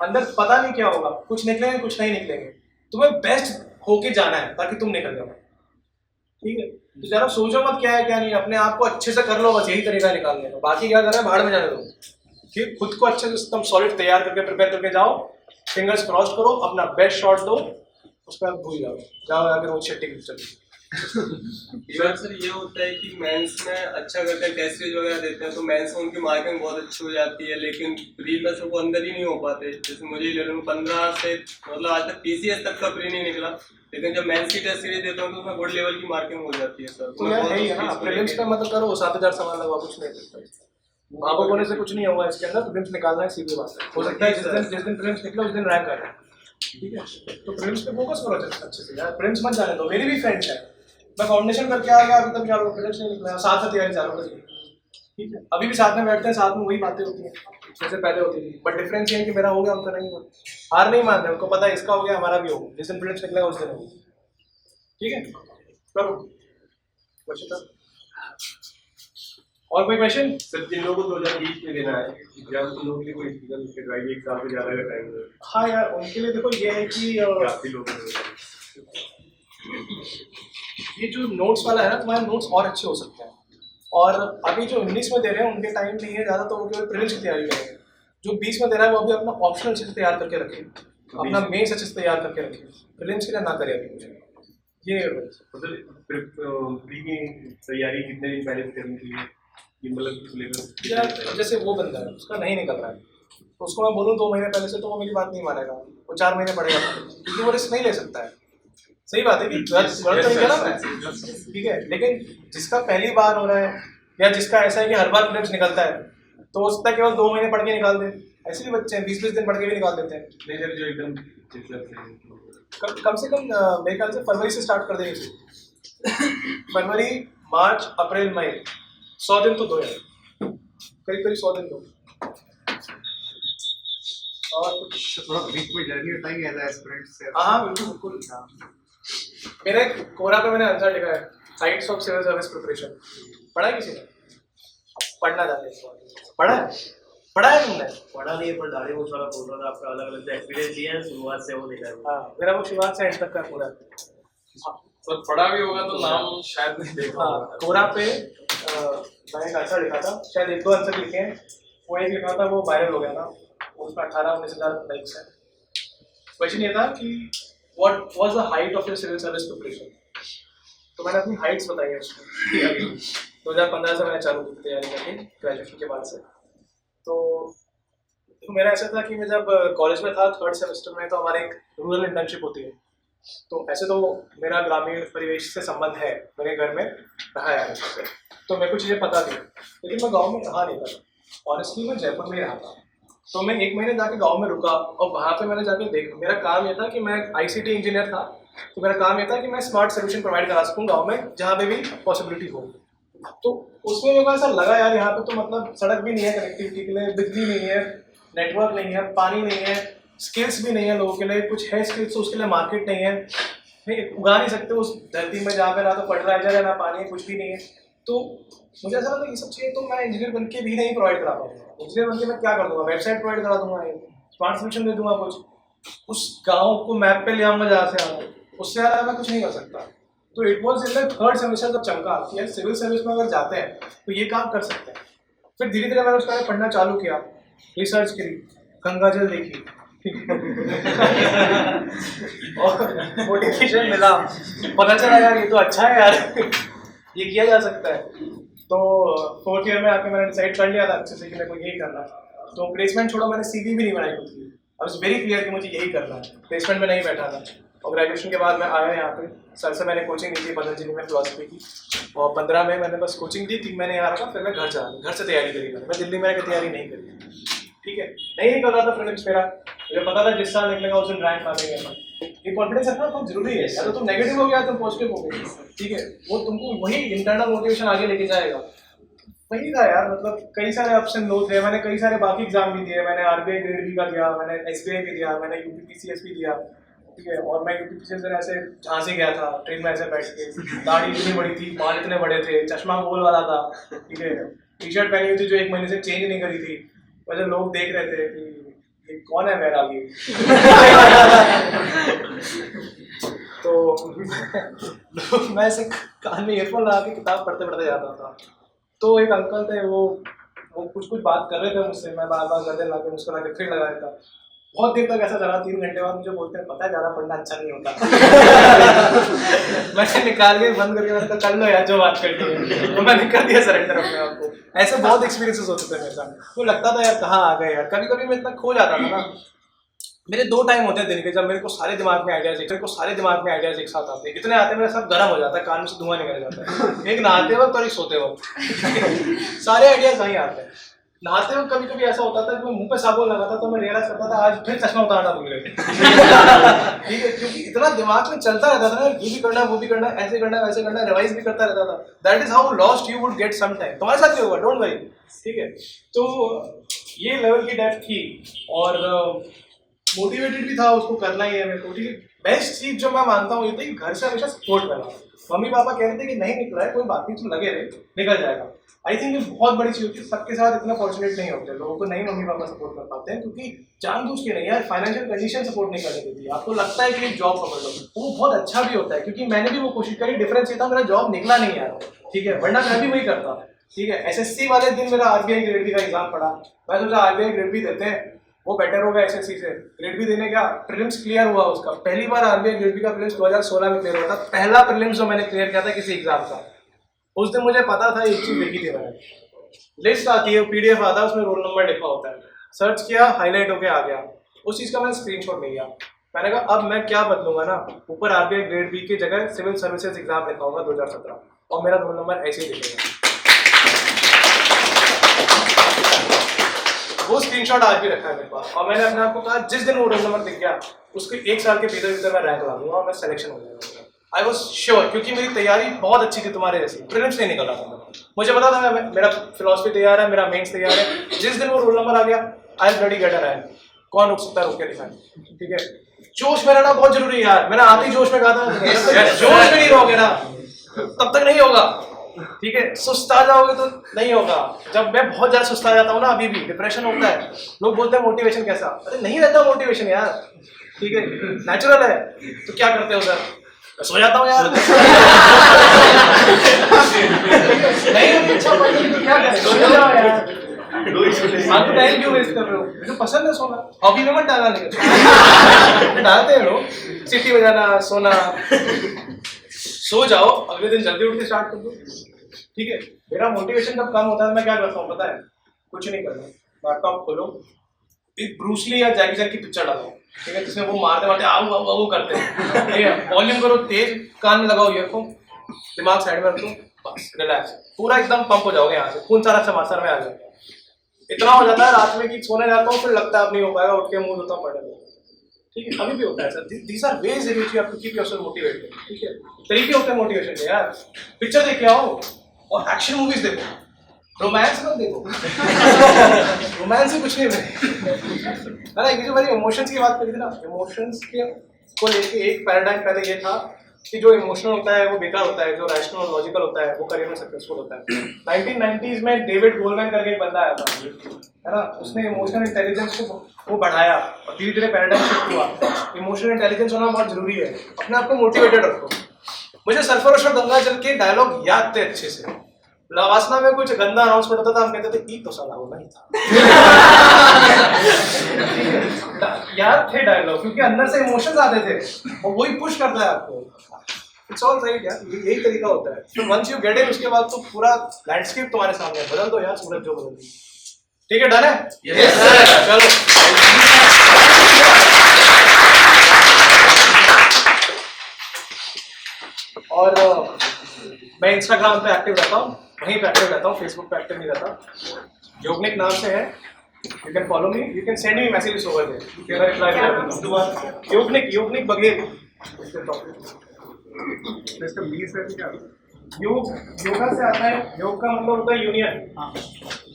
[SPEAKER 3] अंदर पता नहीं क्या होगा, कुछ निकलेंगे कुछ नहीं निकलेंगे, तुम्हें बेस्ट होके जाना है ताकि तुम निकल जाओ, ठीक है। तो जरा सोचो मत क्या है क्या नहीं, अपने आप को अच्छे से कर लो, बस यही तरीका निकालने का, बाकी क्या कर रहे हैं भाड़ में जाने दो, ठीक, खुद को अच्छे से एकदम सॉलिड तैयार करके प्रिपेयर करके जाओ, फिंगर्स क्रॉस करो, अपना बेस्ट शॉट दो, उसके बाद भूल जाओ आगे रोज शेट्टी की चलिए।
[SPEAKER 5] इवन सर ये होता है कि मेंस में अच्छा करते हैं, टेस्ट सीरीज वगैरह देते हैं, तो मेंस में उनकी मार्किंग बहुत अच्छी हो जाती है, लेकिन प्री में से वो अंदर ही नहीं हो पाते। जैसे मुझे 15 से मतलब आज तक पीसीएस तक का प्री नहीं निकला, लेकिन जब मेंस की टेस्ट सीरीज देता हूँ तो उसमें गुड लेवल की मार्किंग हो जाती है सर।
[SPEAKER 3] तो यार यही है ना, प्रीलिम्स का मतलब करो 7000 सवाल लगवा, कुछ नहीं करता, बाबू बोलने से कुछ नहीं होगा इसके अंदर, प्रीलिम्स निकालना है, सीधी बात है, हो सकता है जिस दिन प्रीलिम्स निकला उस दिन रैंक आ जाए, ठीक है। तो प्रीलिम्स पे फोकस करो अच्छे से यार, प्रीलिम्स मत जाने दो। मेरी भी फ्रेंड्स है, मैं फाउंडेशन करके आ गया, अभी तक चालू प्रीलिम्स नहीं निकला, साथ में तैयारी चालू करी, ठीक है, अभी भी साथ में बैठते हैं, साथ में वही बातें होती हैं जैसे पहले होती थी, बट डिफरेंस ये है कि मेरा हो गया उनका नहीं हुआ, हार नहीं मानते, उनको पता है इसका हो गया हमारा भी होगा, जिस दिन प्रीलिम्स निकलेगा उस दिन होगा, ठीक है, करो क्वेश्चन। और कोई क्वेश्चन?
[SPEAKER 5] सर जिन लोगों को 2020 में देना है एग्जाम, तो लोगों के लिए कोई फिजिकल ड्राइव एक साल से ज़्यादा का टाइम है।
[SPEAKER 3] हाँ यार, उनके लिए देखो ये है कि
[SPEAKER 5] काफ़ी लोग
[SPEAKER 3] ये जो नोट्स वाला है ना, तुम्हारे नोट्स और अच्छे हो सकते हैं, और अभी जो 19 में दे रहे हैं उनके टाइम नहीं है ज़्यादा, तो वो केवल प्रीलिम्स की तैयारी करेंगे, जो 20 में दे रहा है वो अभी अपना ऑप्शनल अच्छे से तैयार करके रखे, अपना मेंस अच्छे से तैयार करके रखे, प्रीलिम्स के लिए ना करे अभी मुझे ये।
[SPEAKER 5] प्री की तैयारी कितने दिन पहले करनी चाहिए, ये मतलब
[SPEAKER 3] यार जैसे वो बंदा है उसका नहीं निकल रहा है, तो उसको मैं बोलूँ 2 महीने पहले से, तो वो मेरी बात नहीं मानेगा, वो 4 महीने पड़ेगा, क्योंकि वो रिस्क नहीं ले सकता है। सही बात है कि गलत नहीं ना मैं, ठीक है, लेकिन जिसका पहली बार हो रहा है या जिसका ऐसा है कि हर बार प्रीलिम्स निकलता है, तो हो सकता है केवल 2 महीने पढ़ के निकाल दे, ऐसे भी बच्चे हैं 20-20 दिन पढ़ के भी निकाल देते हैं।
[SPEAKER 5] नहीं जो एकदम
[SPEAKER 3] कम से कम मेरे ख्याल से फरवरी से स्टार्ट कर देंगे, फरवरी मार्च अप्रैल मई 100 दिन तो दो यार, करीब 100 दिन दो। और कुछ
[SPEAKER 6] थोड़ा ब्रीफ में जर्नी बताएंगे एज एस्पिरेंट से?
[SPEAKER 3] हाँ बिल्कुल। मेरे कोरा पे मैंने आंसर लिखा है, sights of civil service preparation, पढ़ा है किसी ने? पढ़ना जाते पढ़ा है तुमने?
[SPEAKER 7] पढ़ा नहीं है, पर दाढ़ी मूंछ वाला बोल रहा था, आपका अलग अलग एक्सपीरियंस लिया है, शुरुआत से वो देखा है।
[SPEAKER 3] हाँ, मेरा वो शुरुआत से एंड तक का पूरा।
[SPEAKER 2] सर पढ़ा भी होगा तो नाम शायद नहीं देखा
[SPEAKER 3] हाँ,
[SPEAKER 2] होगा।
[SPEAKER 3] कोरा पे मैंने एक आंसर लिखा था, शायद 1-2 आंसर लिखे हैं, वो एक लिखा था वो वायरल हो गया था, उसमें 18-19 हज़ार लाइक्स हैं। क्वेश्चन ये था कि what was the height of your civil service preparation, तो मैंने अपनी हाइट्स बताई है उसको। 2015 से मैंने चालू की तैयारी करके ग्रेजुएशन के बाद से, तो तो मेरा ऐसा था कि मैं जब कॉलेज में था 3rd सेमेस्टर में, तो हमारे एक रूरल इंटर्नशिप होती है। तो ऐसे तो मेरा ग्रामीण परिवेश से संबंध है, मेरे घर में रहा है हमेशा से, तो मेरे को चीज़ें पता थी, लेकिन मैं गांव में रहा नहीं था। ऑनेस्टली मैं जयपुर में ही रहा था। तो मैं 1 महीने जाके गांव में रुका, और वहाँ पे मैंने जाके देखा, मेरा काम ये था कि मैं ICT इंजीनियर था, तो मेरा काम ये था कि मैं स्मार्ट सोल्यूशन प्रोवाइड करा सकूँ गाँव में जहाँ पे भी पॉसिबिलिटी हो। तो उसमें मेरे को ऐसा लगा यार, यहाँ पे तो मतलब सड़क भी नहीं है कनेक्टिविटी के लिए, बिजली नहीं है, नेटवर्क नहीं है, पानी नहीं है, स्किल्स भी नहीं है लोगों के लिए, कुछ है स्किल्स तो उसके लिए मार्केट नहीं है, नहीं उगा नहीं सकते उस धरती में जहाँ पे ना तो फर्टिलाइजर है ना पानी है, कुछ भी नहीं है। तो मुझे ऐसा लगा ये सब चीज़ें तो मैं इंजीनियर बन के भी नहीं प्रोवाइड करा पाऊंगा। इंजीनियर बन के मैं क्या कर दूंगा, वेबसाइट प्रोवाइड करा दूंगा, स्मार्ट सोल्यूशन दे दूंगा, कुछ उस गाँव को मैप पे ले आऊँगा जहाँ से आऊँगा, उससे ज़्यादा मैं कुछ नहीं कर सकता। तो it was in the 3rd semester जब चमका कि यार सिविल सर्विस में अगर जाते हैं तो ये काम कर सकते हैं। फिर धीरे धीरे मैंने उसके बारे में पढ़ना चालू किया, रिसर्च करी, गंगा जल देखी और मोटिवेशन मिला, पता चला यार ये तो अच्छा है यार, ये किया जा सकता है। तो 4th ईयर में आके मैंने डिसाइड कर लिया था अच्छे से कि मेरे को यही करना है। तो प्लेसमेंट छोड़ो, मैंने CV भी नहीं बनाई खुद की, आई वाज वेरी क्लियर कि मुझे यही करना है, प्लेसमेंट में नहीं बैठा था। और ग्रेजुएशन के बाद मैं आया यहाँ पे, सर से मैंने कोचिंग ली थी पतंजलि में फिलॉसफी की, और 15 में मैंने बस कोचिंग दी, 3 महीने यहाँ रहा, फिर मैं घर चला, घर से तैयारी करी मैं दिल्ली में रह के तैयारी नहीं करी, ठीक है, नहीं निकल रहा था प्रीलिम्स मेरा, मुझे पता था जिस साल निकलेगा उस दिन रैंक आ जाएगा। ये कॉन्फिडेंस रखना बहुत जरूरी है, या तो तुम नेगेटिव हो गया तो पॉजिटिव हो गए, ठीक है, वो तुमको वही इंटरनल मोटिवेशन आगे लेके जाएगा। वही था यार, मतलब कई सारे अप्स एंड लो थे, मैंने कई सारे बाकी एग्जाम भी दिए, मैंने RBI ग्रेड बी का दिया, मैंने SBI भी दिया, मैंने UPPCS भी दिया, ठीक है, और मैं UPPCS में ऐसे झांसी गया था ट्रेन में ऐसे बैठ के, दाढ़ी इतनी बड़ी थी, बाल इतने बड़े थे, चश्मा गोल वाला था, ठीक है, टी-शर्ट पहनी हुई थी जो 1 महीने से चेंज नहीं करी थी, वैसे लोग देख रहे थे कि ये कौन है बैरागी तो मैं ऐसे कान में ईयरफोन लगा के किताब पढ़ते पढ़ते जाता था। तो एक अंकल थे, वो कुछ बात कर रहे थे मुझसे, मैं बार बार गर्दन लाके मुस्कुरा के फिर लगा देता। बहुत देर तक ऐसा चला, 3 घंटे बाद मुझे बोलते हैं पता है ज़्यादा पढ़ना अच्छा नहीं होता मैंने निकाल के बंद करके मैंने कर लो यार जो बात करनी है, तो मैंने कर दिया सरेंडर अपने आप को। ऐसे बहुत एक्सपीरियंसेस होते थे मेरे साथ, तो लगता था यार कहाँ आ गए यार। कभी कभी मैं इतना खो जाता था ना। मेरे 2 टाइम होते हैं दिन के जब मेरे को सारे दिमाग में आइडियाज एक साथ आते हैं, इतने आते हैं मेरा सब गर्म हो जाता है, कान में से धुआं निकल जाता है, एक नहाते वक्त और एक सोते वक्त सारे आइडियाज वहीं आते हैं। नहाते वक्त कभी कभी ऐसा होता था कि मैं मुंह पे साबुन लगाता तो मैं रियलाइज करता था आज फिर चश्मा उतारना भूल गए ठीक है, क्योंकि इतना दिमाग में चलता रहता था ना, ये भी करना, वो भी करना, ऐसे करना, वैसे करना, रिवाइज भी करता रहता था। That is how lost you would get some time. तुम्हारे साथ भी होगा, डोंट वरी, ठीक है। तो ये लेवल की डेप्थ थी और मोटिवेटेड भी था, उसको करना ही है मेरे को, ठीक है। बेस्ट चीज जो मैं मानता हूँ ये थी घर से हमेशा सपोर्ट करना। मम्मी पापा कहते थे कि नहीं निकला है कोई बात नहीं, तुम लगे रहे, निकल जाएगा। आई थिंक ये बहुत बड़ी चीज होती है, सबके साथ इतना फॉर्चुनेट नहीं होते, लोगों को नहीं मम्मी पापा सपोर्ट कर पाते हैं क्योंकि जानबूझ के नहीं यार, फाइनेंशियल कंडीशन सपोर्ट नहीं करने देती। आपको लगता है कि एक जॉब पकड़ लो, वो बहुत अच्छा भी होता है, क्योंकि मैंने भी वो कोशिश करी। डिफरेंस ये था मेरा जॉब निकला नहीं यार, ठीक है, वरना मैं भी वही करता, ठीक है। SSC वाले दिन मेरा RBI ग्रेड बी का एग्जाम पड़ा, मैं सोचा RBI ग्रेड बी देते हैं, वो बेटर होगा SSC से। ग्रेड बी देने का प्रीलिम्स क्लियर हुआ उसका, पहली बार RBI ग्रेड बी का प्रीलिम्स 2016 में क्लियर हुआ था, पहला प्रीलिम्स जो मैंने क्लियर किया था किसी एग्जाम का। उस दिन मुझे पता था एक चीज देखी थी मैंने, लिस्ट आती है, PDF आता है, उसमें रोल नंबर लिखा होता है, सर्च किया, हाईलाइट होके आ गया, उस चीज का मैंने स्क्रीनशॉट लिया। मैंने कहा अब मैं क्या बदलूंगा ना, ऊपर RBI ग्रेड बी की जगह सिविल सर्विसेज एग्जाम लिखा होगा 2017 और मेरा रोल नंबर ऐसे ही लिखेगा। वो स्क्रीनशॉट आज भी रखा है मेरे पास, और मैंने अपने आप को कहा जिस दिन वो रोल नंबर दिख गया उसके 1 साल के भीतर मैं रैंक ला दूंगा और मैं सिलेक्शन हो जाऊंगा। आई वॉज श्योर, क्योंकि मेरी तैयारी बहुत अच्छी थी तुम्हारे जैसी, प्रीलिम्स नहीं निकल रहा था मुझे पता था मेरा फिलॉसफी तैयार है, मेरा मेंस तैयार है। जिस दिन वो रोल नंबर आ गया आई ब्लडी गेट अ रैंक, कौन रुक सकता है, रुक के दिखाएं, ठीक है। जोश में रहना बहुत जरूरी है यार, मैंने आते ही जोश में कहा था जोश में नहीं रहोगे ना तब तक नहीं होगा, ठीक है। सुस्ता जाओगे तो नहीं होगा। जब मैं बहुत ज्यादा सुस्ता जाता हूँ ना, अभी भी डिप्रेशन होता है, लोग बोलते हैं मोटिवेशन कैसा, अरे नहीं रहता मोटिवेशन यार, ठीक है, नेचुरल है। तो क्या करते हो उधर, सो जाता हूँ यार नहीं अच्छा तो क्या करें, सो जाओ यार, आप टाइम क्यों वेस्ट कर रहे हो, मुझे पसंद है सोना। हॉबी में मत डालना, नहीं डालते हैं लोग, सिटी बजाना, सोना। सो जाओ, अगले दिन जल्दी उठ के स्टार्ट कर दो, ठीक है। मेरा मोटिवेशन जब कम होता है मैं क्या करता हूँ पता है, कुछ नहीं करना, लैपटॉप खोलो, एक ब्रूसली या जैकी चैन की पिक्चर डालो, ठीक है, जिसमें वो मारते मारते आओ आओ आओ करते हैं, ठीक है, वॉल्यूम करो तेज, कान में लगाओ ईयरफोन, दिमाग साइड में रखो, बस रिलैक्स, पूरा एकदम पंप हो जाओगे यहाँ से, खून सारा समासर में आ जाएगा। इतना हो जाता है रात में कि सोने जाता हूँ फिर लगता है अब नहीं हो पाएगा, उठ के मुंह धोता पड़ेगा, ठीक है, कभी भी होता है sir. These are ways in which you have to keep yourself motivated, ठीक है, तरीके होते हैं मोटिवेशन के यार। पिक्चर देख के आओ और एक्शन मूवीज देखो, रोमांस मत देखो। रोमांस से कुछ नहीं बने। अरे ये जो मैंने इमोशंस की बात करी थी ना, इमोशंस के को लेके एक पैराडाइम पहले ये था कि जो इमोशनल होता है वो बेकार होता है, जो रैशनल और लॉजिकल होता है वो करियर में सक्सेसफुल होता है। 1990s में डेविड गोलमैन करके एक बंदा आया था, है ना, उसने इमोशनल इंटेलिजेंस को वो बढ़ाया और धीरे धीरे पैराडाइम शिफ्ट हुआ। इमोशनल इंटेलिजेंस होना बहुत जरूरी है, अपने आप को मोटिवेटेड रखो। मुझे सरफरोश और गंगा जल के डायलॉग याद थे अच्छे से। लवासना में कुछ गंदा अनाउंसमेंट होता था, हम कहते थे ई तो साला वो नहीं था। याद थे डायलॉग क्योंकि अंदर से इमोशंस आते थे और वही पुश करता है आपको। इट्स ऑल राइट यार, यही तरीका होता है। तो वंस यू गेट इन उसके बाद तो पूरा लैंडस्केप तुम्हारे सामने है, बदल दो यार सूरज जो बदल दी। ठीक है, डन है? Yes sir. चलो और मैं इंस्टाग्राम पे एक्टिव रहता हूँ, वहीं पे एक्टिव रहता हूँ, फेसबुक पे एक्टिव नहीं रहता। योगनिक नाम से है, you can follow me, you can send me messages over there. Yognik Baghel.
[SPEAKER 6] इसका मीनिंग सर क्या है?
[SPEAKER 3] योगा से आता है, योग का मतलब होता है यूनियन।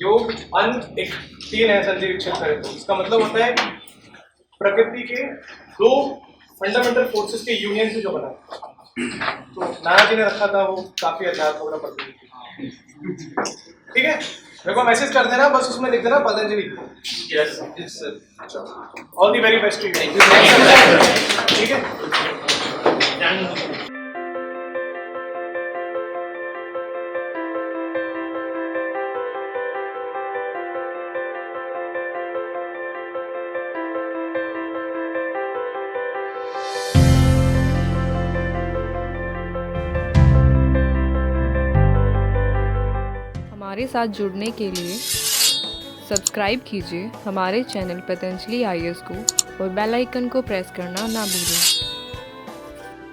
[SPEAKER 3] योग अन एक तीन है संजय विच्छेद करे तो इसका मतलब होता है प्रकृति के दो फंडामेंटल फोर्सेस के यूनियन से जो बना है। तो नाना जी ने रखा था, वो काफी अध्यात्म वगैरह पढ़ती थी। ठीक है, मेरे को मैसेज कर देना, बस उसमें लिख देना Patanjali.
[SPEAKER 2] Yes sir.
[SPEAKER 3] All the very best to you. ठीक है।
[SPEAKER 8] हमारे साथ जुड़ने के लिए सब्सक्राइब कीजिए हमारे चैनल पतंजलि IAS को और बेल आइकन को प्रेस करना ना भूलें।